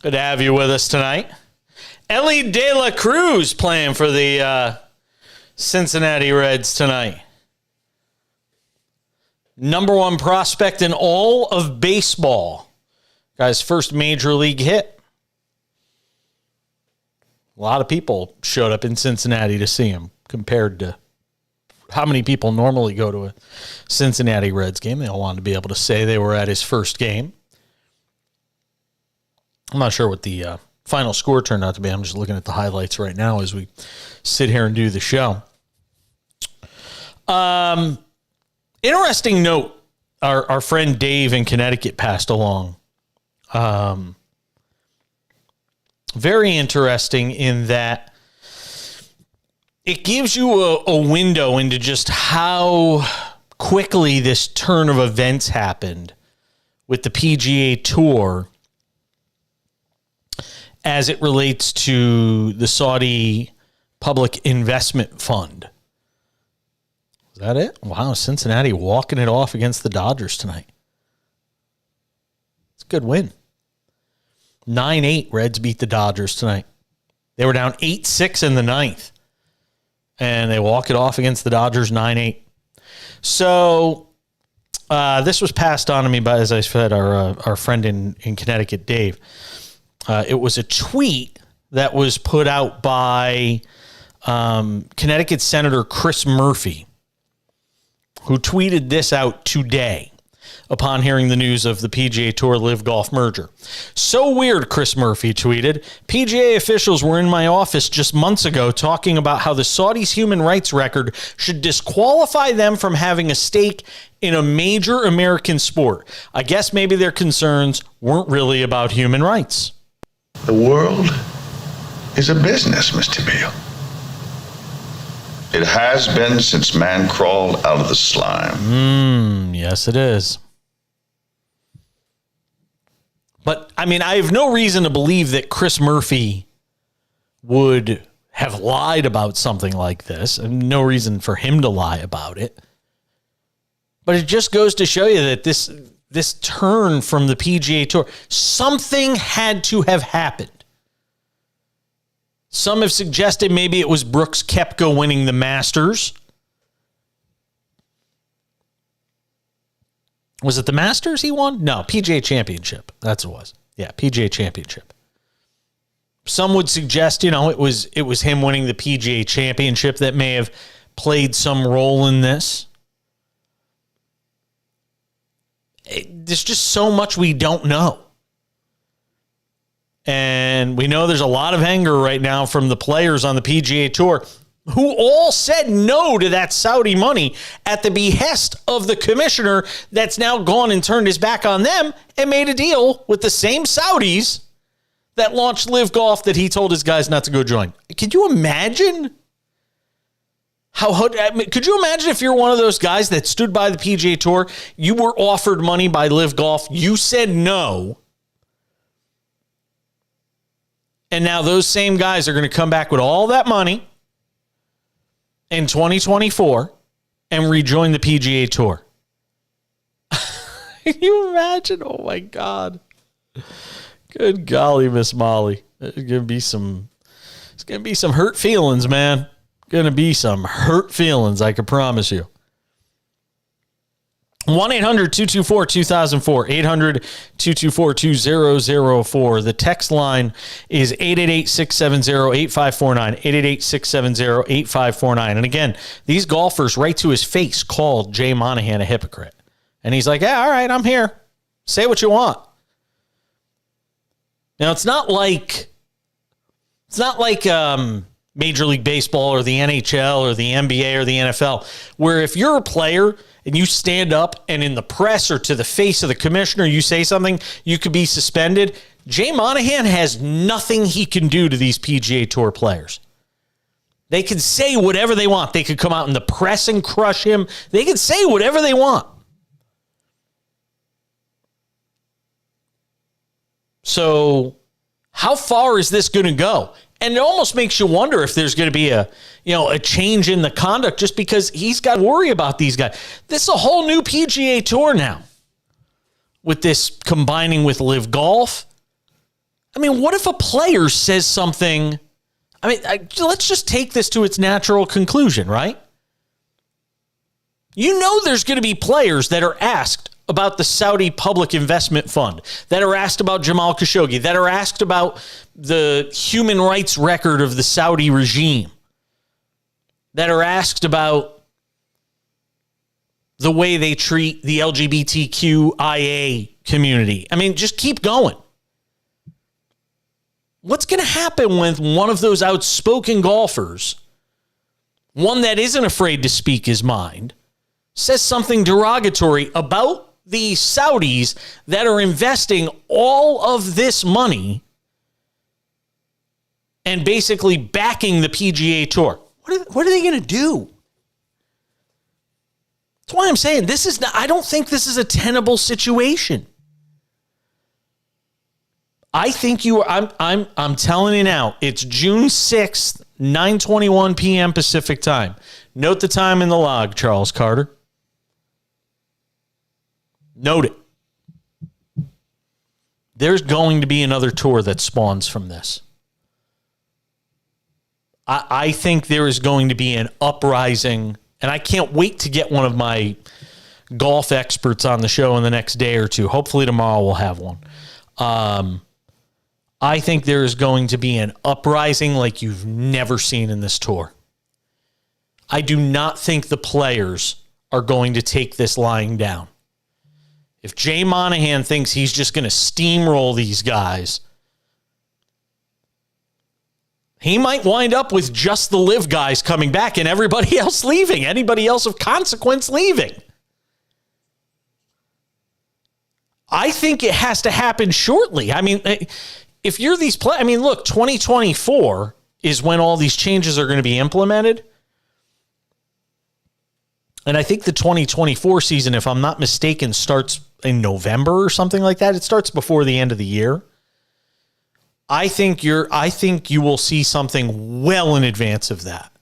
S1: Good to have you with us tonight. Ellie De La Cruz playing for the Cincinnati Reds tonight. Number one prospect in all of baseball. Guy's first major league hit. A lot of people showed up in Cincinnati to see him compared to how many people normally go to a Cincinnati Reds game. They all wanted to be able to say they were at his first game. I'm not sure what the final score turned out to be. I'm just looking at the highlights right now as we sit here and do the show. Interesting note. Our friend Dave in Connecticut passed along. Very interesting in that it gives you a window into just how quickly this turn of events happened with the PGA Tour as it relates to the Saudi Public Investment Fund. Is that it? Wow, Cincinnati walking it off against the Dodgers tonight. It's a good win. 9-8, Reds beat the Dodgers tonight. They were down 8-6 in the ninth. And they walk it off against the Dodgers 9-8. So this was passed on to me by, as I said, our friend in Connecticut, Dave. It was a tweet that was put out by Connecticut Senator Chris Murphy, who tweeted this out today upon hearing the news of the PGA Tour Live Golf merger. So weird, Chris Murphy tweeted. PGA officials were in my office just months ago talking about how the Saudis' human rights record should disqualify them from having a stake in a major American sport. I guess maybe their concerns weren't really about human rights.
S6: The world is a business, Mr. Beale. It has been since man crawled out of the slime.
S1: Yes, it is. But, I mean, I have no reason to believe that Chris Murphy would have lied about something like this. And no reason for him to lie about it. But it just goes to show you that this turn from the PGA Tour, something had to have happened. Some have suggested maybe it was Brooks Koepka winning the Masters. Was it the Masters he won? No, PGA Championship. That's what it was. Yeah, PGA Championship. Some would suggest, it was him winning the PGA Championship that may have played some role in this. There's just so much we don't know. And we know there's a lot of anger right now from the players on the PGA Tour who all said no to that Saudi money at the behest of the commissioner that's now gone and turned his back on them and made a deal with the same Saudis that launched Live Golf that he told his guys not to go join. Could you imagine? Could you imagine if you're one of those guys that stood by the PGA Tour, you were offered money by Live Golf, you said no, and now those same guys are going to come back with all that money in 2024 and rejoin the PGA Tour. Can you imagine? Oh, my God. Good golly, Miss Molly. There's going to be some hurt feelings, man. Going to be some hurt feelings, I can promise you. 1-800-224-2004, 800-224-2004. The text line is 888-670-8549, 888-670-8549. And again, these golfers right to his face called Jay Monahan a hypocrite. And he's like, yeah, all right, I'm here. Say what you want. Now, it's not like Major League Baseball or the NHL or the NBA or the NFL, where if you're a player and you stand up and in the press or to the face of the commissioner, you say something, you could be suspended. Jay Monahan has nothing he can do to these PGA Tour players. They can say whatever they want. They could come out in the press and crush him. They can say whatever they want. So how far is this going to go? And it almost makes you wonder if there's going to be a change in the conduct just because he's got to worry about these guys. This is a whole new PGA Tour now with this combining with Live Golf. I mean, what if a player says something? I mean, let's just take this to its natural conclusion, right? You know there's going to be players that are asked about the Saudi Public Investment Fund, that are asked about Jamal Khashoggi, that are asked about the human rights record of the Saudi regime, that are asked about the way they treat the LGBTQIA community. I mean, just keep going. What's going to happen when one of those outspoken golfers, one that isn't afraid to speak his mind, says something derogatory about the Saudis that are investing all of this money and basically backing the PGA Tour? What are they going to do? That's why I'm saying this is not, I don't think this is a tenable situation. I think I'm telling you now, it's June 6th, 9:21 p.m. Pacific time. Note the time in the log, Charles Carter. Note it. There's going to be another tour that spawns from this. I think there is going to be an uprising, and I can't wait to get one of my golf experts on the show in the next day or two. Hopefully tomorrow we'll have one. I think there is going to be an uprising like you've never seen in this tour. I do not think the players are going to take this lying down. If Jay Monahan thinks he's just going to steamroll these guys, he might wind up with just the Live guys coming back and everybody else leaving, anybody else of consequence leaving. I think it has to happen shortly. I mean, if you're these players, I mean, look, 2024 is when all these changes are going to be implemented. And I think the 2024 season, if I'm not mistaken, starts in November or something like that. It starts before the end of the year. I think you will see something well in advance of that.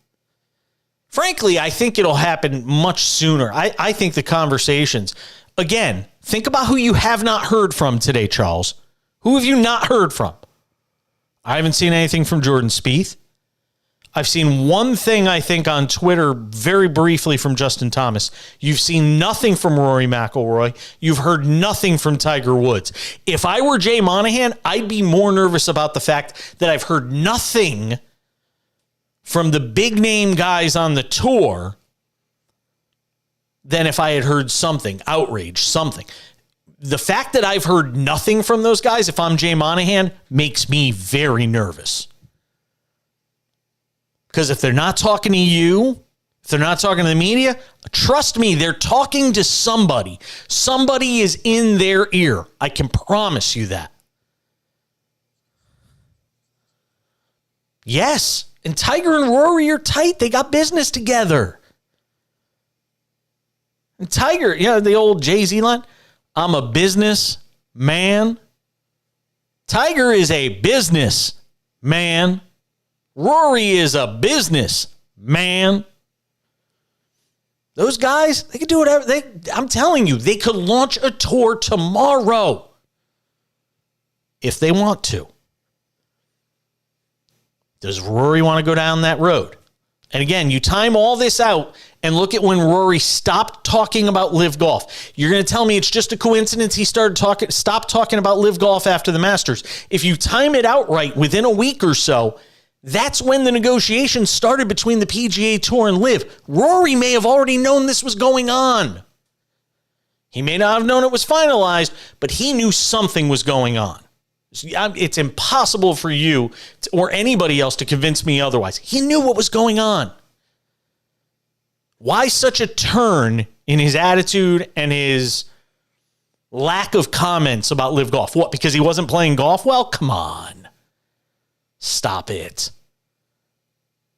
S1: Frankly, I think it'll happen much sooner. I think the conversations, again, think about who you have not heard from today, Charles. Who have you not heard from? I haven't seen anything from Jordan Spieth. I've seen one thing, I think, on Twitter very briefly from Justin Thomas. You've seen nothing from Rory McIlroy. You've heard nothing from Tiger Woods. If I were Jay Monahan, I'd be more nervous about the fact that I've heard nothing from the big name guys on the tour than if I had heard something, outrage, something. The fact that I've heard nothing from those guys, if I'm Jay Monahan, makes me very nervous. Because if they're not talking to you, if they're not talking to the media, trust me, they're talking to somebody. Somebody is in their ear. I can promise you that. Yes, and Tiger and Rory are tight. They got business together. And Tiger, the old Jay-Z line, I'm a business man. Tiger is a business man. Rory is a business man. Those guys, they could do whatever. I'm telling you, they could launch a tour tomorrow if they want to. Does Rory want to go down that road? And again, you time all this out and look at when Rory stopped talking about Live Golf. You're going to tell me it's just a coincidence he stopped talking about Live Golf after the Masters. If you time it out right, within a week or so, that's when the negotiations started between the PGA Tour and Live. Rory may have already known this was going on. He may not have known it was finalized, but he knew something was going on. It's impossible for you or anybody else to convince me otherwise. He knew what was going on. Why such a turn in his attitude and his lack of comments about Live Golf? What, because he wasn't playing golf? Well, come on. Stop it.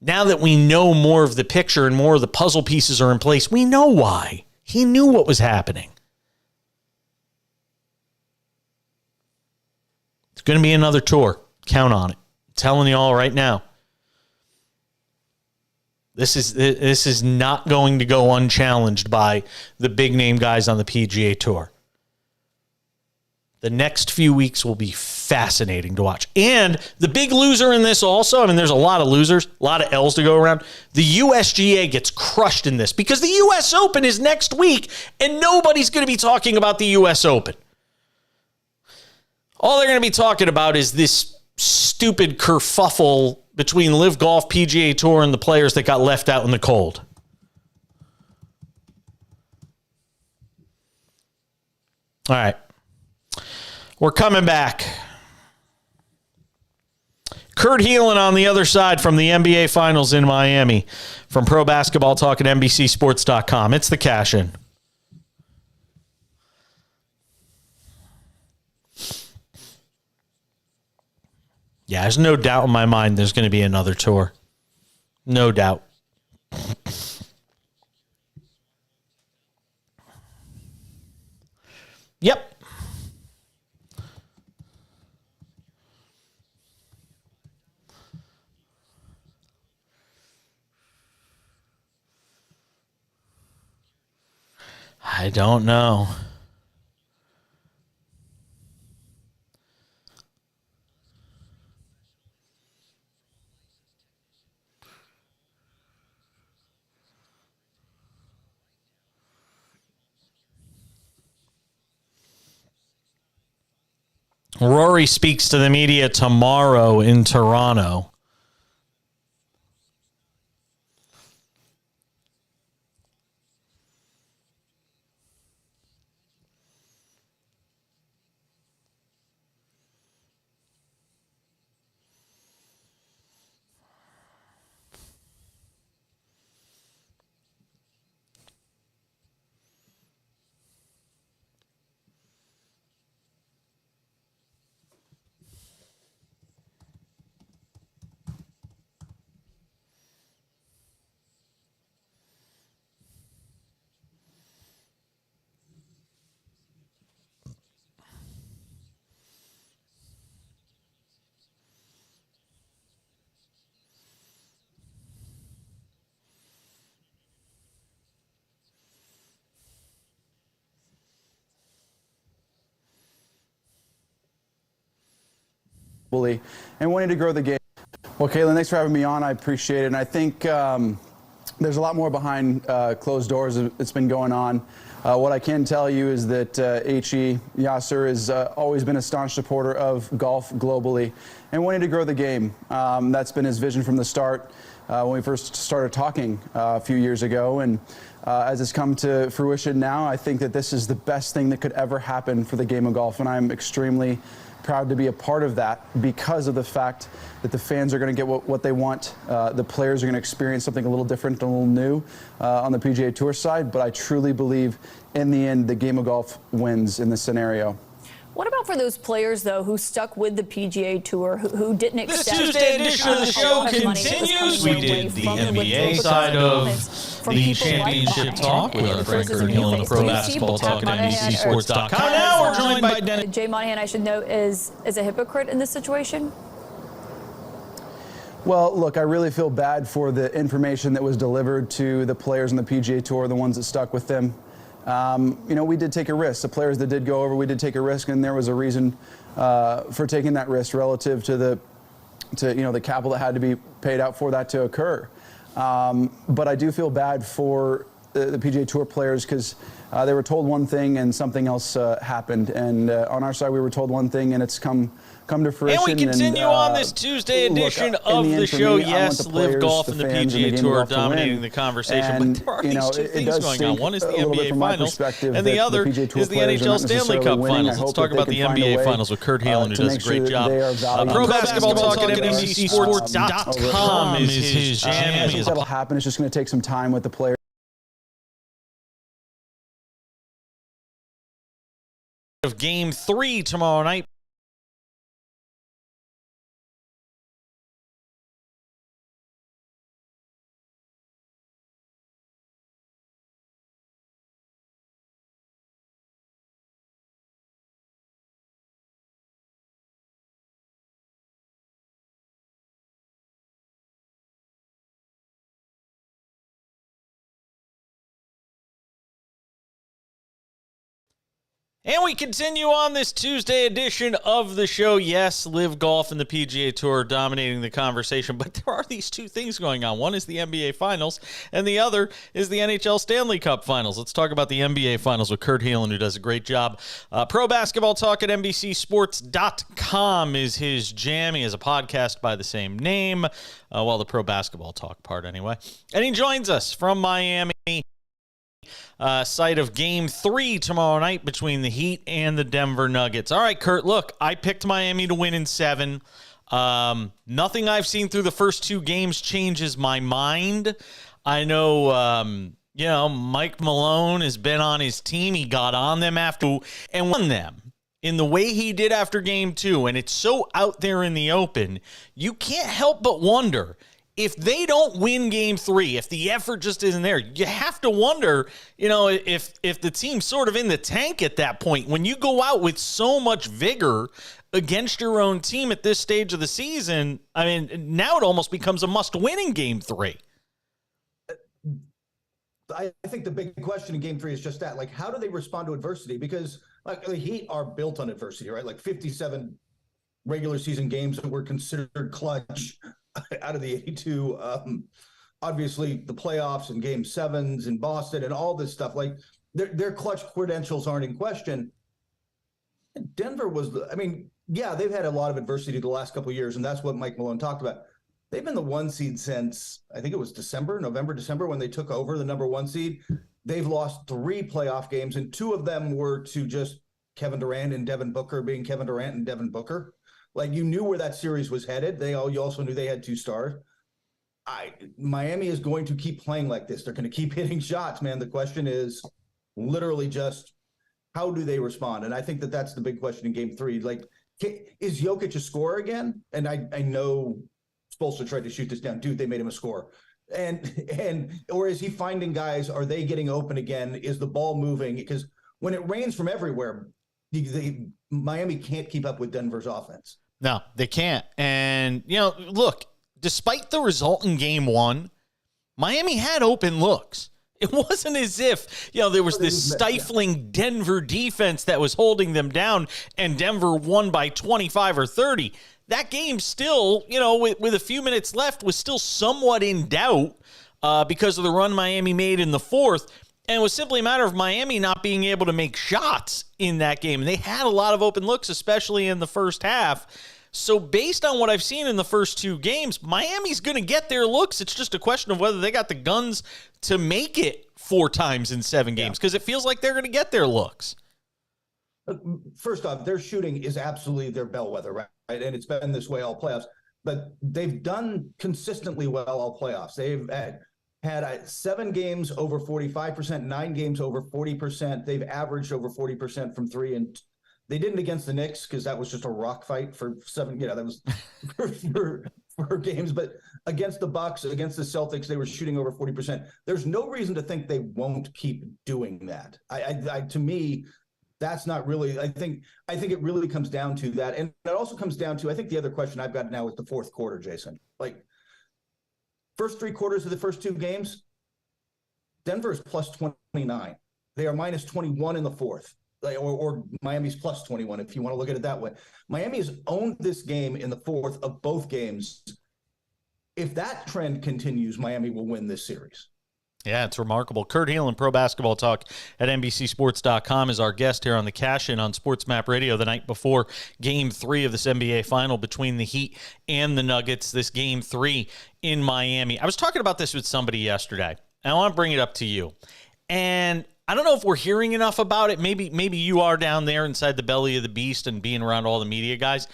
S1: Now that we know more of the picture and more of the puzzle pieces are in place, we know why. He knew what was happening. It's going to be another tour. Count on it. I'm telling you all right now. This is not going to go unchallenged by the big name guys on the PGA Tour. The next few weeks will be fascinating to watch. And the big loser in this also, I mean, there's a lot of losers, a lot of L's to go around. The USGA gets crushed in this because the US Open is next week and nobody's going to be talking about the US Open. All they're going to be talking about is this stupid kerfuffle between Live Golf, PGA Tour, and the players that got left out in the cold. All right. We're coming back. Kurt Heelan on the other side from the NBA Finals in Miami. From Pro Basketball Talk at NBCSports.com. It's the Cash In. Yeah, there's no doubt in my mind there's going to be another tour. No doubt. Yep. I don't know. Rory speaks to the media tomorrow in Toronto.
S9: And wanting to grow the game. Well, Caitlin, thanks for having me on. I appreciate it. And I think there's a lot more behind closed doors that's been going on. What I can tell you is that H.E. Yasser has always been a staunch supporter of golf globally and wanting to grow the game. That's been his vision from the start when we first started talking a few years ago. And as it's come to fruition now, I think that this is the best thing that could ever happen for the game of golf. And I'm extremely proud to be a part of that because of the fact that the fans are going to get what they want. The players are going to experience something a little different, a little new on the PGA Tour side. But I truly believe in the end, the game of golf wins in this scenario.
S10: What about for those players, though, who stuck with the PGA Tour, who didn't accept...
S1: This Tuesday edition of the show continues. We did the NBA side of the championship talk with our friend Kurt Heelan of Pro Basketball Talk at NBCSports.com. Now we're joined by Dennis.
S10: Jay Monahan, I should note, is a hypocrite in this situation?
S9: Well, look, I really feel bad for the information that was delivered to the players on the PGA Tour, the ones that stuck with them. You know, we did take a risk. The players that did go over, we did take a risk, and there was a reason for taking that risk relative to the capital that had to be paid out for that to occur. But I do feel bad for the PGA Tour players because they were told one thing and something else happened. And on our side, we were told one thing, and it's come to fruition.
S1: And we continue on this Tuesday edition of the show. Yes, Live Golf and the PGA Tour dominating the conversation, but there are these two things going on. One is the NBA Finals, and the other is the NHL Stanley Cup Finals. Let's talk about the NBA Finals with Kurt Heelan, who does a great job. Pro Basketball Talk at NBCSports.com is his jam.
S9: That'll happen. It's just going to take some time with the players.
S1: Of Game 3 tomorrow night. And we continue on this Tuesday edition of the show. Yes, Live Golf and the PGA Tour dominating the conversation, but there are these two things going on. One is the NBA Finals, and the other is the NHL Stanley Cup Finals. Let's talk about the NBA Finals with Kurt Heelan, who does a great job. Pro Basketball Talk at NBCSports.com is his jam. He has a podcast by the same name, well, the Pro Basketball Talk part anyway. And he joins us from Miami. Site of Game 3 tomorrow night between the Heat and the Denver Nuggets. All right, Kurt, look, I picked Miami to win in 7. Nothing I've seen through the first 2 games changes my mind. I know, Mike Malone has been on his team. He got on them after and won them in the way he did after Game 2, and it's so out there in the open, you can't help but wonder if they don't win Game 3, if the effort just isn't there. You have to wonder, if the team's sort of in the tank at that point. When you go out with so much vigor against your own team at this stage of the season, I mean, now it almost becomes a must-win in Game 3.
S4: I think the big question in Game 3 is just that. Like, how do they respond to adversity? Because, like, the Heat are built on adversity, right? Like, 57 regular season games that were considered clutch out of the 82, obviously the playoffs and Game 7s in Boston and all this stuff, like their clutch credentials aren't in question. Denver was, they've had a lot of adversity the last couple of years, and that's what Mike Malone talked about. They've been the 1 seed since, I think it was November, December, when they took over the number 1 seed. They've lost 3 playoff games, and 2 of them were to just Kevin Durant and Devin Booker being Kevin Durant and Devin Booker. Like, you knew where that series was headed. You also knew they had 2 stars. Miami is going to keep playing like this. They're going to keep hitting shots, man. The question is literally just, how do they respond? And I think that's the big question in Game 3. Like, is Jokic a scorer again? And I know Spoelstra tried to shoot this down. Dude, they made him a scorer. Or is he finding guys? Are they getting open again? Is the ball moving? Because when it rains from everywhere, Miami can't keep up with Denver's offense.
S1: No, they can't. And, look, despite the result in Game 1, Miami had open looks. It wasn't as if, there was this stifling Denver defense that was holding them down and Denver won by 25 or 30. That game still, with a few minutes left, was still somewhat in doubt because of the run Miami made in the 4th. And it was simply a matter of Miami not being able to make shots in that game. And they had a lot of open looks, especially in the first half. So based on what I've seen in the first 2 games, Miami's going to get their looks. It's just a question of whether they got the guns to make it 4 times in 7 games, because it feels like they're going to get their looks.
S4: First off, their shooting is absolutely their bellwether, right? And it's been this way all playoffs. But they've done consistently well all playoffs. They've had 7 games over 45%, 9 games over 40%. They've averaged over 40% from 3, and they didn't against the Knicks because that was just a rock fight for 7. That was for games. But against the Bucks, against the Celtics, they were shooting over 40%. There's no reason to think they won't keep doing that. To me, that's not really. I think it really comes down to that, and it also comes down to, I think the other question I've got now is the 4th quarter, Jason. Like, first 3 quarters of the first 2 games, Denver is plus 29. They are minus 21 in the 4th, or Miami's plus 21, if you want to look at it that way. Miami has owned this game in the 4th of both games. If that trend continues, Miami will win this series.
S1: Yeah, it's remarkable. Kurt Heelan, Pro Basketball Talk at NBCSports.com, is our guest here on the Cash-In on SportsMap Radio the night before Game 3 of this NBA Final between the Heat and the Nuggets, this Game 3 in Miami. I was talking about this with somebody yesterday, and I want to bring it up to you. And I don't know if we're hearing enough about it. Maybe you are down there inside the belly of the beast and being around all the media guys.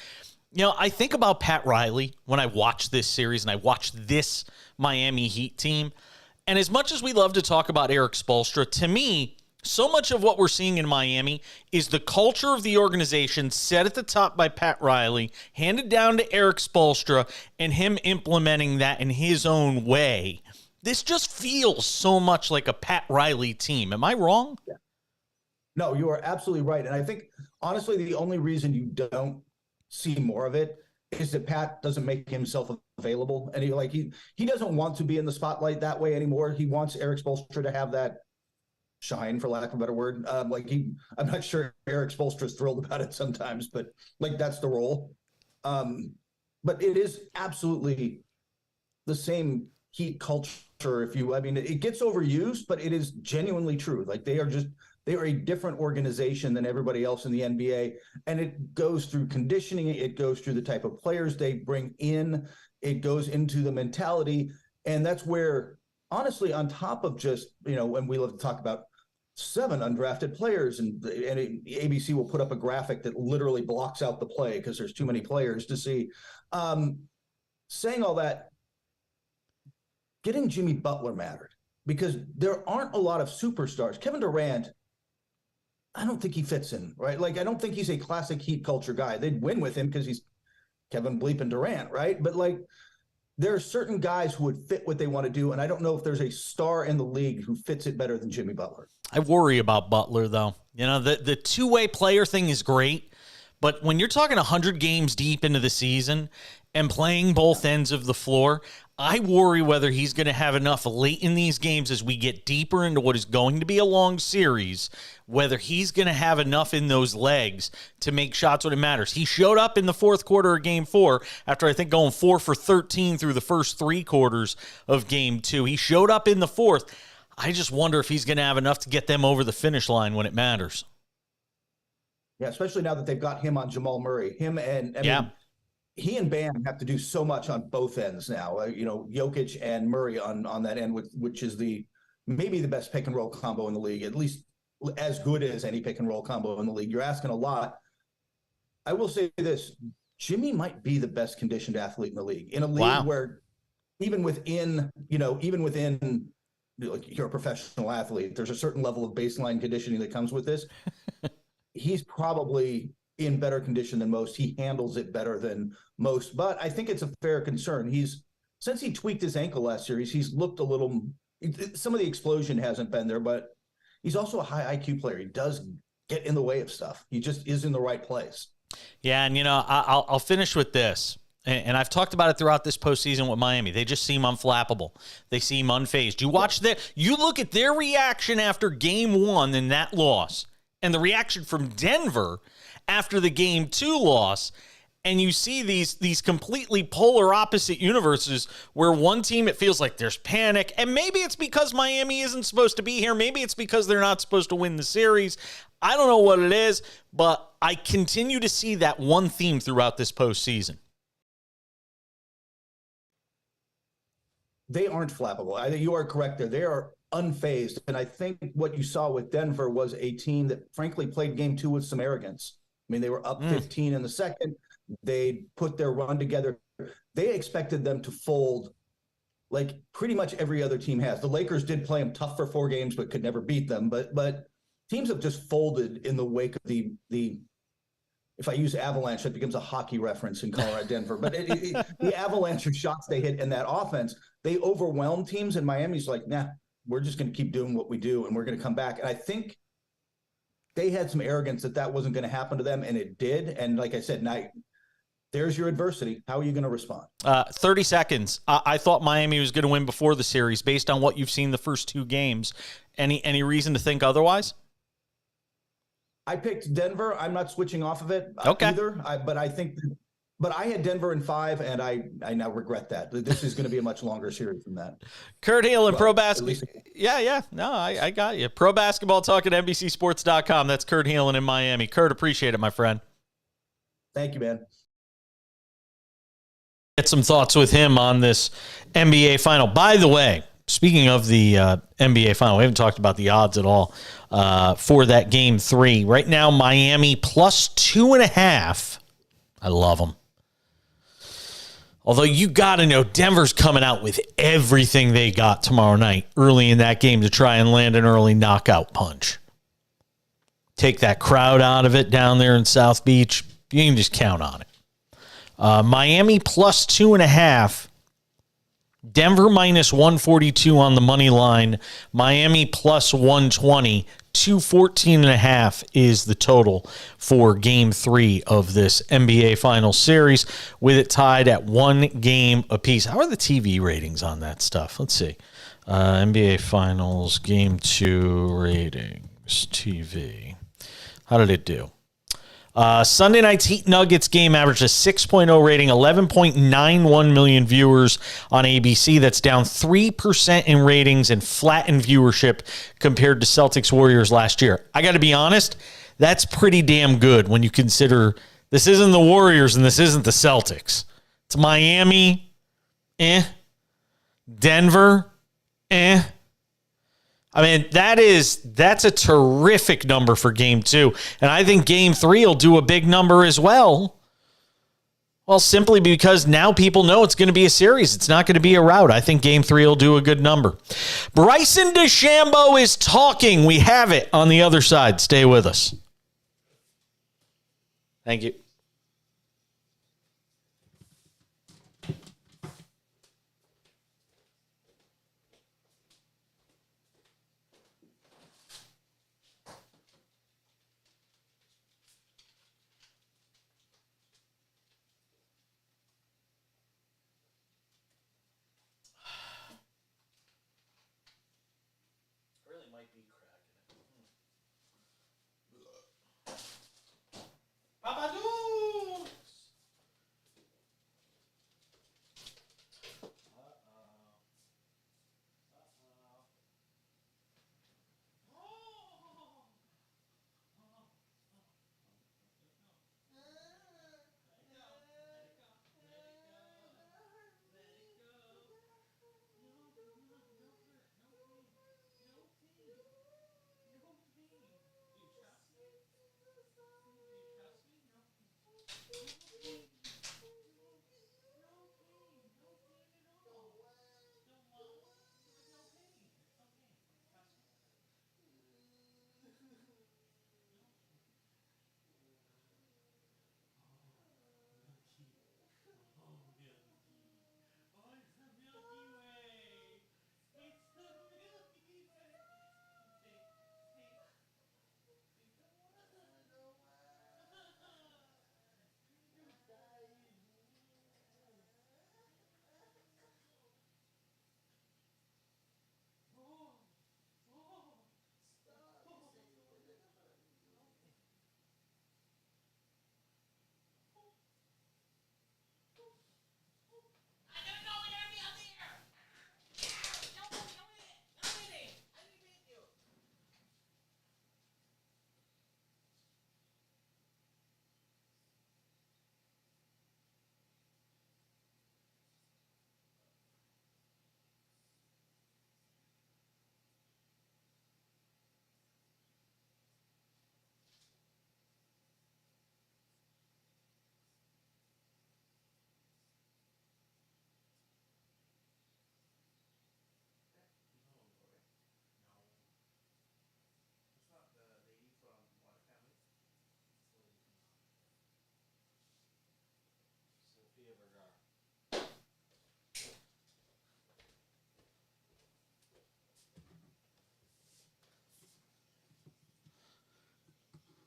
S1: I think about Pat Riley when I watch this series and I watch this Miami Heat team. And as much as we love to talk about Eric Spoelstra, to me, so much of what we're seeing in Miami is the culture of the organization set at the top by Pat Riley, handed down to Eric Spoelstra, and him implementing that in his own way. This just feels so much like a Pat Riley team. Am I wrong?
S4: Yeah. No, you are absolutely right. And I think, honestly, the only reason you don't see more of it is that Pat doesn't make himself available. And he doesn't want to be in the spotlight that way anymore. He wants Eric Spoelstra to have that shine, for lack of a better word. I'm not sure Eric Spoelstra's thrilled about it sometimes, but like that's the role. But it is absolutely the same Heat culture. It gets overused, but it is genuinely true. Like they are a different organization than everybody else in the NBA. And it goes through conditioning. It goes through the type of players they bring in. It goes into the mentality. And that's where, honestly, on top of just, when we love to talk about 7 undrafted players and ABC will put up a graphic that literally blocks out the play because there's too many players to see. Saying all that, getting Jimmy Butler mattered because there aren't a lot of superstars. Kevin Durant, I don't think he fits in, right? Like, I don't think he's a classic Heat culture guy. They'd win with him because he's Kevin bleeping Durant, right? But like, there are certain guys who would fit what they want to do, and I don't know if there's a star in the league who fits it better than Jimmy Butler.
S1: I worry about Butler, though. The two-way player thing is great, but when you're talking 100 games deep into the season and playing both ends of the floor, I worry whether he's going to have enough late in these games as we get deeper into what is going to be a long series, whether he's going to have enough in those legs to make shots when it matters. He showed up in the fourth quarter of Game 4 after, I think, going 4 for 13 through the first 3 quarters of Game 2. He showed up in the fourth. I just wonder if he's going to have enough to get them over the finish line when it matters.
S4: Yeah, especially now that they've got him on Jamal Murray. He and Bam have to do so much on both ends now. Jokic and Murray on that end, which is maybe the best pick and roll combo in the league, at least as good as any pick and roll combo in the league. You're asking a lot. I will say this: Jimmy might be the best conditioned athlete in the league. In a league where even within like, you're a professional athlete, there's a certain level of baseline conditioning that comes with this. He's probably in better condition than most. He handles it better than most, but I think it's a fair concern. Since he tweaked his ankle last series, he's looked a little, some of the explosion hasn't been there, but he's also a high IQ player. He does get in the way of stuff. He just is in the right place. Yeah.
S1: And I'll finish with this. And I've talked about it throughout this postseason with Miami. They just seem unflappable. They seem unfazed. You look at their reaction after Game 1 in that loss and the reaction from Denver after the Game 2 loss, and you see these completely polar opposite universes where one team, it feels like there's panic, and maybe it's because Miami isn't supposed to be here. Maybe it's because they're not supposed to win the series. I don't know what it is, but I continue to see that one theme throughout this postseason.
S4: They aren't flappable. I think you are correct there. They are unfazed, and I think what you saw with Denver was a team that frankly played Game 2 with some arrogance. I mean, they were up 15 in the second. They put their run together. They expected them to fold like pretty much every other team has. The Lakers did play them tough for 4 games, but could never beat them. But teams have just folded in the wake of the if I use avalanche, that becomes a hockey reference in Colorado, Denver. But the avalanche of shots they hit in that offense, they overwhelm teams. And Miami's like, nah, we're just going to keep doing what we do, and we're going to come back. And I think they had some arrogance that wasn't going to happen to them, and it did. And like I said, now there's your adversity. How are you going to respond?
S1: 30 seconds. I thought Miami was going to win before the series based on what you've seen the first 2 games. Any reason to think otherwise?
S4: I picked Denver. I'm not switching off of it either. But I had Denver in 5, and I now regret that. This is going to be a much longer series than that.
S1: Kurt Heelan, Pro Basketball. Yeah. No, I got you. Pro Basketball Talk at NBCSports.com. That's Kurt Heelan in Miami. Kurt, appreciate it, my friend.
S4: Thank you, man.
S1: Get some thoughts with him on this NBA final. By the way, speaking of the NBA final, we haven't talked about the odds at all for that Game 3. Right now, Miami plus 2.5. I love them. Although you got to know Denver's coming out with everything they got tomorrow night early in that game to try and land an early knockout punch. Take that crowd out of it down there in South Beach. You can just count on it. Miami plus 2.5. Denver minus 142 on the money line. Miami plus 120. 214.5 is the total for Game 3 of this NBA Finals series, with it tied at 1 game apiece. How are the TV ratings on that stuff? Let's see. NBA Finals Game 2 ratings, TV. How did it do? Sunday night's Heat Nuggets game averaged a 6.0 rating, 11.91 million viewers on ABC. That's down 3% in ratings and flat in viewership compared to Celtics Warriors last year. I got to be honest, that's pretty damn good when you consider this isn't the Warriors and this isn't the Celtics. It's Miami, Denver, I mean, that's a terrific number for game 2. And I think game 3 will do a big number as well. Well, simply because now people know it's going to be a series. It's not going to be a rout. I think game 3 will do a good number. Bryson DeChambeau is talking. We have it on the other side. Stay with us. Thank you.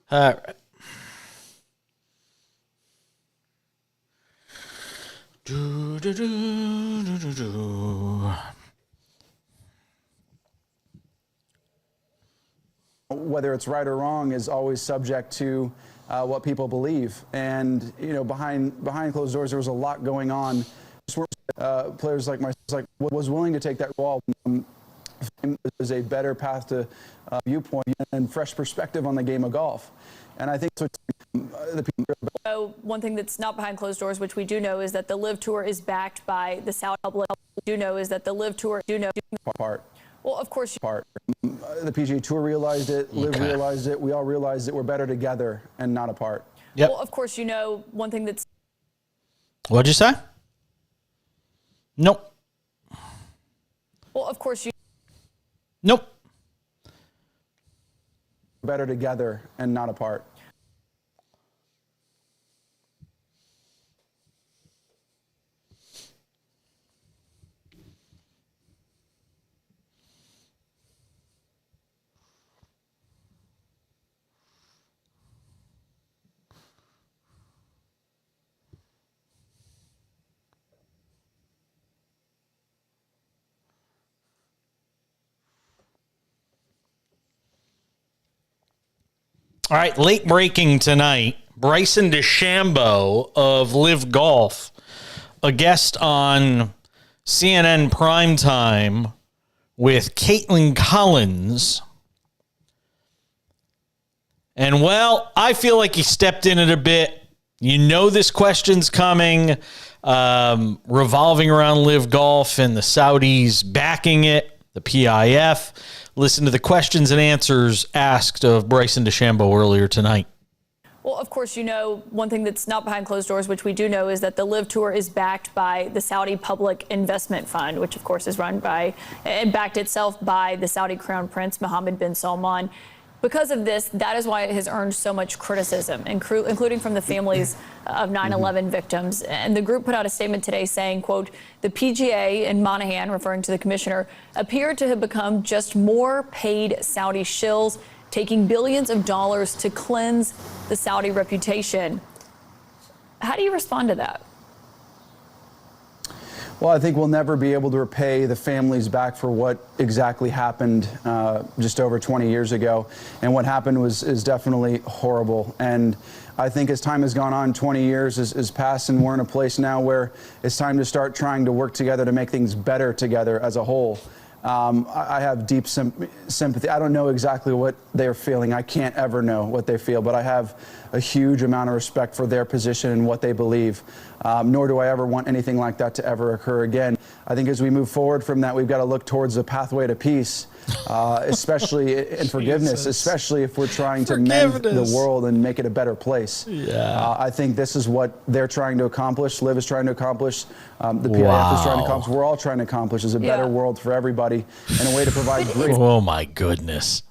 S1: All right.
S9: Whether it's right or wrong is always subject to what people believe. And, behind closed doors, there was a lot going on. Players like myself was willing to take that role. There's a better path to viewpoint and fresh perspective on the game of golf. And I think the people.
S10: So one thing that's not behind closed doors, which we do know, is that the Live Tour is backed by the Saudi public.
S9: Part.
S10: Well, of course.
S9: The PGA Tour realized it. Live realized it. We all realized that we're better together and not apart.
S1: Yep.
S10: Well, of course, one thing that's.
S1: What'd you say? Nope.
S10: Well, of course,
S1: Nope.
S9: Better together and not apart.
S1: All right, late breaking tonight. Bryson DeChambeau of Live Golf, a guest on CNN Primetime with Caitlin Collins. And, well, I feel like he stepped in it a bit. You know this question's coming, revolving around Live Golf and the Saudis backing it, the PIF. Listen to the questions and answers asked of Bryson DeChambeau earlier tonight.
S10: Well, of course, you know, one thing that's not behind closed doors, which we do know, is that the Live Tour is backed by the Saudi Public Investment Fund, which, of course, is run by and backed itself by the Saudi Crown Prince Mohammed bin Salman. Because of this, that is why it has earned so much criticism, including from the families of 9/11 victims. And the group put out a statement today saying, quote, the PGA and Monahan, referring to the commissioner, appear to have become just more paid Saudi shills, taking billions of dollars to cleanse the Saudi reputation. How do you respond to that?
S9: Well, I think we'll never be able to repay the families back for what exactly happened just over 20 years ago. And what happened is definitely horrible. And I think as time has gone on, 20 years has passed, and we're in a place now where it's time to start trying to work together to make things better together as a whole. I have deep sympathy. I don't know exactly what they're feeling. I can't ever know what they feel, but I have a huge amount of respect for their position and what they believe. Nor do I ever want anything like that to ever occur again. I think as we move forward from that, we've got to look towards a pathway to peace, especially in forgiveness, especially if we're trying to mend the world and make it a better place.
S1: Yeah.
S9: I think this is what they're trying to accomplish. Liv is trying to accomplish. The PIF is trying to accomplish. We're all trying to accomplish is a better world for everybody and a way to provide great.
S1: Oh, my goodness.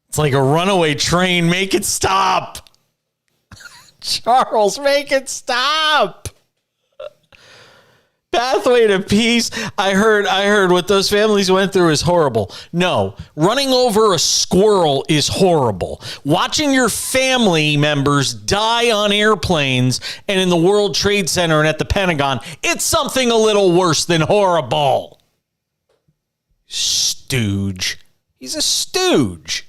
S1: It's like a runaway train. Make it stop. Charles, make it stop. Pathway to peace. I heard what those families went through is horrible. No, running over a squirrel is horrible. Watching your family members die on airplanes and in the World Trade Center and at the Pentagon, it's something a little worse than horrible. Stooge. He's a stooge.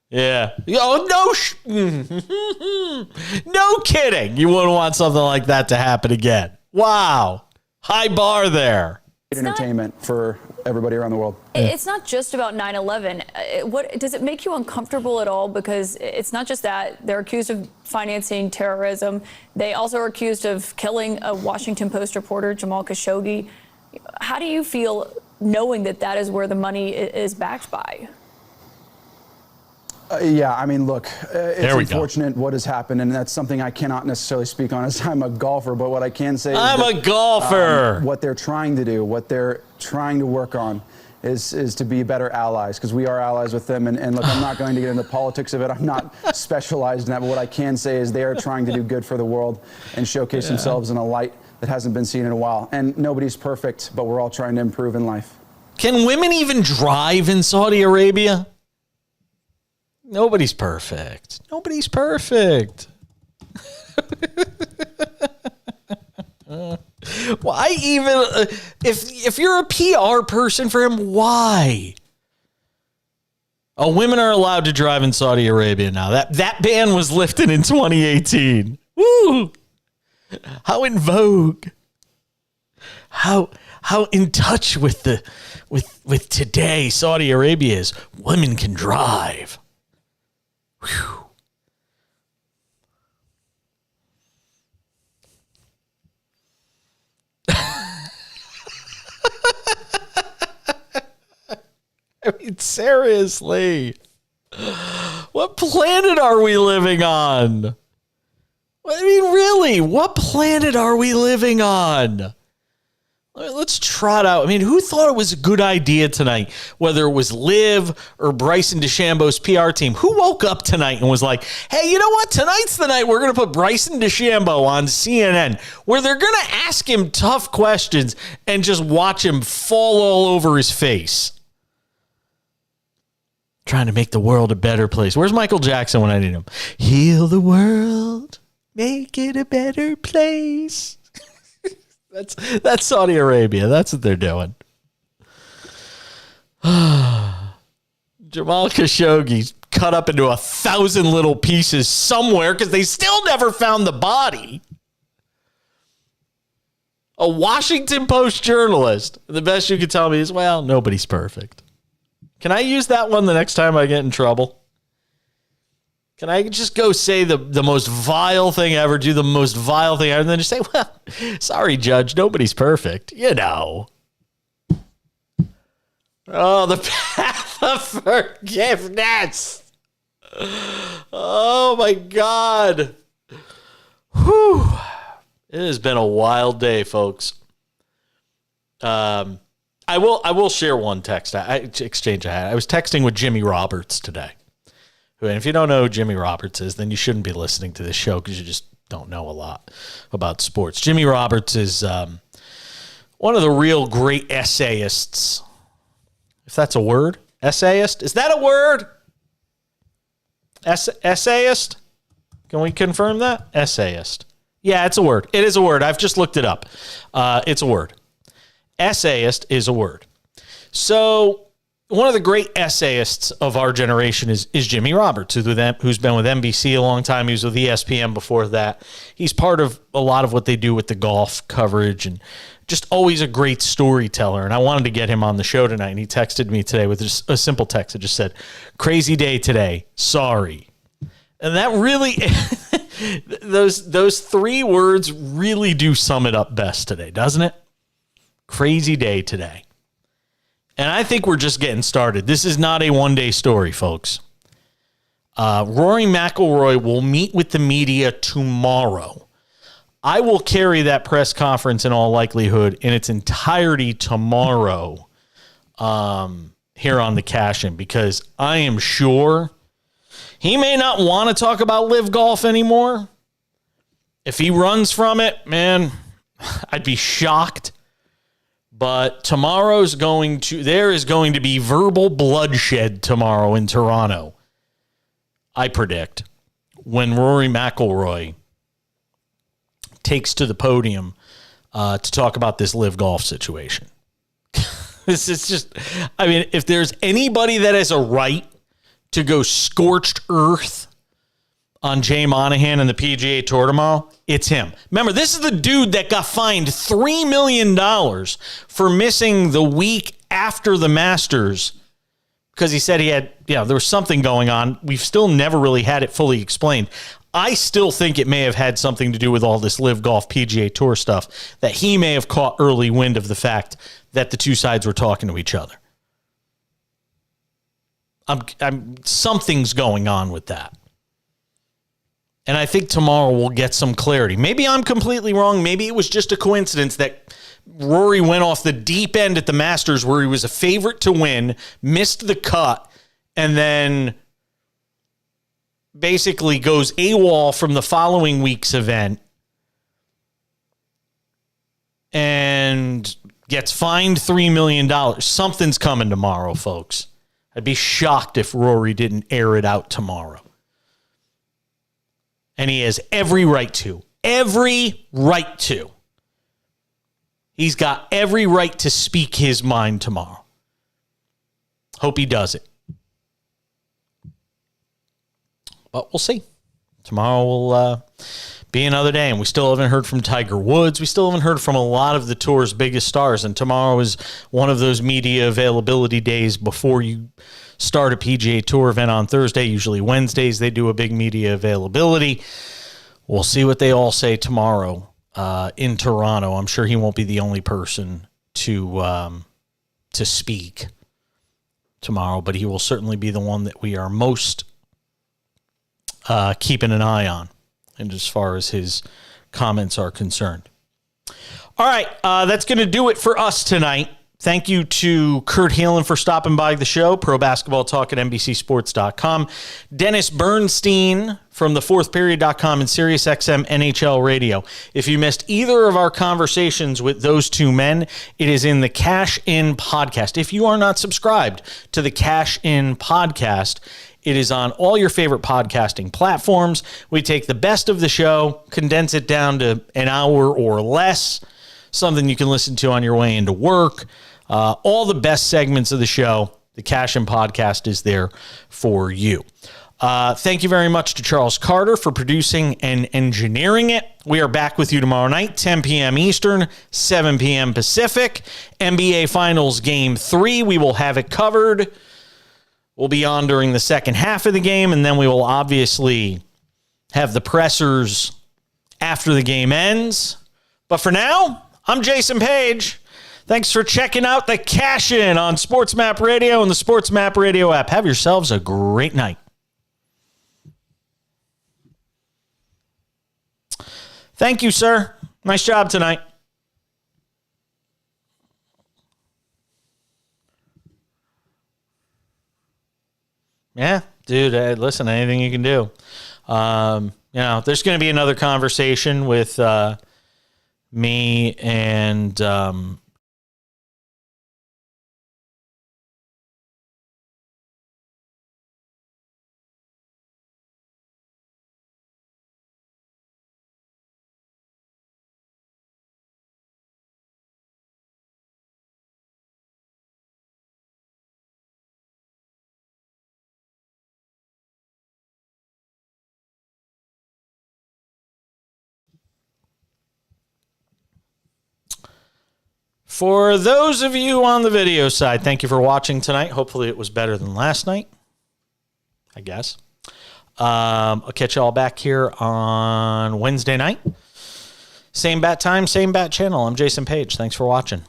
S1: Yeah. Oh, no. No kidding. You wouldn't want something like that to happen again. Wow. High bar there.
S9: Entertainment for everybody around the world.
S10: It's not just about 9/11. What does it make you uncomfortable at all? Because it's not just that they're accused of financing terrorism. They also are accused of killing a Washington Post reporter, Jamal Khashoggi. How do you feel knowing that that is where the money is backed by?
S9: Yeah, I mean, look, it's unfortunate what has happened, and that's something I cannot necessarily speak on as I'm a golfer, but what I can say is
S1: I'm a golfer.
S9: What they're trying to do, what they're trying to work on is to be better allies, because we are allies with them. And look, I'm not going to get into politics of it. I'm not specialized in that, but what I can say is they are trying to do good for the world and showcase themselves in a light that hasn't been seen in a while. And nobody's perfect, but we're all trying to improve in life.
S1: Can women even drive in Saudi Arabia? Nobody's perfect. Nobody's perfect. Why even, if you're a PR person for him, why? Oh, women are allowed to drive in Saudi Arabia now. That ban was lifted in 2018. Woo! How in vogue. How in touch with with today Saudi Arabia is. Women can drive. Whew. I mean, seriously. What planet are we living on? I mean, really, what planet are we living on? Let's trot out. I mean, who thought it was a good idea tonight, whether it was Liv or Bryson DeChambeau's PR team? Who woke up tonight and was like, hey, you know what? Tonight's the night we're going to put Bryson DeChambeau on CNN, where they're going to ask him tough questions and just watch him fall all over his face. Trying to make the world a better place. Where's Michael Jackson when I need him? Heal the world, make it a better place. That's Saudi Arabia. That's what they're doing. Jamal Khashoggi's cut up into 1,000 little pieces somewhere because they still never found the body. A Washington Post journalist. The best you can tell me is, well, nobody's perfect. Can I use that one the next time I get in trouble? Can I just go say the most vile thing ever, do the most vile thing ever, and then just say, well, sorry, Judge, nobody's perfect. You know. Oh, the path of forgiveness. Oh, my God. Whew. It has been a wild day, folks. I will share one exchange I had. I was texting with Jimmy Roberts today. And if you don't know who Jimmy Roberts is, then you shouldn't be listening to this show because you just don't know a lot about sports. Jimmy Roberts is one of the real great essayists. If that's a word. Essayist? Is that a word? Essayist? Can we confirm that? Essayist. Yeah, it's a word. It is a word. I've just looked it up. It's a word. Essayist is a word. So one of the great essayists of our generation is Jimmy Roberts, who's been with NBC a long time. He was with ESPN before that. He's part of a lot of what they do with the golf coverage and just always a great storyteller. And I wanted to get him on the show tonight, and he texted me today with just a simple text that just said, "Crazy day today. Sorry." And that really, those three words really do sum it up best today, doesn't it? Crazy day today. And I think we're just getting started. This is not a one-day story, folks. Rory McIlroy will meet with the media tomorrow. I will carry that press conference in all likelihood in its entirety tomorrow here on the Cash In, because I am sure he may not want to talk about live golf anymore. If he runs from it, man, I'd be shocked. But there is going to be verbal bloodshed tomorrow in Toronto, I predict, when Rory McIlroy takes to the podium to talk about this live golf situation. This is just, I mean, if there's anybody that has a right to go scorched earth on Jay Monahan and the PGA Tour tomorrow, it's him. Remember, this is the dude that got fined $3 million for missing the week after the Masters because he said he had, there was something going on. We've still never really had it fully explained. I still think it may have had something to do with all this live golf PGA Tour stuff, that he may have caught early wind of the fact that the two sides were talking to each other. Something's going on with that. And I think tomorrow we'll get some clarity. Maybe I'm completely wrong. Maybe it was just a coincidence that Rory went off the deep end at the Masters where he was a favorite to win, missed the cut, and then basically goes AWOL from the following week's event and gets fined $3 million. Something's coming tomorrow, folks. I'd be shocked if Rory didn't air it out tomorrow. And he has every right to. Every right to. He's got every right to speak his mind tomorrow. Hope he does it. But we'll see. Tomorrow will be another day, and we still haven't heard from Tiger Woods. We still haven't heard from a lot of the tour's biggest stars, and tomorrow is one of those media availability days before you start a PGA Tour event on Thursday. Usually Wednesdays they do a big media availability. We'll see what they all say tomorrow in Toronto. I'm sure he won't be the only person to speak tomorrow, but he will certainly be the one that we are most keeping an eye on, and as far as his comments are concerned. All right, that's going to do it for us tonight. Thank you to Kurt Heelan for stopping by the show, Pro Basketball Talk at NBCSports.com. Dennis Bernstein from thefourthperiod.com and SiriusXM NHL Radio. If you missed either of our conversations with those two men, it is in the Cash In podcast. If you are not subscribed to the Cash In podcast, it is on all your favorite podcasting platforms. We take the best of the show, condense it down to an hour or less, something you can listen to on your way into work. All the best segments of the show The Cash In podcast is there for you. Thank you very much to Charles Carter for producing and engineering it. We are back with you tomorrow night, 10 p.m. Eastern, 7 p.m. Pacific. NBA Finals Game 3. We will have it covered. We'll be on during the second half of the game, and then we will obviously have the pressers after the game ends. But for now, I'm Jason Page. Thanks for checking out the Cash In on SportsMap Radio and the SportsMap Radio app. Have yourselves a great night. Thank you, sir. Nice job tonight. Yeah, dude, listen, anything you can do. There's going to be another conversation with me and for those of you on the video side, thank you for watching tonight. Hopefully it was better than last night, I guess. I'll catch you all back here on Wednesday night. Same bat time, same bat channel. I'm Jason Page. Thanks for watching.